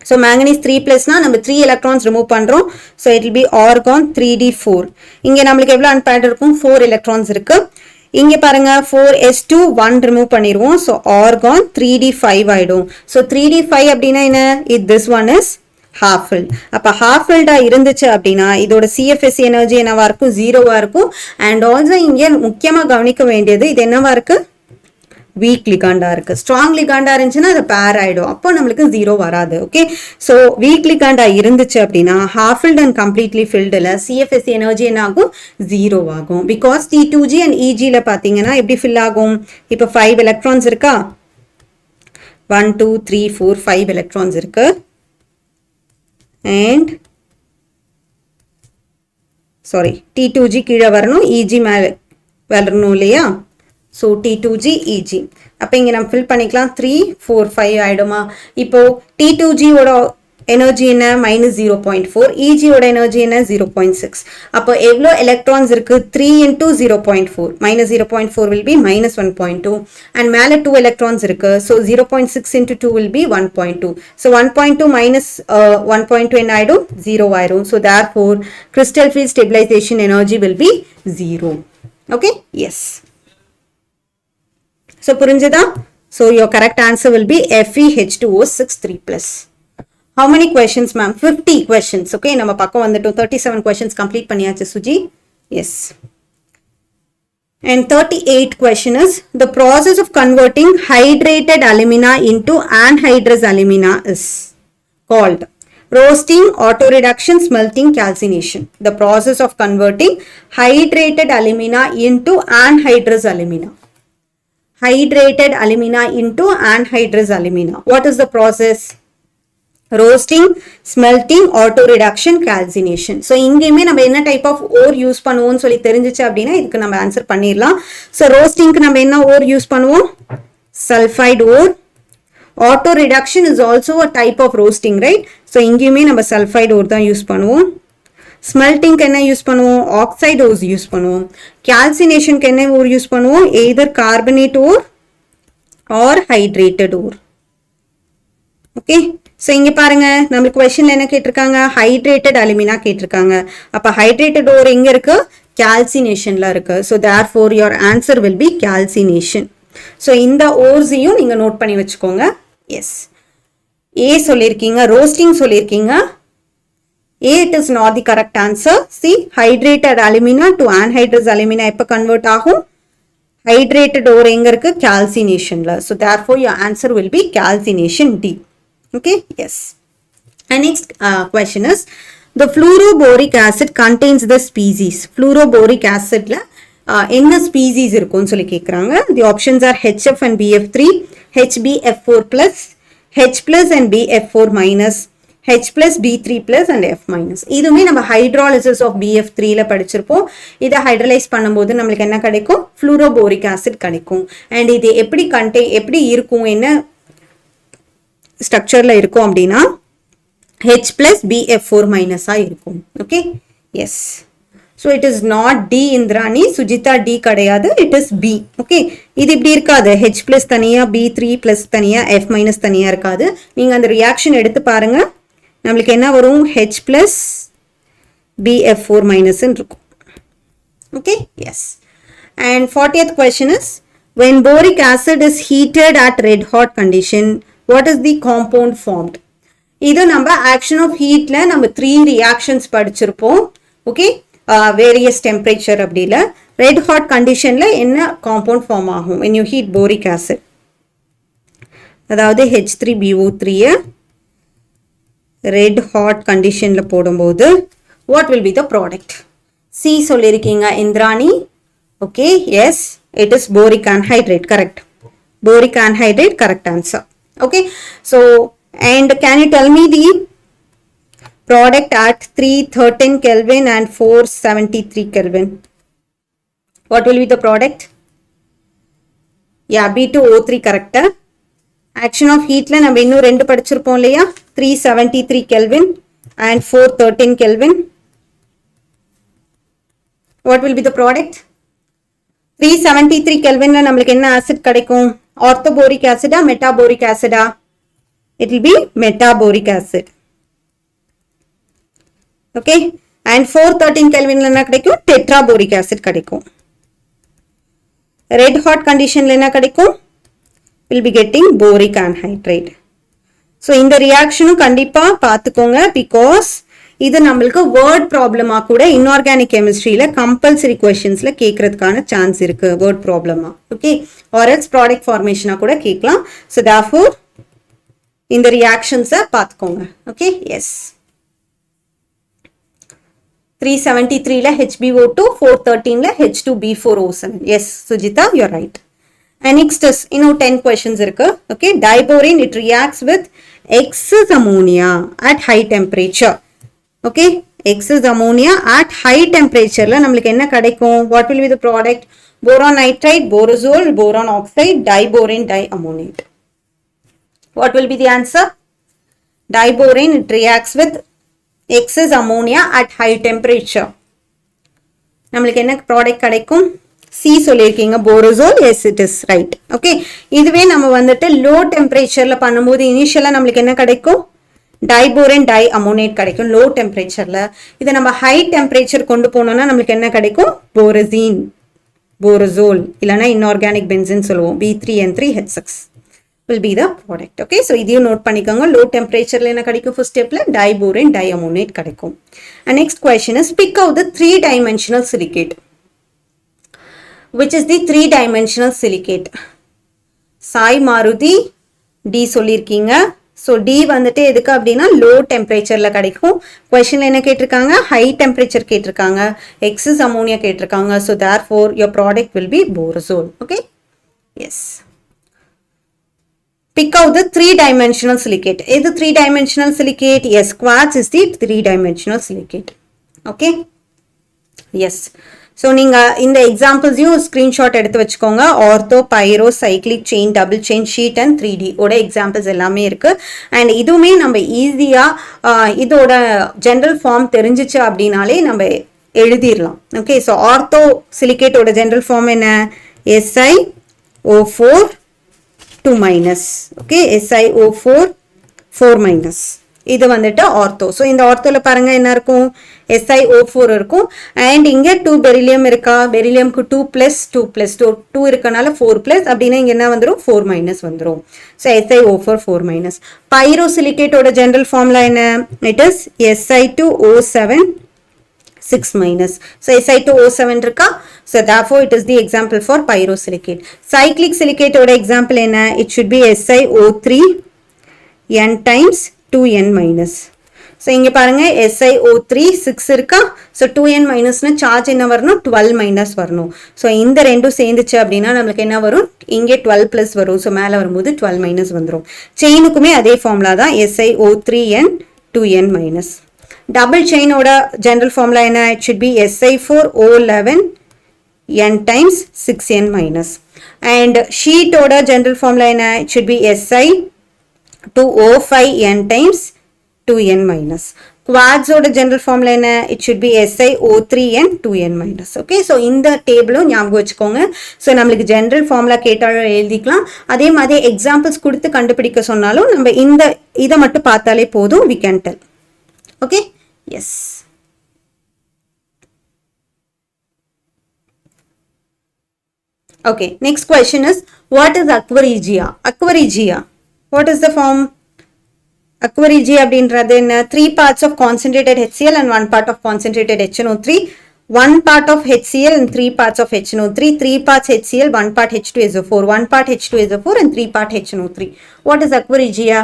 So manganese 3+ na நம்ம 3 electrons remove பண்றோம். So it will be argon 3d4. இங்க நம்மளுக்கு எவ்வளவு unpaired இருக்கும்? 4 electrons இருக்கு. இங்க பாருங்க 4s2 1 remove பண்ணிடுவோம். So argon 3d5 ஆயிடும். So 3d5 அப்படின்னா என்ன? This one is half filled. அப்ப half filled இருந்துச்சு அப்படின்னா இதோட CFSE எனர்ஜி என்னவா இருக்கும்? ஜீரோவா இருக்கும். அண்ட் ஆல்சோ இங்க முக்கியமா கவனிக்க வேண்டியது, இது என்னவா இருக்கு? வீக் லிகாண்டா இருக்கு. ஸ்ட்ராங் லிகாண்டா இருந்துச்சுன்னா அது பேர் ஆயிடும், அப்போ நம்மளுக்கு ஜீரோ வராது. ஓகே, ஸோ வீக் லிகாண்டா இருந்துச்சு அப்படின்னா half filled and completely filledல CFSE energy என்ன ஆகும்? ஜீரோ ஆகும். பிகாஸ் T2G and EGல பார்த்தீங்கன்னா எப்படி ஃபில் ஆகும்? இப்போ 5 எலக்ட்ரான்ஸ் இருக்கா? 1 2 3 4 5 எலக்ட்ரான்ஸ் இருக்கு. அண்ட் சாரி, T2G கீழே வரணும், EG மேலே வரணும் இல்லையா? So T2G EG. அப்ப இங்க நம்ம fill பண்ணிக்கலாம். 3 4 5 ஆயிடுமா? இப்போ T2G ஓட எனர்ஜி என்ன? -0.4. EG ஓட எனர்ஜி என்ன? 0.6. அப்போ எவ்வளோ எலக்ட்ரான்ஸ் இருக்கு? 3 into 0.4. -0.4 will be -1.2. and மேலே 2 எலக்ட்ரான்ஸ் இருக்கு. So 0.6 into 2 will be 1.2. So 1.2 minus 1.2 என்ன ஆயிடும்? 0 ஆயிடும். So therefore crystal field stabilization energy will be 0. Okay? Yes. So புரிஞ்சதா? So your correct answer will be FeH2O6 3+. How many questions ma'am? 50 questions. Okay, நம்ம பக்கம் வந்துட்டோம். 37 questions complete பண்ணியாச்சு Suji. Yes. And 38 question is, the process of converting hydrated alumina into anhydrous alumina is called roasting, auto reduction, smelting, calcination. The process of converting hydrated alumina into anhydrous alumina. Hydrated alumina into anhydrous alumina. What is the process? Roasting, smelting, auto reduction, calcination. So இங்கேயுமே நம்ம என்ன type of wore use பண்ணுவோம்னு சொல்லி தெரிஞ்சிச்சு அப்படின்னா இதுக்கு நம்ம answer பண்ணிடலாம். ஸோ ரோஸ்டிங்க்கு நம்ம என்ன ஓர் யூஸ் பண்ணுவோம்? Sulphide ore. Auto reduction is also a type of roasting, right? So இங்கேயுமே நம்ம சல்ஃபைடு ஓர் தான் யூஸ் பண்ணுவோம். ஸ்மெல்டிங்க்கு என்ன யூஸ் பண்ணுவோம்? ஆக்சைடு ஓர்ஸ் யூஸ் பண்ணுவோம். கால்சினேஷனுக்கு என்ன ஓர் யூஸ் பண்ணுவோம்? எய்தர் கார்பனேட் ஓர் ஆர் ஹைட்ரேட்டட் ஓர். ஓகே, ஸோ இங்கே பாருங்க, நம்மளுக்கு கொஸ்டின்ல என்ன கேட்டிருக்காங்க? ஹைட்ரேட்டட் அலுமினா கேட்டிருக்காங்க. அப்போ ஹைட்ரேட்டட் ஓர் எங்க இருக்கு? கால்சினேஷன்ல இருக்கு. So therefore your answer will be calcination. So இந்த ஓர்ஸையும் நீங்க நோட் பண்ணி வச்சுக்கோங்க. எஸ், ஏ சொல்லியிருக்கீங்க, ரோஸ்டிங் சொல்லியிருக்கீங்க. A, it is not the correct answer. See, hydrated alumina to anhydrous alumina எப்ப convert ஆகும்? Hydrated ore எங்க இருக்கு? Calcination. So therefore your answer will be calcination D. Okay, yes. And next question is, the fluoroboric acid contains the species. Fluoroboric acid la என்ன species இருக்கும்னு சொல்லி கேக்குறாங்க. The options are HF and BF3, HbF4+, H plus and BF4 minus, H plus B3 plus and F minus. இதுமே நம்ம hydrolysis of BF3 ல படிச்சிருப்போம். இதை hydrolase பண்ணும்போது நம்மளுக்கு என்ன கிடைக்கும்? fluoroboric acid கிடைக்கும். and இது எப்படி இருக்கும், என்ன ஸ்ட்ரக்சர்ல இருக்கும் அப்படின்னா H plus BF4 minus ஆ இருக்கும். okay, yes. so it is not D Indrani, Sujita D கிடையாது, it is B. okay, இது இப்படி இருக்காது, H plus தனியா B3 plus தனியா F minus தனியா இருக்காது. நீங்க அந்த ரியாக்ஷன் எடுத்து பாருங்க, நம்மளுக்கு என்ன வரும்? H plus BF4 minus இருக்கும். okay, yes. and 40th question is, when boric acid is heated at red hot condition, what is the compound formed? இது நம்ம action of heatல நம்ம 3 reactions படிச்சிருப்போம். okay, various temperature அப்படில red hot conditionல என்ன compound form ஆகும் when you heat boric acid? அதாவது H3BO3 red hot conditionல போடும்போது what will be the product? C சொல்லிருக்கீங்க Indrani. okay, yes, it is boric anhydride. correct. boric anhydride correct answer. okay, so and can you tell me the product at 313 Kelvin and 473 Kelvin? What will be the product? yeah, B2O3 correct. action of heat la நம்ம இன்னும் ரெண்டு படிச்சிருப்போம் இல்லையா? 373 Kelvin and 413 Kelvin. what will be the product? 373 Kelvin la நம்மளுக்கு என்ன acid கிடைக்கும்? orthoboric acid ah metaboric acid ah? it will be metaboric acid. okay, and 413 Kelvin la என்ன கிடைக்கும்? tetraboric acid கிடைக்கும். red hot condition la என்ன கிடைக்கும்? will be getting boric anhydride. so இந்த ரியாக்ஷனும் கண்டிப்பா பார்த்துக்கோங்க, because இது நம்மளுக்கு வேர்ட் ப்ராப்ளமா கூட இன்ஆர்கானிக் கெமிஸ்ட்ரியில கம்பல்சரி क्वेश्चंसல கேக்குறதுக்கான சான்ஸ் இருக்கு, வேர்ட் ப்ராப்ளமா. okay, or else product formation கூட கேட்கலாம். so therefore இந்த ரியாக்ஷன்ஸை பார்த்துக்கோங்க. okay, yes. 373 ல HbO2, 413 ல H2B4O7. yes, Sujita, you are right. and next is இன்னும் 10 questions இருக்கு. okay, diborane it reacts with excess ammonia at high temperature. okay, excess ammonia at high temperature ல நம்மளுக்கு என்ன கிடைக்கும்? what will be the product? boron nitride, borazole, boron oxide, diborane diammonate. what will be the answer? diborane it reacts with excess ammonia at high temperature. நம்மளுக்கு என்ன product கிடைக்கும்? C சொல்லிருக்கீங்க, borazole. yes, it is right. okay, இதுவே நம்ம வந்துட்டு low temperatureல பண்ணும்போது இனிஷியலா நம்மளுக்கு என்ன கிடைக்கும்? diborane diammonate கிடைக்கும் low temperatureல. இதை நம்ம high temperature கொண்டு போனோம்னா நம்மளுக்கு என்ன கிடைக்கும்? borazine, borazole இல்லனா inorganic benzene சொல்லுவோம், B3N3H6 will be the product. okay, so இதையும் நோட் பண்ணிக்கோங்க. low temperatureல என்ன கிடைக்கும்? first stepல diborane diammonate கிடைக்கும். and next question is, pick out the 3-dimensional silicate. which is the 3-dimensional silicate? Sai Maruti D சொல்லிருக்கீங்க. so D வந்துட்டு எதுக்கு அப்படின்னா low temperatureல கிடைக்கும். questionல என்ன கேட்டிருக்காங்க? high temperature கேட்டிருக்காங்க, excess ammonia கேட்டிருக்காங்க. so therefore your product will be borazole. okay, yes. pick out the 3-dimensional silicate. is the 3-dimensional silicate? yes, quartz is the 3-dimensional silicate. okay, yes. so நீங்க இந்த எக்ஸாம்பிள்ஸையும் screenshot எடுத்து வச்சுக்கோங்க. Ortho, pyro, cyclic chain, double chain, sheet and 3D ஓட examples எல்லாமே இருக்கு. And இதுவுமே நம்ம ஈஸியா இதோட ஜெனரல் ஃபார்ம் தெரிஞ்சிச்சு அப்படின்னாலே நம்ம எழுதிடலாம். ஓகே, ஸோ ஆர்த்தோ சிலிகேட்டோட ஜெனரல் ஃபார்ம் என்ன? SiO4 2-. Okay, SiO4 4-. இது வந்துட்டு ஆர்த்தோ. ஸோ இந்த ஆர்த்தோவில் பாருங்க என்ன இருக்கும், SiO4 இருக்கும். அண்ட் இங்கே 2 பெரிலியம் இருக்கா, பெரிலியம்க்கு 2 + 2 + 2 இருக்கனால 4 + அப்படின்னா இங்கே என்ன வந்துடும், 4- வந்துடும். So SiO4 4-. பைரோசிலிகேட்டோட ஜென்ரல் ஃபார்முலா என்ன, it is Si2O7 6-. So Si2O7 இருக்கா, so therefore it is the example for pyrosilicate. Cyclic silicate ஓட example என்ன, it should be SiO3 n times 2n-. so இங்க பாருங்க SiO3 6 இருக்கா, so 2n- னா charge என்ன வரணும், 12- வரணும். so இந்த ரெண்டும் சேர்ந்துச்சு அப்படின்னா நம்மளுக்கு என்ன வரும், இங்கே 12+ வரும். so மேல வரும்போது 12- வந்துரும். செயினுக்குமே அதே ஃபார்முலா தான், SiO3n 2n-. டபுள் செயினோட ஜெனரல் ஃபார்முலா என்ன, it should be Si4O11 n times 6n-. and ஷீட்டோட ஜெனரல் ஃபார்முலா என்ன, it should be Si2O5 n times 2n-. குவாட்ஸோட ஜெனரல் ஃபார்முலா என்ன, it should be SiO3n 2n-. Okay, so இந்த டேபிளும் ஞாபகம் வச்சுக்கோங்க. ஸோ நம்மளுக்கு ஜெனரல் ஃபார்முலா கேட்டாலும் எழுதிக்கலாம், அதே மாதிரி எக்ஸாம்பிள்ஸ் கொடுத்து கண்டுபிடிக்க சொன்னாலும் நம்ம இந்த இதை மட்டும் பார்த்தாலே போதும், we can tell. Okay, yes. Okay, next question is, what is aqua regia? Aqua regia, what is the form? Aqua regia அப்படின்றது என்ன, 3 parts of concentrated HCl and 1 part of concentrated HNO3, 1 part of HCl and 3 parts of HNO3, 3 parts HCl, 1 part H2SO4, 1 part H2SO4 and 3 part HNO3. What is aqua regia?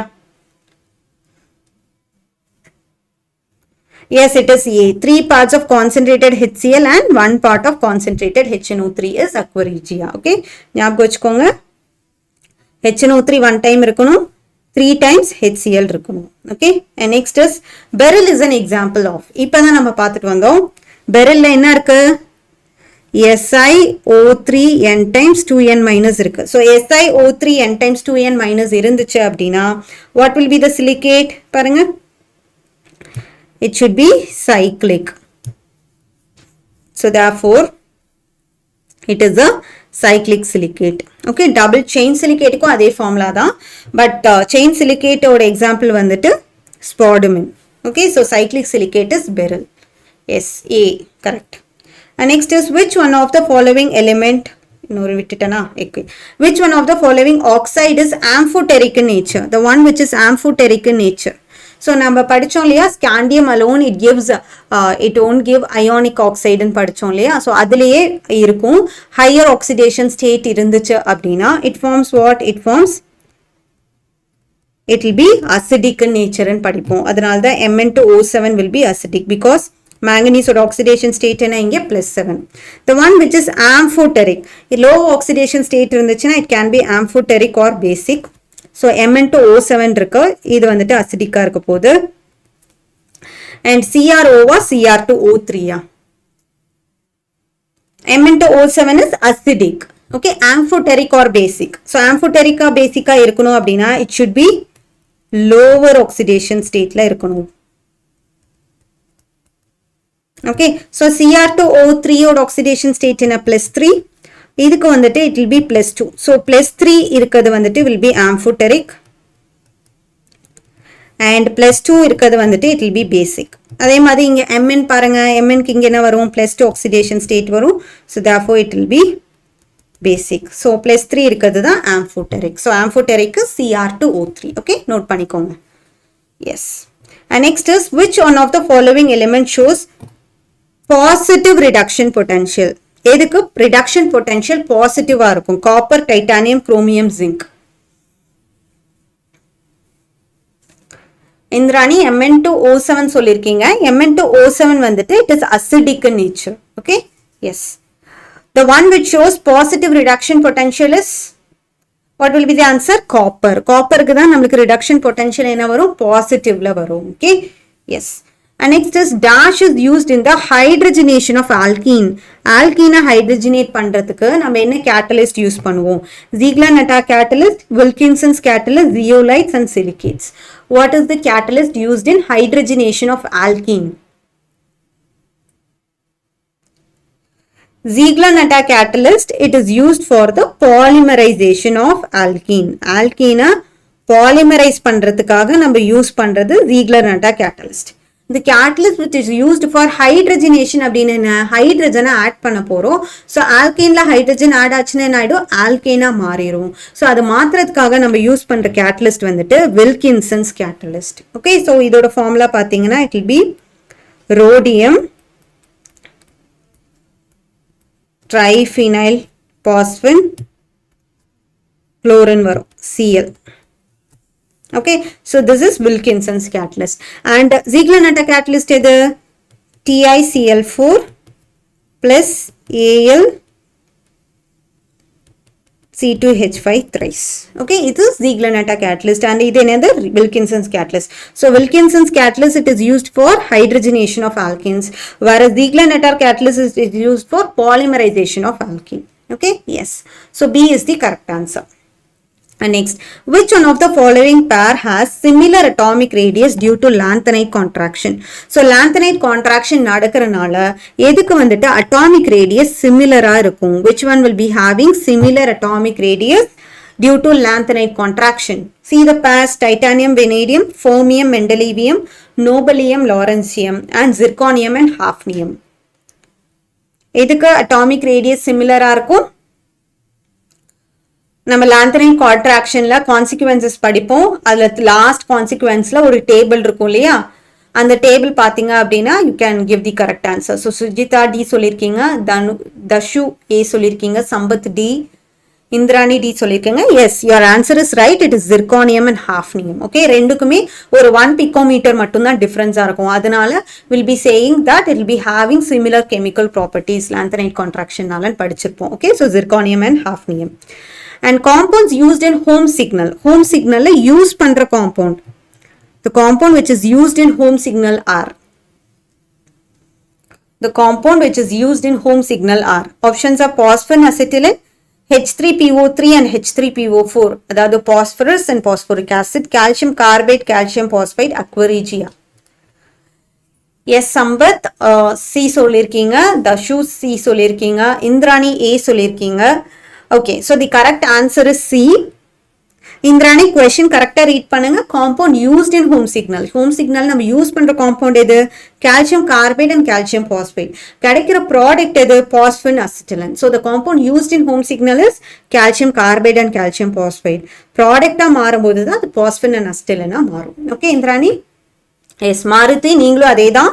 Yes, it is A. 3 parts of concentrated HCl and 1 part of concentrated HNO3 is aqua regia. Okay, ஞாபகம் வச்சுக்கோங்க, HNO3 1 time இருக்கணும், 3 times HCl இருக்கணும். Okay, and next is beryl is an example of. இப்பதான் நம்ம பார்த்துட்டு வந்தோம், berylல என்ன இருக்கு, SiO3 n times 2n- இருக்கு. So SiO3 n times 2n- இருந்துச்சு அப்படின்னா what will be the silicate, பாருங்க, it should be cyclic. So therefore it is a cyclic silicate. Okay, double chain silicate க்கும் அதே ஃபார்முலா தான், பட் chain silicate ஓட example வந்துட்டு spodumene. Okay, so cyclic silicate is beryl. Yes, A, correct. And next is, which one of the following element, இன்னொரு விட்டுட்டனா, okay, which one of the following oxide is amphoteric in nature? The one which is amphoteric in nature. So நம்ம படிச்சோம் இல்லையா, scandium alone it gives it won't give ionic oxide ன்னு படிச்சோம் இல்லையா, so அதுலயே இருக்கும் higher oxidation state இருந்துச்சு அப்படின்னா it forms what, it forms, it will be acidic in nature ன்னு படிப்போம். அதனால தான் Mn2O7 will be acidic because manganese ஓட oxidation state என்ன, இங்க +7. The one which is amphoteric, low oxidation state இருந்துச்சுன்னா it can be amphoteric or basic. So Mn2O7 இருக்கு, இது வந்துட்டு அசிடிக்கா இருக்க போகுது. and CrO was Cr2O3. Mn2O7 is acidic. Okay, amphoteric or basic. So amphoteric or basic இருக்கணும் அப்படின்னா it should be lower oxidation stateல இருக்கணும். Okay, so Cr2O3 ஓட oxidation state என்ன, +3. இதுக்கு வந்துட்டு it will be +2. so +3 இருக்கிறது வந்துட்டு will be amphoteric and +2 இருக்கிறது வந்துட்டு it will be basic. அதே மாதிரி இங்க Mn பாருங்க, Mn க்கு இங்க என்ன வரும், +2 oxidation state வரும். so therefore it will be basic. so +3 இருக்கிறது தான் amphoteric. so amphoteric is Cr2O3. okay, note பண்ணிக்கோங்க. yes, and next is, which one of the following element shows positive reduction potential? எதுக்கு reduction potential பாசிட்டிவா இருக்கும், copper, titanium, chromium, zinc. Indrani Mn2O7 சொல்லிருக்கீங்க, Mn2O7 வந்துட்டு it is acidic in nature. okay, yes, the one which shows positive reduction potential is, what will be the answer, copper. காப்பருக்கு தான் நம்மளுக்கு reduction potential என்ன வரும், பாசிட்டிவ்ல வரும். okay, yes. And next is, dash is used in the hydrogenation of alkene. Alkene hydrogenate பண்றதுக்கு நம்ம என்ன catalyst use பண்ணுவோம், Ziegler-Natta catalyst, Wilkinson's catalyst, zeolites and silicates. What is the catalyst used in hydrogenation of alkene? Ziegler-Natta catalyst, it is used for the polymerization of alkene. Alkene polymerise பண்றதுக்காக நம்ம use பண்றது Ziegler Natta catalyst. இந்த catalyst which is used for hydrogenation அப்படின்னு என்ன, ஹைட்ரஜனை add பண்ண போறோம். So ஆல்கேன்ல hydrogen add ஆச்சுன்னா என்ன ஆயிடும், ஆல்கேனா மாறிடும். ஸோ அதை மாத்துறதுக்காக நம்ம யூஸ் பண்ற கேட்டலிஸ்ட் வந்துட்டு வில்கின்சன்ஸ் கேட்டலிஸ்ட். ஓகே, ஸோ இதோட ஃபார்முலா பார்த்தீங்கன்னா it will B rhodium triphenyl phosphine chlorine varum Cl. Okay, so this is Wilkinson's catalyst. And Ziegler-Natta catalyst edu TiCl4 plus Al C2H5 thrice. Okay, it is Ziegler-Natta catalyst and it is another Wilkinson's catalyst. So Wilkinson's catalyst, it is used for hydrogenation of alkenes, whereas Ziegler-Natta catalyst is used for polymerization of alkene. Okay, yes. So B is the correct answer. And next, which one of the following pair has similar atomic radius due to lanthanide contraction? So lanthanide contraction நடக்கறனால எதுக்கு வந்துட்டு atomic radius similar-ஆ இருக்கும்? Which one will be having similar atomic radius due to lanthanide contraction? See the pairs titanium vanadium, fermium mendelevium, nobelium lawrencium and zirconium and hafnium. எதுக்கு atomic radius similar-ஆ இருக்கும்? நம்ம lanthanide contractionல consequences படிப்போம். அதுல last consequenceல ஒரு table இருக்கும் இல்லையா, அந்த table பாத்தீங்க அப்படின்னா you can give the correct answer. So Sujitha D சொல்லிருக்கீங்க, தஷு A சொல்லிருக்கீங்க, சம்பத் D, இந்திராணி D சொல்லிருக்கீங்க. Yes, your answer is right. It is zirconium and hafnium. Okay, ரெண்டுக்குமே ஒரு 1 picometer மட்டும்தான் டிஃபரன்ஸா இருக்கும். அதனால will be saying that it will be having similar chemical properties lanthanide contractionனால படிச்சிருப்போம். Okay, so zirconium and hafnium. And compounds used in home signal. Home signal la use பண்ற compound. The compound which is used in home signal are. The compound which is used in home signal are. Options are phosphine acetylene, H3PO3 and H3PO4. அதாவது phosphorus and phosphoric acid, calcium carbide, calcium phosphide, aqua regia. Yes, Sampath C சொல்லிருக்கீங்க, தஷு C சொல்லிருக்கீங்க, Indrani A சொல்லிருக்கீங்க. Okay, so the correct answer is C. Indrani question correctly read பண்ணுங்க. Compound used in home signal. Home signal நம்ம use பண்ற compound எது? Calcium carbide and calcium phosphide. கிடைக்கிற product எது? Phosphine acetylene. So the compound used in home signal is calcium carbide and calcium phosphide. Product மாறும்போது தான் அது phosphine and acetylene மாறும். Okay, Indrani? S Maruti, நீங்களும் அதே தான்.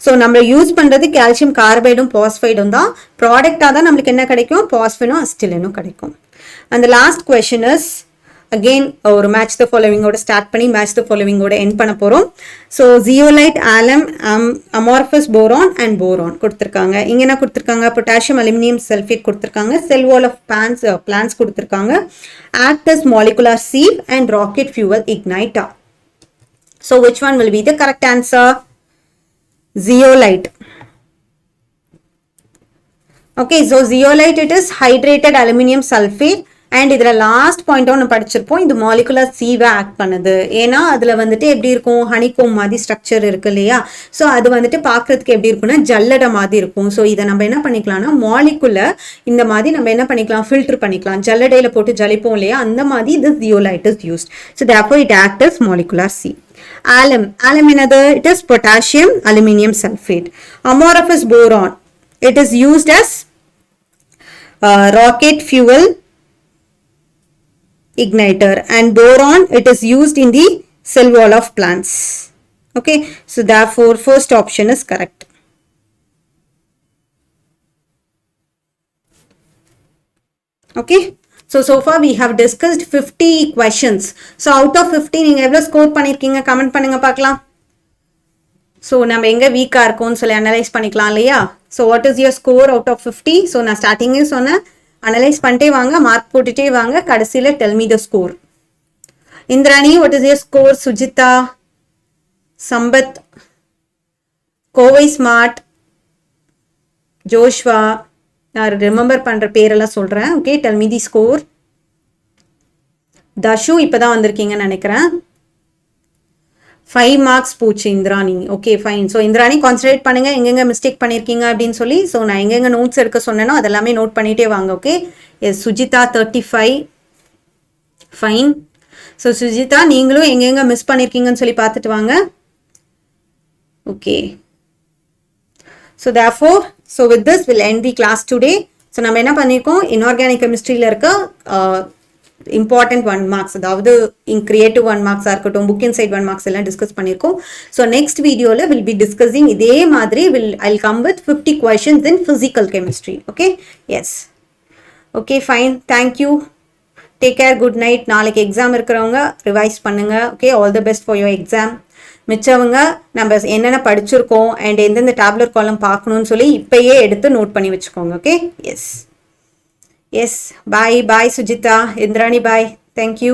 ஸோ நம்ம யூஸ் பண்ணுறது கால்சியம் கார்பைடும் பாஸ்பைடும் தான். ப்ராடக்டாக தான் நம்மளுக்கு என்ன கிடைக்கும், பாஸ்பினும் அஸ்டிலினும் கிடைக்கும். அந்த லாஸ்ட் கொஷின் இஸ் அகெயின் ஒரு மேட்ச் த ஃபாலோவிங்கோட ஸ்டார்ட் பண்ணி மேட்ச் த ஃபாலோவிங்கோட எண்ட் பண்ண போகிறோம். So zeolite, alum, amorphous boron and boron கொடுத்துருக்காங்க. இங்கே என்ன கொடுத்துருக்காங்க, பொட்டாசியம் அலுமினியம் சல்ஃபேட் கொடுத்துருக்காங்க, செல் வால் ஆஃப் பிளான்ஸ் கொடுத்துருக்காங்க, acts molecular sieve and rocket fuel igniter. So which one will be the correct answer? Zeolite. Okay, so zeolite it is hydrated aluminum sulfate and இதுல last point ஒன்று படிச்சிருப்போம். இது molecular சீவை act பண்ணுது. ஏன்னா அதுல வந்துட்டு எப்படி இருக்கும், ஹனிகோம் மாதிரி ஸ்ட்ரக்சர் இருக்கு இல்லையா. ஸோ அது வந்துட்டு பார்க்கறதுக்கு எப்படி இருக்கும்னா ஜல்லடை மாதிரி இருக்கும். ஸோ இதை நம்ம என்ன பண்ணிக்கலாம்னா மாலிகுலர் இந்த மாதிரி நம்ம என்ன பண்ணிக்கலாம், ஃபில்டர் பண்ணிக்கலாம். ஜல்லடையில போட்டு ஜலிப்போம் இல்லையா, அந்த மாதிரி இது zeolite is used. So therefore it acts as molecular C. Alum another, it is potassium aluminum sulfate. Amorphous boron, it is used as rocket fuel igniter, and boron it is used in the cell wall of plants. Okay, so therefore first option is correct. Okay, so far we have discussed 50 questions. So out of 50 நீங்க எவ்வளவு score பண்ணிருக்கீங்க comment பண்ணுங்க பார்க்கலாம். So நம்ம எங்கே வீக்காக இருக்கோம்னு சொல்லி அனலைஸ் பண்ணிக்கலாம் இல்லையா. So what is your score out of 50? So நான் ஸ்டார்டிங்கே சொன்னேன், அனலைஸ் பண்ணிட்டே வாங்க, மார்க் போட்டுட்டே வாங்க, கடைசியில் tell me the score. Indrani what is your score? Sujitha, Sampath, Kovai smart, Joshua, நான் ரிமெம்பர் பண்ணுற பேரெல்லாம் சொல்கிறேன். Okay, tell me the score. Dashu இப்போ தான் வந்திருக்கீங்கன்னு நினைக்கிறேன். 5 மார்க்ஸ் போச்சு Indrani. Okay fine. So Indrani concentrate பண்ணுங்க எங்கெங்க மிஸ்டேக் பண்ணியிருக்கீங்க அப்படின்னு சொல்லி. ஸோ நான் எங்கெங்க நோட்ஸ் எடுக்க சொன்னேனோ அதெல்லாமே நோட் பண்ணிட்டே வாங்க. Okay, yes Sujitha 35 fine. So Sujitha நீங்களும் எங்கெங்கே மிஸ் பண்ணியிருக்கீங்கன்னு சொல்லி பார்த்துட்டு வாங்க. Okay, so therefore so with this we'll end the class today. So நம்ம என்ன பண்ணியிருக்கோம், இன்ஆர்கானிக் கெமிஸ்ட்ரியில் இருக்க இம்பார்ட்டன்ட் 1 மார்க்ஸ், அதாவது கிரியேட்டிவ் 1 மார்க்ஸாக இருக்கட்டும், புக் இன்சைட் 1 மார்க்ஸ் எல்லாம் டிஸ்கஸ் பண்ணியிருக்கோம். ஸோ நெக்ஸ்ட் வீடியோவில் வில் பி டிஸ்கஸிங் இதே மாதிரி I'll come with 50 questions in physical chemistry. Okay, yes, okay fine, thank you, take care, good night. நாளைக்கு எக்ஸாம் இருக்கிறவங்க ரிவைஸ் பண்ணுங்க. Okay, all the best for your exam. மிச்சவங்க நம்ம என்னென்ன படிச்சிருக்கோம் அண்ட் எந்தெந்த டேப்லெட் காலம் பார்க்கணும்னு சொல்லி இப்பயே எடுத்து நோட் பண்ணி வச்சுக்கோங்க. ஓகே, எஸ் எஸ், பாய் பாய் சுஜிதா, இந்திராணி பாய், தேங்க்யூ.